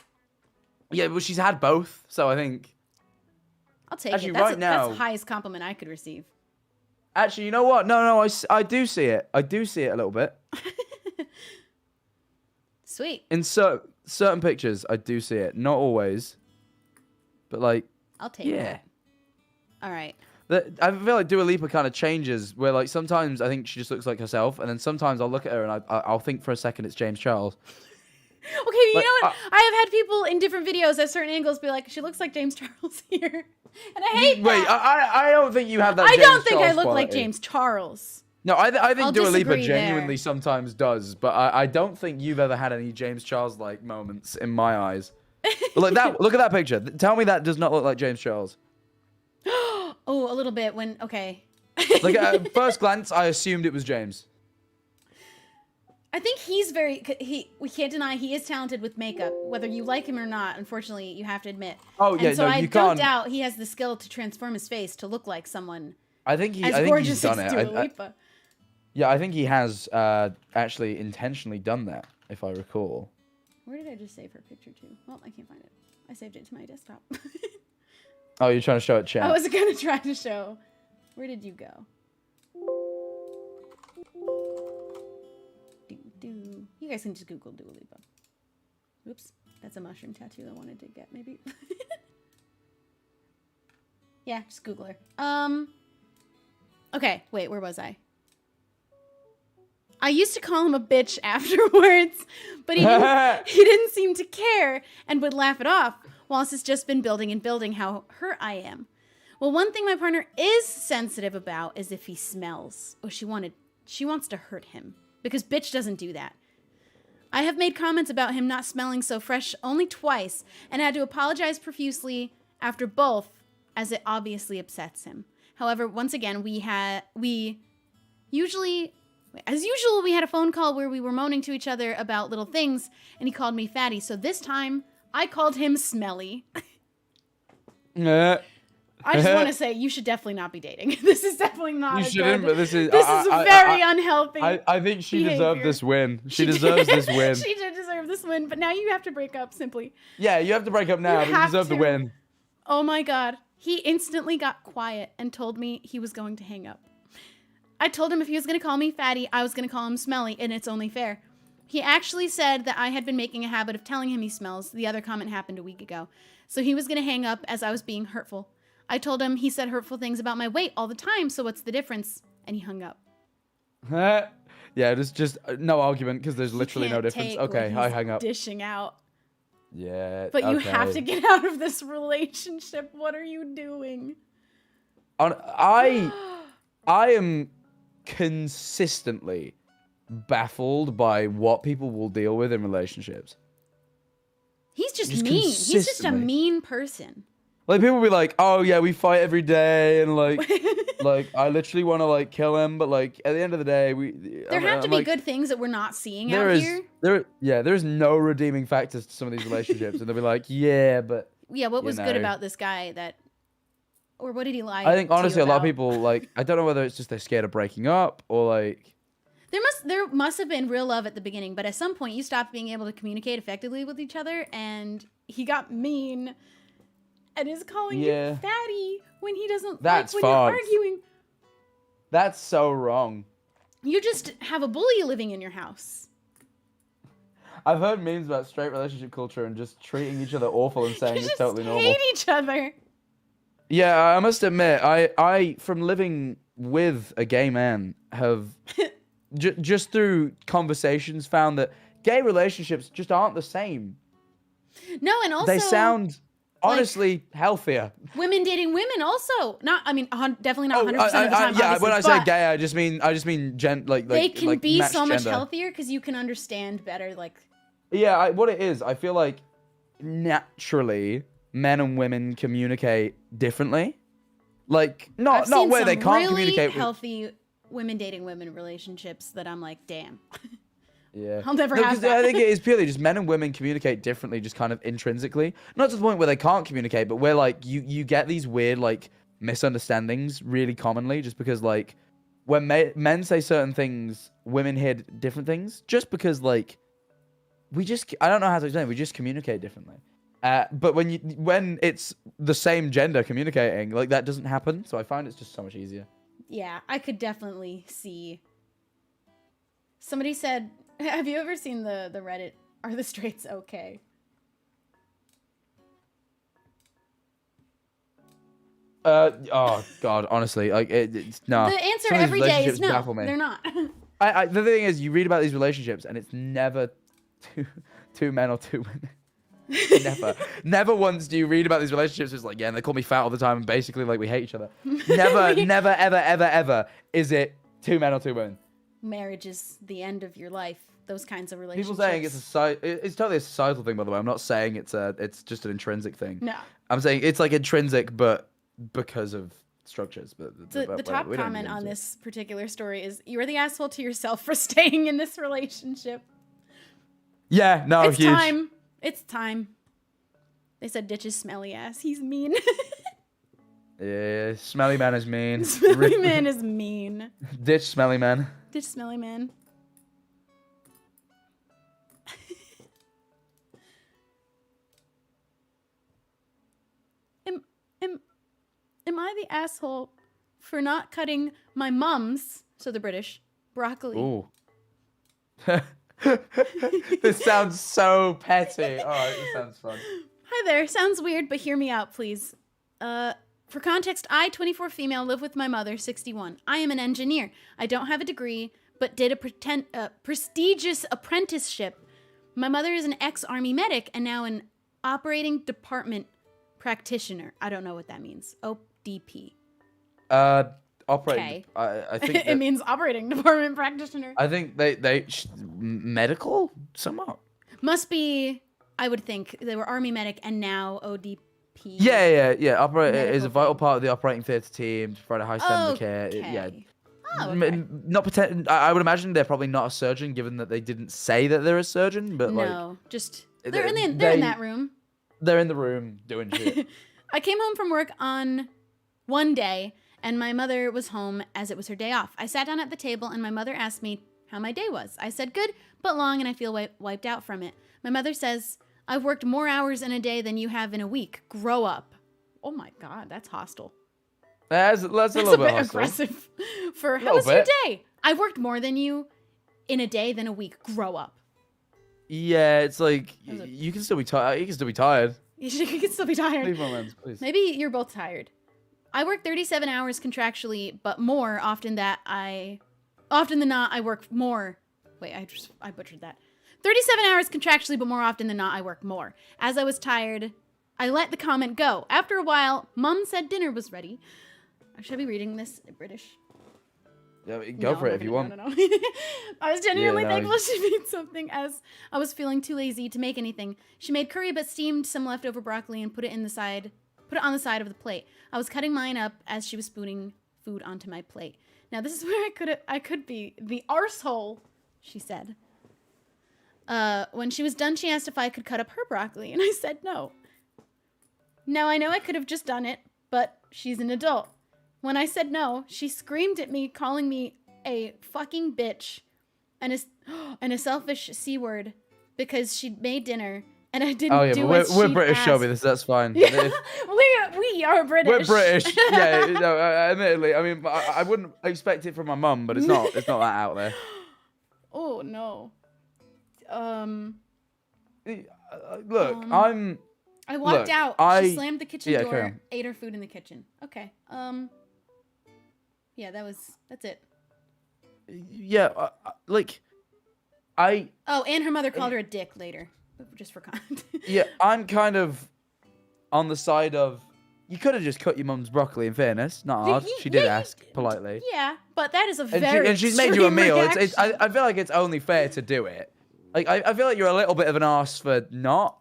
Yeah, well, she's had both, so I think. I'll take Actually, it. right now, that's the highest compliment I could receive. Actually, you know what? No, I do see it. I do see it a little bit. Sweet. In certain pictures, I do see it. Not always. But like, I'll take that. All right. I feel like Dua Lipa kind of changes, where like sometimes I think she just looks like herself, and then sometimes I'll look at her and I'll think for a second it's James Charles. Okay, you know what? I have had people in different videos at certain angles be like, she looks like James Charles here. And I hate that. Wait, I don't think you have that. I James don't think Charles I look quality. like James Charles. No, I think Dua Lipa disagree genuinely there. sometimes does, but I don't think you've ever had any James Charles like moments in my eyes. Like that. Look at that picture. Tell me that does not look like James Charles. Oh, a little bit when, okay. Like at first glance, I assumed it was James. I think he's we can't deny he is talented with makeup, whether you like him or not. Unfortunately, you have to admit. Oh yeah, and so no, I you don't can't. doubt he has the skill to transform his face to look like someone I think as he's gorgeous done as it. Dua Lipa. Yeah, I think he has actually intentionally done that, if I recall. Where did I just save her picture to? Well, I can't find it. I saved it to my desktop. Oh, you're trying to show it, chat. I was gonna try to show. Where did you go? You guys can just Google Dua Lipa. Oops, that's a mushroom tattoo I wanted to get, maybe. Yeah, just Google her. Okay, wait, where was I? I used to call him a bitch afterwards, but he didn't seem to care and would laugh it off, whilst it's just been building and building how hurt I am. Well, one thing my partner is sensitive about is if he smells. Oh, she wants to hurt him, because bitch doesn't do that. I have made comments about him not smelling so fresh only twice, and had to apologize profusely after both, as it obviously upsets him. However, once again, as usual, we had a phone call where we were moaning to each other about little things, and he called me fatty. So this time, I called him smelly. I just want to say, you should definitely not be dating. This is definitely not. You shouldn't, but this is very unhealthy. I think she behavior. deserved this win. She deserves this win. She did deserve this win, but now you have to break up simply. Yeah, you have to break up now. You deserve the win. Oh my god. He instantly got quiet and told me he was going to hang up. I told him if he was going to call me fatty, I was going to call him smelly, and it's only fair. He actually said that I had been making a habit of telling him he smells. The other comment happened a week ago. So he was going to hang up as I was being hurtful. I told him he said hurtful things about my weight all the time, so what's the difference? And he hung up. Yeah, there's just no argument because there's literally no difference. Okay, I hang up. Dishing out. Yeah, but you have to get out of this relationship. What are you doing? I am consistently baffled by what people will deal with in relationships. He's just mean. He's just a mean person. Like, people will be like, oh yeah, we fight every day, and like like I literally want to like kill him, but like at the end of the day, there have to be good things that we're not seeing out here. There's no redeeming factors to some of these relationships, and they'll be like, yeah, but what was good about this guy that, or what did he lie? I think honestly, a lot of people, like, I don't know whether it's just they're scared of breaking up or like. There must have been real love at the beginning, but at some point you stopped being able to communicate effectively with each other, and he got mean. And is calling you fatty when he doesn't like when you're arguing. That's so wrong. You just have a bully living in your house. I've heard memes about straight relationship culture and just treating each other awful and saying it's totally normal. You just hate each other. Yeah, I must admit, I from living with a gay man have just through conversations found that gay relationships just aren't the same. No, and also they sound honestly healthier. Women dating women also. Definitely not 100% of the time. Yeah, when I say gay, I just mean they can be so much gender. healthier because you can understand better. Yeah, what it is, I feel like naturally men and women communicate differently. Like not where they can't really communicate. Healthy women dating women relationships that I'm like, damn. Yeah. I'll never have that. I think it is purely just men and women communicate differently, just kind of intrinsically. Not to the point where they can't communicate, but where like you get these weird like misunderstandings really commonly, just because like when men say certain things, women hear different things, just because like I don't know how to explain it, we just communicate differently. But when it's the same gender communicating, like that doesn't happen. So I find it's just so much easier. Yeah, I could definitely see. Somebody said, have you ever seen the Reddit, are the straights okay? Oh God, honestly, like it's no. The answer Some of these every day is relationships no. baffle me. They're not. The thing is, you read about these relationships, and it's never two men or two women. Never once do you read about these relationships. It's like, yeah, and they call me fat all the time, and basically, like, we hate each other. Never, ever is it 2 men or 2 women. Marriage is the end of your life. Those kinds of relationships. People saying it's totally a societal thing, by the way. I'm not saying it's just an intrinsic thing. No. I'm saying it's like intrinsic, but because of structures. But the top comment on this particular story is, "You are the asshole to yourself for staying in this relationship." Yeah, no, it's huge. time. It's time. They said ditch his smelly ass. He's mean. Yeah, smelly man is mean. Smelly man is mean. Ditch smelly man. Ditch smelly man. Am I the asshole for not cutting my mum's, so the British, broccoli? Ooh. This sounds so petty. All right, this sounds fun. Hi there. Sounds weird, but hear me out, please. For context, I, 24 female, live with my mother, 61. I am an engineer. I don't have a degree, but did a prestigious apprenticeship. My mother is an ex-army medic and now an operating department practitioner. I don't know what that means. ODP. Operating. I think it means operating department practitioner. I think they medical somewhat. Must be. I would think they were army medic and now ODP. Yeah. Operate is a Medical vital thing. part of the operating theater team to provide a high standard of care. Okay. Yeah. Oh, okay. Not pretend. I would imagine they're probably not a surgeon, given that they didn't say that they're a surgeon. But No, just they're in that room. They're in the room doing shit. I came home from work on one day, and my mother was home as it was her day off. I sat down at the table, and my mother asked me how my day was. I said, good, but long, and I feel wiped out from it. My mother says, I've worked more hours in a day than you have in a week. Grow up. Oh my God, that's hostile. That's a little bit hostile. Aggressive. For how was your day? I've worked more than you in a day than a week. Grow up. Yeah, it's like you can still be tired. You can still be tired. You can still be tired. Leave my lens, please. Maybe you're both tired. I work 37 hours contractually, but more often than not, I work more. Wait, I butchered that. 37 hours contractually, but more often than not, I work more. As I was tired, I let the comment go. After a while, Mum said dinner was ready. Should I be reading this in British? Yeah, go for it if you want. No. I was genuinely thankful she made something as I was feeling too lazy to make anything. She made curry but steamed some leftover broccoli and put it on the side of the plate. I was cutting mine up as she was spooning food onto my plate. Now this is where I could be the arsehole, she said. When she was done, she asked if I could cut up her broccoli, and I said no. Now I know I could have just done it, but she's an adult. When I said no, she screamed at me, calling me a fucking bitch and a selfish C-word because she'd made dinner and I didn't do what we're British, Shelby. That's fine. Yeah, we are British. We're British. Yeah, no, admittedly. I mean, I wouldn't expect it from my mum, but it's not that out there. Oh no. Look, I walked out. She slammed the kitchen door, ate her food in the kitchen. Okay. Yeah, that's it. Yeah, Oh, and her mother called her a dick later, just for context. Yeah, I'm kind of on the side of you could have just cut your mum's broccoli. In fairness, not hard. She did ask politely. Yeah, but that is a and she's made you a meal. Reaction. I feel like it's only fair to do it. Like I feel like you're a little bit of an arse for not,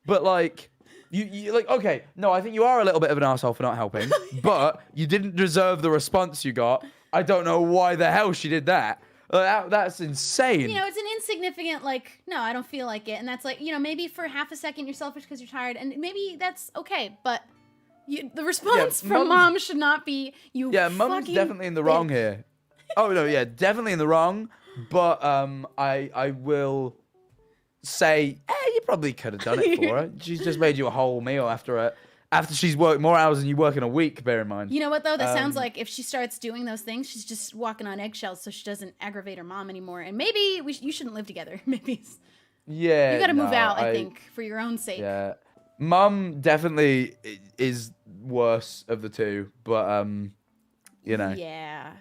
but like. You like okay? No, I think you are a little bit of an asshole for not helping, but you didn't deserve the response you got. I don't know why the hell she did that. That's insane. You know, it's an insignificant like. No, I don't feel like it, and that's like maybe for half a second you're selfish because you're tired, and maybe that's okay. But the response from mom should not be you. Yeah, mom's definitely in the wrong here. Oh no, yeah, definitely in the wrong. But I will say, you probably could have done it for her. She's just made you a whole meal after she's worked more hours than you work in a week, bear in mind. You know what, though? That sounds like if she starts doing those things, she's just walking on eggshells so she doesn't aggravate her mom anymore. And maybe you shouldn't live together. Maybe. Yeah. You got to move out, I think, for your own sake. Yeah. Mum definitely is worse of the two, but you know, Yeah.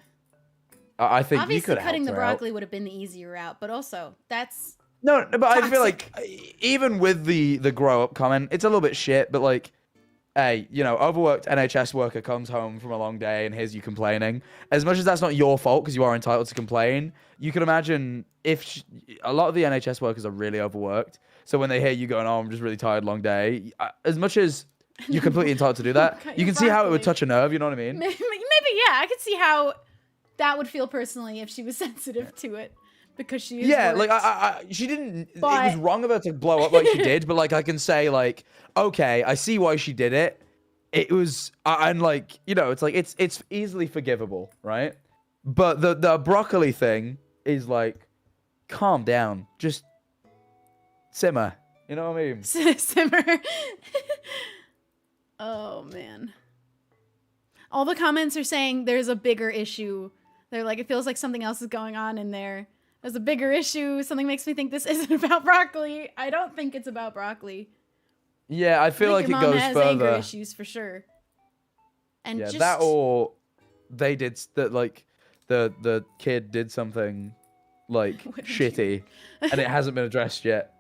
I think you Obviously, could have cutting helped the her out. broccoli would have been the easier route, but also that's No, but I feel toxic. like even with the grow up comment, it's a little bit shit. But like, hey, you know, overworked NHS worker comes home from a long day and hears you complaining. As much as that's not your fault because you are entitled to complain, you can imagine if a lot of the NHS workers are really overworked. So when they hear you going, "Oh, I'm just really tired, long day," as much as you're completely entitled to do that, Cut you your can see how it would broccoli. touch a nerve. You know what I mean? Maybe, yeah, I could see how that would feel personally if she was sensitive to it because she is Yeah, worked. like she didn't. It But was wrong of her to blow up like she did, but like I can say like, okay, I see why she did it. It was, and like you know, it's like it's easily forgivable, right? But the broccoli thing is like, calm down, just simmer. You know what I mean? simmer. Oh man. All the comments are saying there's a bigger issue. They're like, it feels like something else is going on in there. There's a bigger issue. Something makes me think this isn't about broccoli. I don't think it's about broccoli. Yeah, I feel like your it mom goes has further. anger issues for sure. And Yeah, just that or they did that. Like the kid did something like shitty, and it hasn't been addressed yet.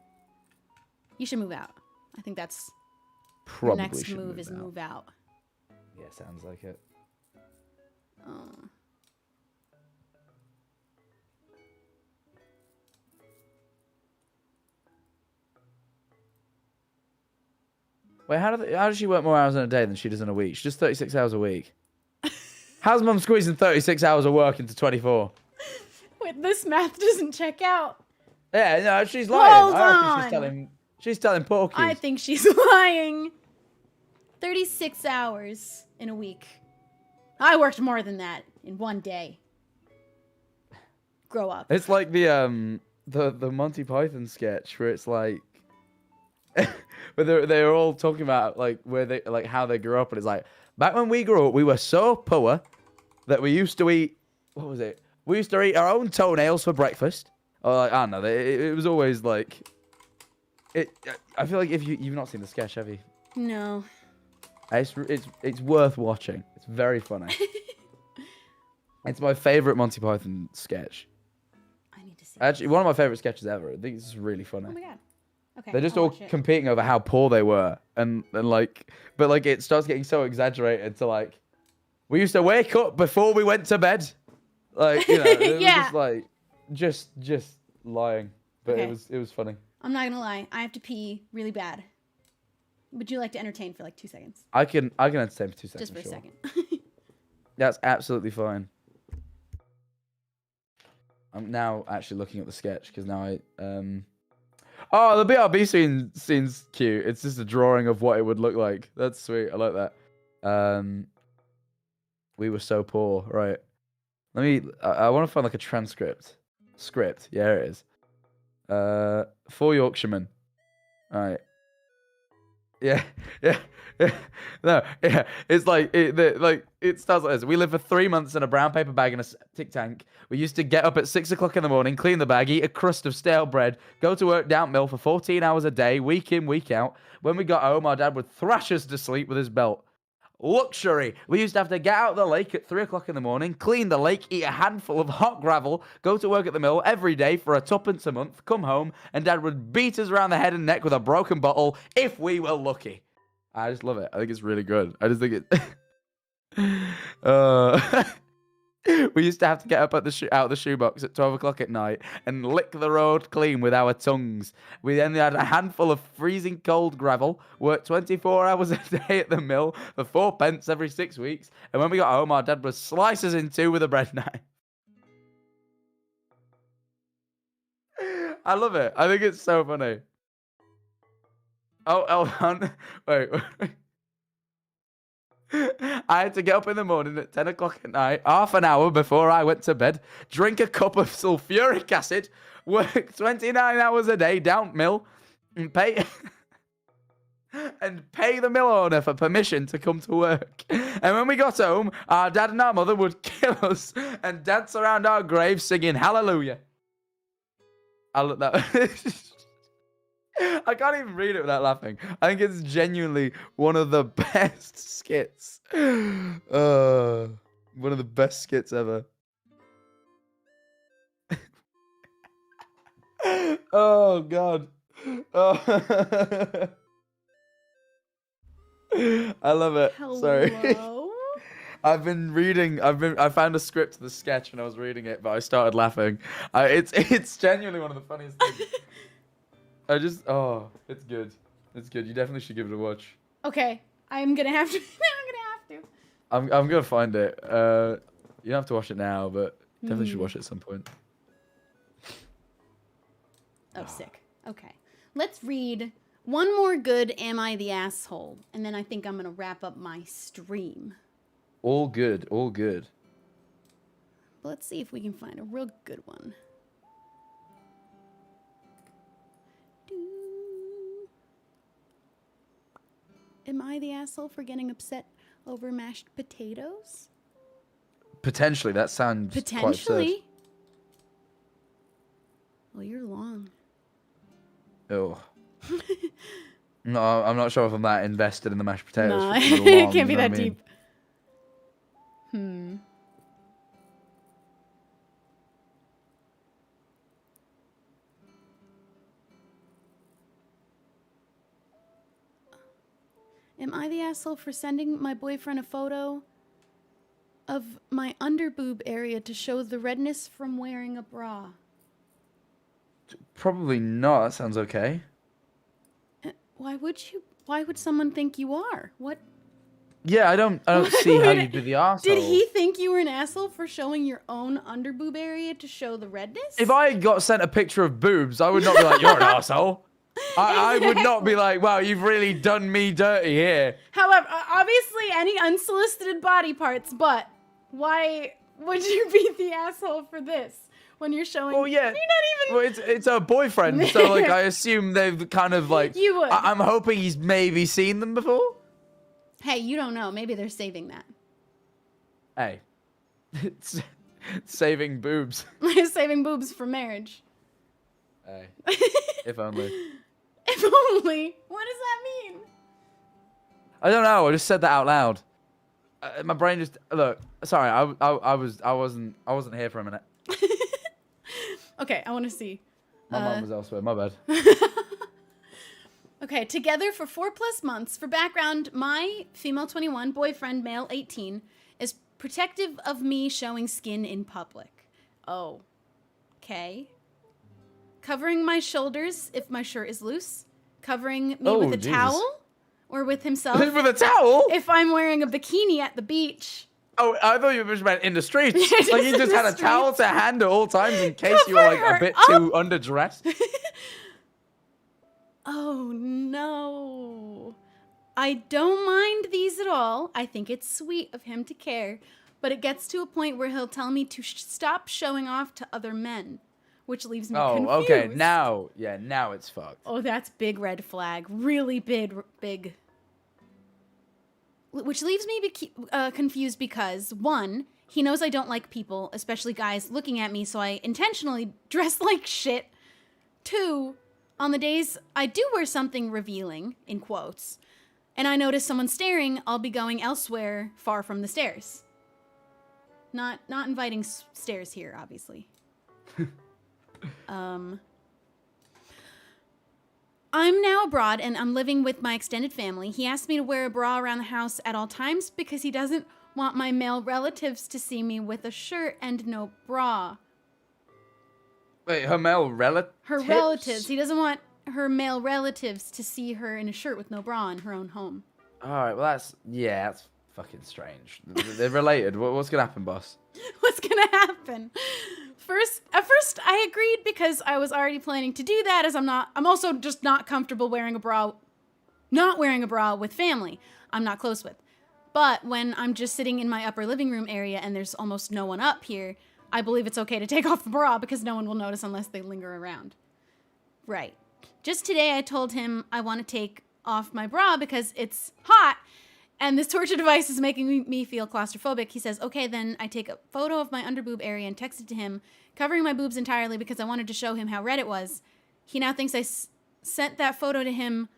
You should move out. I think that's Probably your next should move is out. move out. Yeah, sounds like it. Oh. Wait, how does she work more hours in a day than she does in a week? She does 36 hours a week. How's mum squeezing 36 hours of work into 24? Wait, this math doesn't check out. Yeah, no, she's lying. Hold I reckon on. she's telling porkies. I think she's lying. 36 hours in a week. I worked more than that in one day. Grow up. It's like the Monty Python sketch where it's like where they're all talking about like where they like how they grew up, and it's like back when we grew up, we were so poor that we used to eat, what was it? We used to eat our own toenails for breakfast. Or like, I don't know. It was always like it. I feel like if you've not seen the sketch, have you? No. It's worth watching. It's very funny. It's my favorite Monty Python sketch. I need to see. Actually, one of my favorite sketches ever. I think it's really funny. Oh my god. Okay. They're just I'll all watch it. competing over how poor they were, and like, but like it starts getting so exaggerated to like, we used to wake up before we went to bed, like you know, it was Yeah. just like, just lying, but Okay. it was funny. I'm not gonna lie. I have to pee really bad. Would you like to entertain for like 2 seconds? I can entertain for 2 seconds. Just for a sure. second. That's absolutely fine. I'm now actually looking at the sketch because now oh, the BRB scene's cute. It's just a drawing of what it would look like. That's sweet. I like that. We were so poor, right? I want to find like a transcript. Script. Yeah, here it is. 4 Yorkshiremen. All right. Yeah. No, yeah. It's like it starts like this. We lived for 3 months in a brown paper bag in a septic tank. We used to get up at 6 o'clock in the morning, clean the bag, eat a crust of stale bread, go to work down mill for 14 hours a day, week in, week out. When we got home, our dad would thrash us to sleep with his belt. Luxury. We used to have to get out of the lake at 3 o'clock in the morning, clean the lake, eat a handful of hot gravel, go to work at the mill every day for a tuppence a month, come home, and Dad would beat us around the head and neck with a broken bottle if we were lucky. I just love it. I think it's really good. I just think it... We used to have to get up at out of the shoebox at 12 o'clock at night and lick the road clean with our tongues. We then had a handful of freezing cold gravel, worked 24 hours a day at the mill for 4 pence every 6 weeks, and when we got home, our dad would slice us in two with a bread knife. I love it. I think it's so funny. Oh, hold on. Wait. I had to get up in the morning at 10 o'clock at night, half an hour before I went to bed, drink a cup of sulfuric acid, work 29 hours a day down mill, and pay the mill owner for permission to come to work. And when we got home, our dad and our mother would kill us and dance around our grave singing hallelujah. I look that. I can't even read it without laughing. I think it's genuinely one of the best skits. One of the best skits ever. Oh God. Oh. I love it. Hello? Sorry. I found a script to the sketch and I was reading it, but I started laughing. It's genuinely one of the funniest things. It's good. It's good. You definitely should give it a watch. Okay. I'm gonna have to. I'm gonna find it. You don't have to watch it now, but definitely should watch it at some point. Oh, sick. Okay. Let's read one more good Am I the Asshole? And then I think I'm gonna wrap up my stream. All good. All good. But let's see if we can find a real good one. Am I the asshole for getting upset over mashed potatoes? Potentially. That sounds quite absurd. Potentially. Well, you're long. Oh. No, I'm not sure if I'm that invested in the mashed potatoes. No, it can't be that deep. Am I the asshole for sending my boyfriend a photo of my underboob area to show the redness from wearing a bra? Probably not. That sounds okay. Why would someone think you are? What? Yeah, I don't see how you'd be the asshole. Did he think you were an asshole for showing your own underboob area to show the redness? If I got sent a picture of boobs, I would not be like, you're an asshole. I would not be like, wow, you've really done me dirty here. However, obviously any unsolicited body parts, but why would you be the asshole for this? When you're showing, well, yeah, you're not even. Well, it's a boyfriend, so like I assume they've kind of like. You would. I'm hoping he's maybe seen them before. Hey, you don't know. Maybe they're saving that. Hey, it's saving boobs. Saving boobs for marriage. Hey, if only. If only. What does that mean? I don't know. I just said that out loud. My brain just look. Sorry, I wasn't here for a minute. Okay, I want to see. My mom was elsewhere. My bad. Okay, together for 4+ months. For background, my female 21 boyfriend, male 18, is protective of me showing skin in public. Oh. Okay. Covering my shoulders if my shirt is loose. Covering me with a towel or with himself. With a towel? If I'm wearing a bikini at the beach. Oh, I thought you meant in the streets. Like you just had a towel to hand at all times in case you were like a bit too underdressed. Oh, no. I don't mind these at all. I think it's sweet of him to care. But it gets to a point where he'll tell me to stop showing off to other men. Which leaves me confused. Oh, okay. Now it's fucked. Oh, that's big red flag. Really big. Which leaves me confused because, 1, he knows I don't like people, especially guys, looking at me, so I intentionally dress like shit. 2, on the days I do wear something revealing, in quotes, and I notice someone staring, I'll be going elsewhere, far from the stairs. Not inviting stairs here, obviously. I'm now abroad and I'm living with my extended family. He asked me to wear a bra around the house at all times because he doesn't want my male relatives to see me with a shirt and no bra. Wait, her male relatives? Her relatives. He doesn't want her male relatives to see her in a shirt with no bra in her own home. All right, well, that's fucking strange. They're related. What's going to happen, boss? What's going to happen? At first, I agreed because I was already planning to do that as I'm also just not comfortable not wearing a bra with family I'm not close with. But when I'm just sitting in my upper living room area and there's almost no one up here, I believe it's okay to take off the bra because no one will notice unless they linger around. Right. Just today I told him I want to take off my bra because it's hot and this torture device is making me feel claustrophobic. He says, okay, then I take a photo of my underboob area and text it to him, covering my boobs entirely because I wanted to show him how red it was. He now thinks I sent that photo to him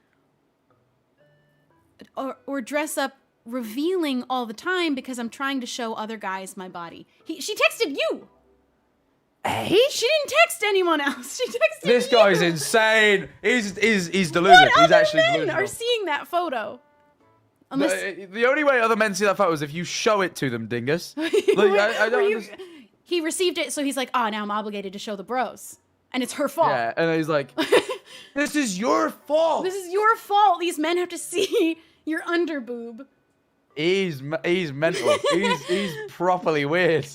or dress up revealing all the time because I'm trying to show other guys my body. She texted you. Hey? She didn't text anyone else. She texted This you. guy's insane. He's deluded. What He's other actually men delusional. are seeing that photo? Unless The only way other men see that photo is if you show it to them, dingus. Like, I don't understand. He received it, so he's like, oh, now I'm obligated to show the bros. And it's her fault. Yeah, and he's like, this is your fault. This is your fault. These men have to see your underboob. He's mental. he's properly weird.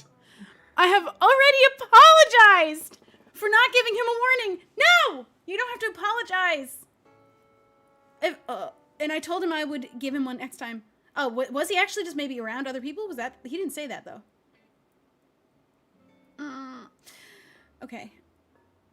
I have already apologized for not giving him a warning. No! You don't have to apologize. And I told him I would give him one next time. Oh, was he actually just maybe around other people? Was that... He didn't say that, though. Okay.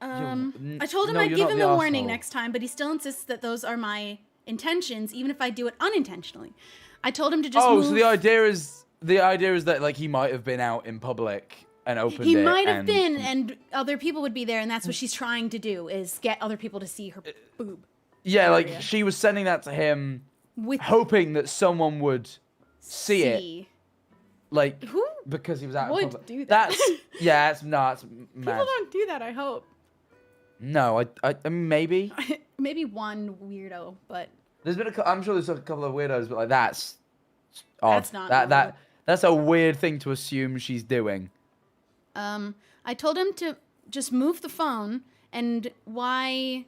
I told him I'd give him a warning next time, but he still insists that those are my intentions, even if I do it unintentionally. I told him to just move. So the idea is that like he might have been out in public and opened it. He might have been, and other people would be there, and that's what she's trying to do, is get other people to see her boob. Yeah, like she was sending that to him, hoping that someone would see it. Like, who? Because he was out in public. Do that? That's mad. People don't do that, I hope. No, I mean, maybe. Maybe one weirdo, but... There's been I'm sure there's a couple of weirdos, but like that's odd. That's not that's a weird thing to assume she's doing. I told him to just move the phone, and why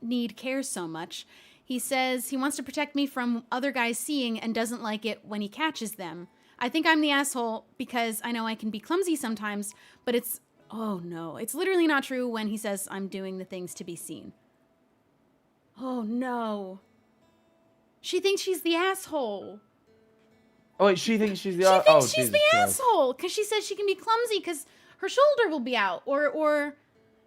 need care so much. He says he wants to protect me from other guys seeing and doesn't like it when he catches them. I think I'm the asshole because I know I can be clumsy sometimes, but it's... Oh no, it's literally not true when he says I'm doing the things to be seen. Oh no. She thinks she's the asshole. Oh wait, she thinks she's the asshole. She thinks she's Jesus the Christ. asshole because she says she can be clumsy because her shoulder will be out, or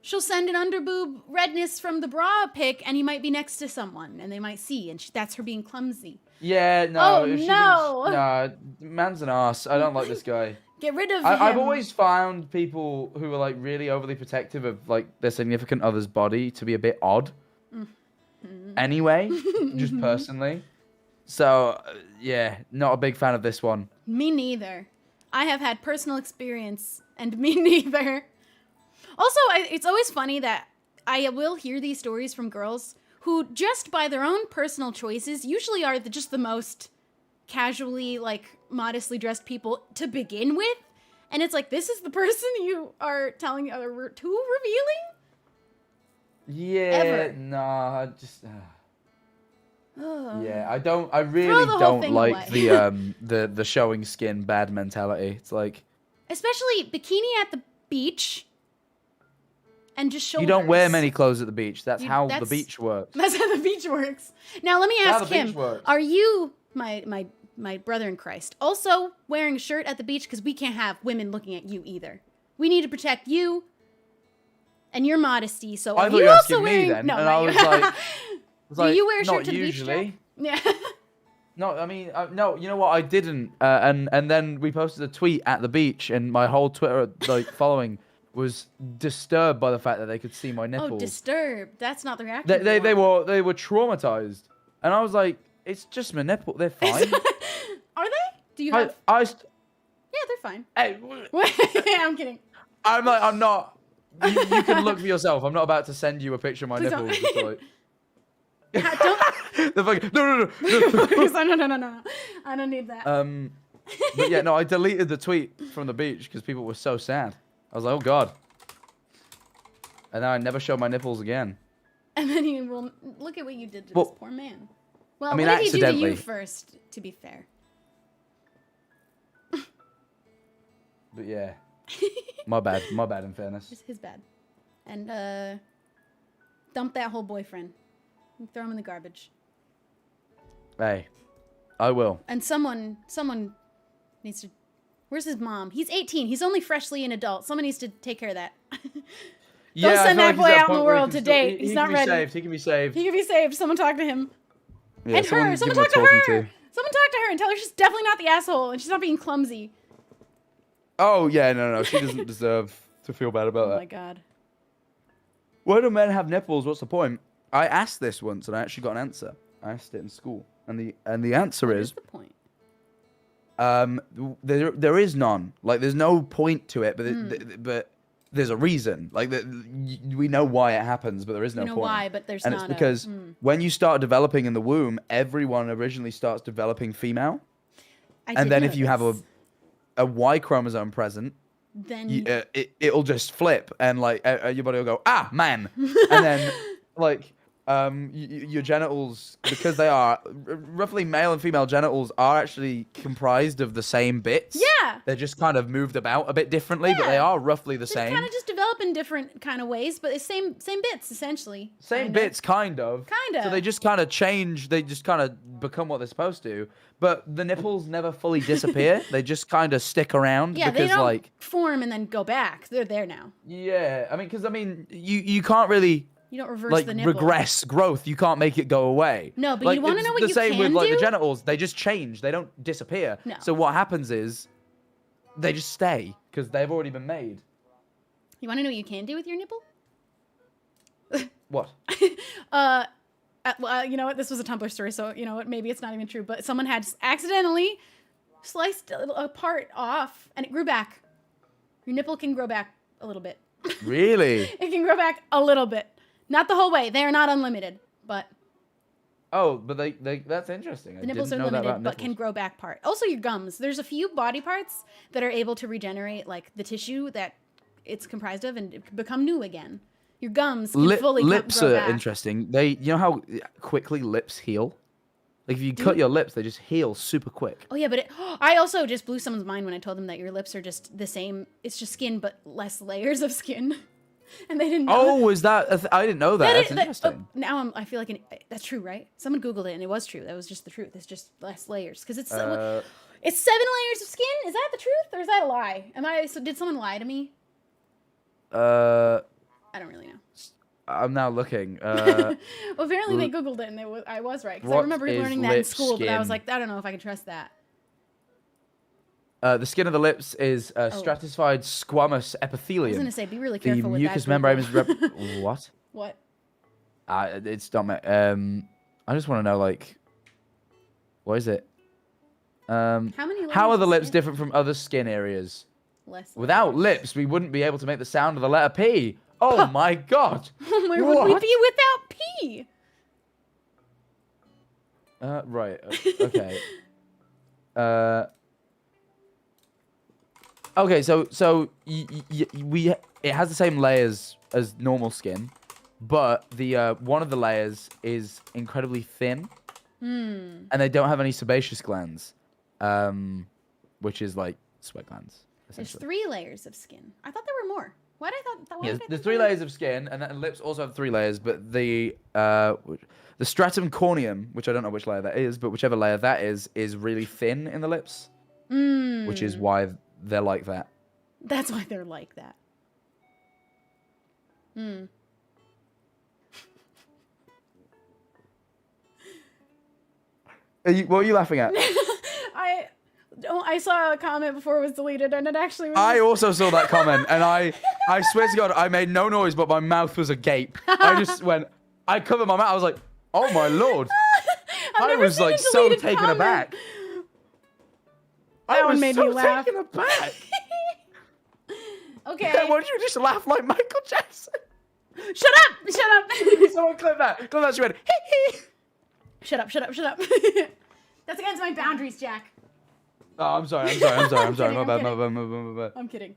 she'll send an underboob redness from the bra pic, and he might be next to someone, and they might see, and that's her being clumsy. Yeah, no. Oh no. Nah, man's an ass. I don't like this guy. Get rid of him. I've always found people who are like really overly protective of like their significant other's body to be a bit odd. Anyway, just personally. So, yeah, not a big fan of this one. Me neither. I have had personal experience, and me neither. Also, it's always funny that I will hear these stories from girls who, just by their own personal choices, usually are just the most casually, like, modestly dressed people to begin with. And it's like, this is the person you are telling too revealing? Yeah, Ever. nah, just... Yeah, I really don't like away. the showing skin bad mentality. It's like... Especially bikini at the beach and just shoulders. You don't wear many clothes at the beach. That's how the beach works. That's how the beach works. Now, let me ask him, are you, my brother in Christ, also wearing a shirt at the beach? Because we can't have women looking at you either. We need to protect you and your modesty. So I are thought you you were also asking wearing... me then, No, and I was like... Do you wear a shirt not to the usually. beach, Jack? Yeah. No, I mean, no, you know what? I didn't. And then we posted a tweet at the beach, and my whole Twitter following was disturbed by the fact that they could see my nipples. Oh, disturbed. That's not the reaction. They were traumatized, and I was like, it's just my nipple. They're fine. Are they? Do you have? Yeah, they're fine. Hey, I'm kidding. I'm not. You can look for yourself. I'm not about to send you a picture of my nipples. Just like... Don't. No. No. I don't need that. But yeah, no, I deleted the tweet from the beach because people were so sad. I was like, oh god. And then I never showed my nipples again. And then you will look at what you did to this poor man. Well, I mean, what did he do to accidentally. you first? To be fair. But yeah, my bad. In fairness, It's his bad. And dump that whole boyfriend. And throw him in the garbage. hey, I will. And someone needs to... Where's his mom? He's 18. He's only freshly an adult. Someone needs to take care of that. Yeah, Don't send that boy out in the world to still, date. He's not ready. He can be saved. He can be saved. Someone talk to him. Yeah, and her. Someone talk to her. Someone talk to her and tell her she's definitely not the asshole and she's not being clumsy. Oh yeah, no. She doesn't deserve to feel bad about that. Oh my god. Why do men have nipples? What's the point? I asked this once, and I actually got an answer. I asked it in school, and the answer What is the point? there is none. Like, there's no point to it, but there's a reason. Like, we know why it happens, but there is no We know point. why, but there's and not it's because when you start developing in the womb, everyone originally starts developing female, and then if you have a Y chromosome present, then it'll just flip, and like your body will go, ah, man, and then like your genitals, because they are roughly male and female genitals, are actually comprised of the same bits. Yeah. They're just kind of moved about a bit differently, but they are roughly the same. Kind of just develop in different kind of ways, but it's same bits essentially. Same bits, kind of. So they just kind of change. They just kind of become what they're supposed to. But the nipples never fully disappear. They just kind of stick around. Yeah, because, they don't like, form and then go back. They're there now. Yeah, I mean, you can't really. You don't reverse like the nipple. regress growth. You can't make it go away. No, but like, you want to know what you can do? The same with like do? the genitals. They just change. They don't disappear. No. So what happens is they just stay because they've already been made. You want to know what you can do with your nipple? What? Well, you know what? This was a Tumblr story, so you know what? Maybe it's not even true. But someone had accidentally sliced a part off, and it grew back. Your nipple can grow back a little bit. Really? It can grow back a little bit. Not the whole way. They are not unlimited, but... Oh, but they that's interesting. The nipples are limited, but can grow back part. Also, your gums. There's a few body parts that are able to regenerate, like, the tissue that it's comprised of and become new again. Your gums can fully lips grow are back. interesting. You know how quickly lips heal? Like, if you cut your lips, they just heal super quick. Oh, yeah, but I also just blew someone's mind when I told them that your lips are just the same. It's just skin, but less layers of skin. And they didn't know. Oh, is that... I didn't know that. That's interesting. Now I feel like... That's true, right? Someone Googled it, and it was true. That was just the truth. It's just less layers. Because it's 7 layers of skin? Is that the truth, or is that a lie? Did someone lie to me? I don't really know. I'm now looking. Well, apparently they Googled it, and I was right. Because I remember learning that in school, but I was like, I don't know if I can trust that. The skin of the lips is stratified squamous epithelium. I was going to say, be really careful with that. The mucous membrane is... What? What? It's not... I just want to know, like... What is it? How are the lips different from other skin areas? Without lips, we wouldn't be able to make the sound of the letter P. Oh my god! Where would we be without P? Right. Okay. Okay, so it has the same layers as normal skin, but the one of the layers is incredibly thin, and they don't have any sebaceous glands, which is like sweat glands. There's 3 layers of skin. I thought there were more. Why did I thought? Yeah, there's 3 layers of skin, and then lips also have 3 layers. But the stratum corneum, which I don't know which layer that is, but whichever layer that is really thin in the lips, which is why they're like that. That's why they're like that. What are you laughing at? I saw a comment before it was deleted, and it actually was... I also saw that comment, and I swear to God, I made no noise, but my mouth was agape. I just went... I covered my mouth. I was like, oh my Lord. I was like so taken aback. That one made me laugh. Taken aback. Okay. Yeah, why don't you just laugh like Michael Jackson? Shut up! Shut up! Someone clip that. Clip that. She went, hee hee. Shut up, shut up, shut up. That's against my boundaries, Jack. Oh, I'm sorry. My bad. I'm kidding.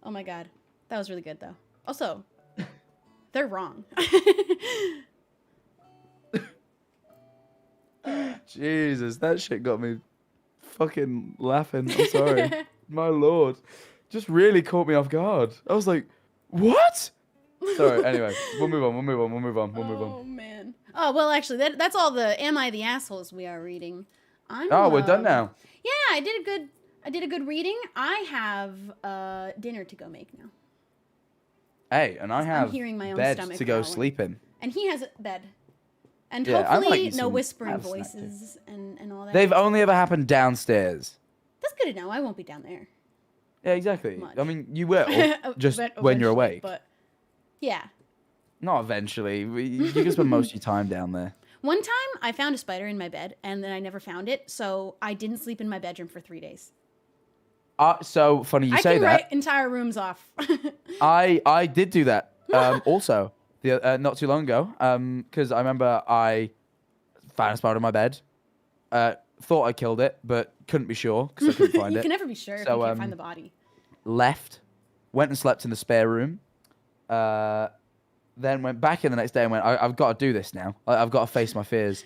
Oh my god. That was really good, though. Also, they're wrong. Jesus, that shit got me fucking laughing. I'm sorry. My Lord. Just really caught me off guard. I was like, what? Sorry, anyway. We'll move on. Oh, man. Oh, well, actually, that's all the Am I the Assholes we are reading. We're done now. Yeah, I did a good reading. I have dinner to go make now. Hey, and I have hearing my own bed stomach to go growling. sleep in. And he has a bed. And Yeah, I hopefully like no some- whispering have a snack voices and all that. They've only ever happened downstairs. That's good to know. I won't be down there. Yeah, exactly. Much. I mean, you will, just when you're Eventually, awake. But yeah. Not eventually. You can spend most of your time down there. One time, I found a spider in my bed, and then I never found it, so I didn't sleep in my bedroom for 3 days. So funny you say that. I can write entire rooms off. I did do that. Also, not too long ago. Because I remember I found a spider in my bed. Thought I killed it, but couldn't be sure because I couldn't find it. You can never be sure if you can't find the body. Left, went and slept in the spare room. Then went back in the next day and went, I've got to do this now. I've got to face my fears.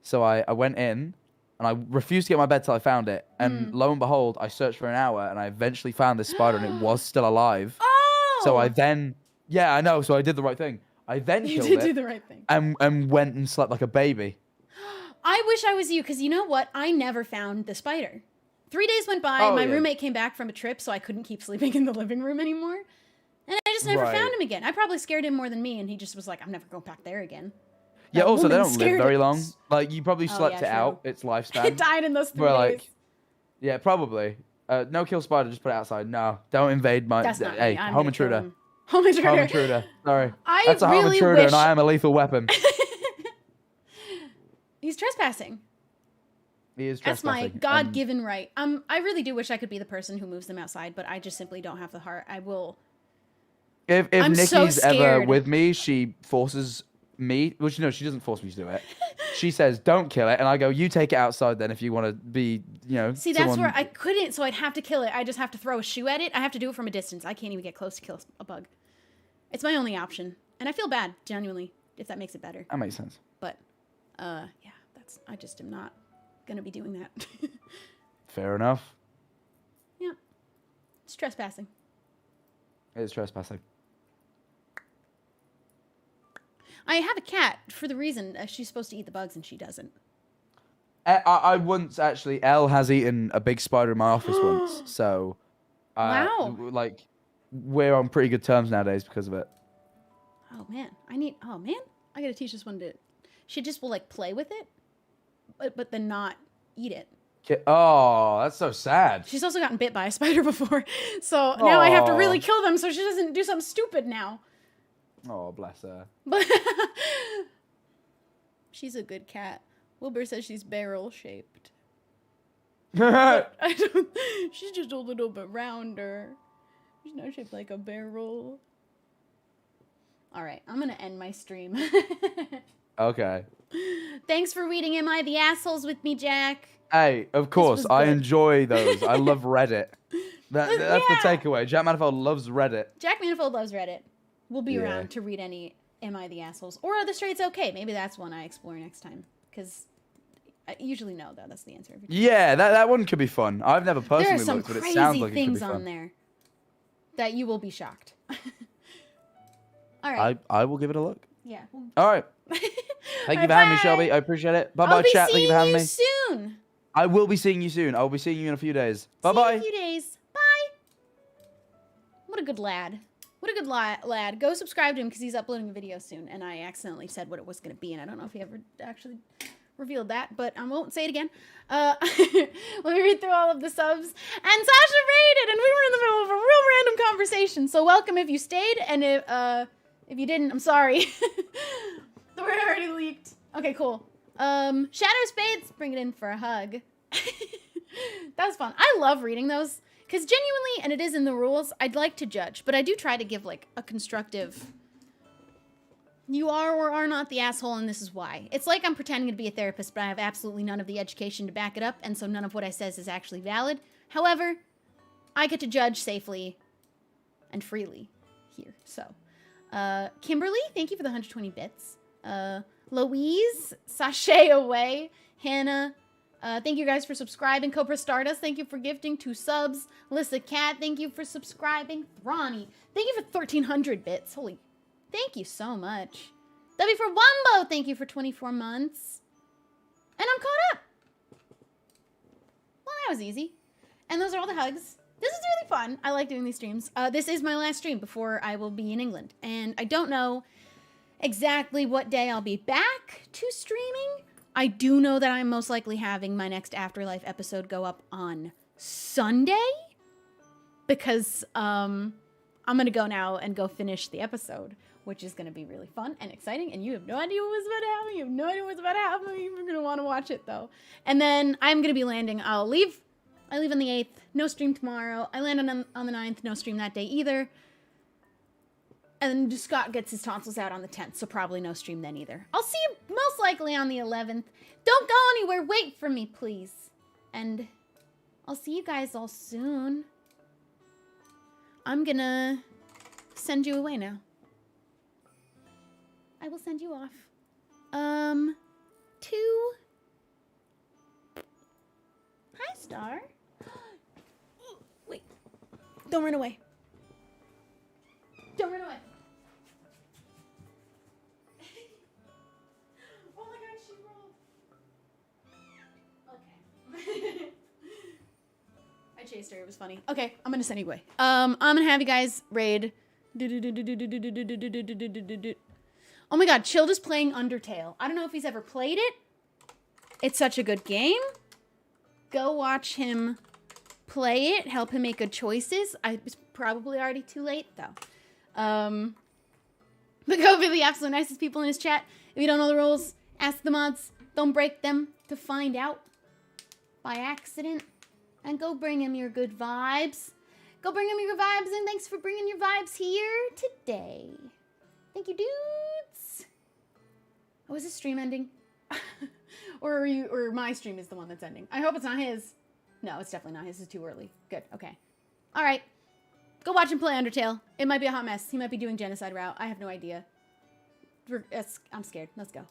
So I went in and I refused to get my bed till I found it. And lo and behold, I searched for an hour and I eventually found this spider and it was still alive. Oh! So I then, yeah, I know. So I did the right thing. I then killed it. You did do the right thing. And went and slept like a baby. I wish I was you, because you know what? I never found the spider. 3 days went by, my roommate came back from a trip, so I couldn't keep sleeping in the living room anymore. And I just never found him again. I probably scared him more than me, and he just was like, I'm never going back there again. Yeah, also, they don't live very long. Like, you probably slept it out, its lifespan. It died in those 3 days. Like, yeah, probably. No kill spider, just put it outside. No, don't invade my... That's not hey, me. home intruder. Home intruder. Home intruder. Sorry. That's a home intruder, and I am a lethal weapon. He's trespassing. He is That's trespassing. my God-given right. I really do wish I could be the person who moves them outside, but I just simply don't have the heart. I will... If I'm Nikki's so scared. ever with me, she forces me... Well, she doesn't force me to do it. She says, don't kill it. And I go, you take it outside then if you want to be, See, that's where I couldn't, so I'd have to kill it. I just have to throw a shoe at it. I have to do it from a distance. I can't even get close to kill a bug. It's my only option. And I feel bad, genuinely, if that makes it better. That makes sense. But, yeah, I just am not going to be doing that. Fair enough. Yeah. It's trespassing. It is trespassing. I have a cat for the reason she's supposed to eat the bugs and she doesn't. I once, actually, Elle has eaten a big spider in my office once. So, wow. Like, we're on pretty good terms nowadays because of it. Oh, man. I got to teach this one to... She just will, like, play with it, but then not eat it. Oh, that's so sad. She's also gotten bit by a spider before. So now I have to really kill them so she doesn't do something stupid now. Oh, bless her. She's a good cat. Wilbur says she's barrel-shaped. She's just a little bit rounder. She's not shaped like a barrel. All right, I'm going to end my stream. Okay. Thanks for reading Am I the Assholes with me, Jack. Hey, of course, I enjoy those. I love Reddit. That's the takeaway. Jack Manifold loves Reddit. Jack Manifold loves Reddit. We'll be around to read any Am I the Assholes? Or Are the Straights Okay? Maybe that's one I explore next time. Because I usually know, though. That's the answer. Yeah, that one could be fun. I've never personally looked, but it sounds like it could be fun. There are some crazy things on there that you will be shocked. All right. I will give it a look. Yeah. All right. Thank you for having me, Shelby. I appreciate it. Bye-bye, chat. Thank you for having me. I'll be seeing you soon. I will be seeing you soon. I'll be seeing you in a few days. Bye-bye. See you in a few days. Bye. What a good lad. What a good lad. Go subscribe to him because he's uploading a video soon. And I accidentally said what it was going to be. And I don't know if he ever actually revealed that. But I won't say it again. Let me read through all of the subs. And Sasha raided. And we were in the middle of a real random conversation. So welcome if you stayed. And if you didn't, I'm sorry. The word already leaked. Okay, cool. Shadow Spades, bring it in for a hug. That was fun. I love reading those. Because genuinely, and it is in the rules, I'd like to judge. But I do try to give, like, a constructive... You are or are not the asshole, and this is why. It's like I'm pretending to be a therapist, but I have absolutely none of the education to back it up. And so none of what I says is actually valid. However, I get to judge safely and freely here. So, Kimberly, thank you for the 120 bits. Louise, Sashay Away, Hannah, thank you guys for subscribing. Cobra Stardust, thank you for gifting 2 subs. Lissa Cat, thank you for subscribing. Thrawny, thank you for 1,300 bits. Holy, thank you so much. W for Wumbo, thank you for 24 months. And I'm caught up. Well, that was easy. And those are all the hugs. This is really fun. I like doing these streams. This is my last stream before I will be in England. And I don't know exactly what day I'll be back to streaming. I do know that I'm most likely having my next Afterlife episode go up on Sunday. Because I'm going to go now and go finish the episode which is going to be really fun and exciting, and you have no idea what's about to happen. You have no idea what's about to happen. You're going to want to watch it, though. And then I'm going to be landing. I leave on the 8th. No stream tomorrow. I land on the 9th. No stream that day either. And then Scott gets his tonsils out on the 10th, so probably no stream then either. I'll see you most likely on the 11th. Don't go anywhere. Wait for me, please. And I'll see you guys all soon. I'm gonna send you away now. I will send you off. To... Hi, Star. Wait. Don't run away. Don't run away. Oh my god, she rolled. Okay. I chased her. It was funny. Okay, I'm gonna send you away. I'm gonna have you guys raid. Oh my god, Chilled is playing Undertale. I don't know if he's ever played it. It's such a good game. Go watch him play it. Help him make good choices. It's probably already too late, though. But go be the absolute nicest people in his chat. If you don't know the rules, ask the mods. Don't break them to find out by accident. And go bring him your good vibes. Go bring him your good vibes, and thanks for bringing your vibes here today. Thank you, dudes. Oh, is this stream ending? Or my stream is the one that's ending? I hope it's not his. No, it's definitely not his. It's too early. Good. Okay. All right. Go watch him play Undertale. It might be a hot mess. He might be doing genocide route. I have no idea. I'm scared. Let's go.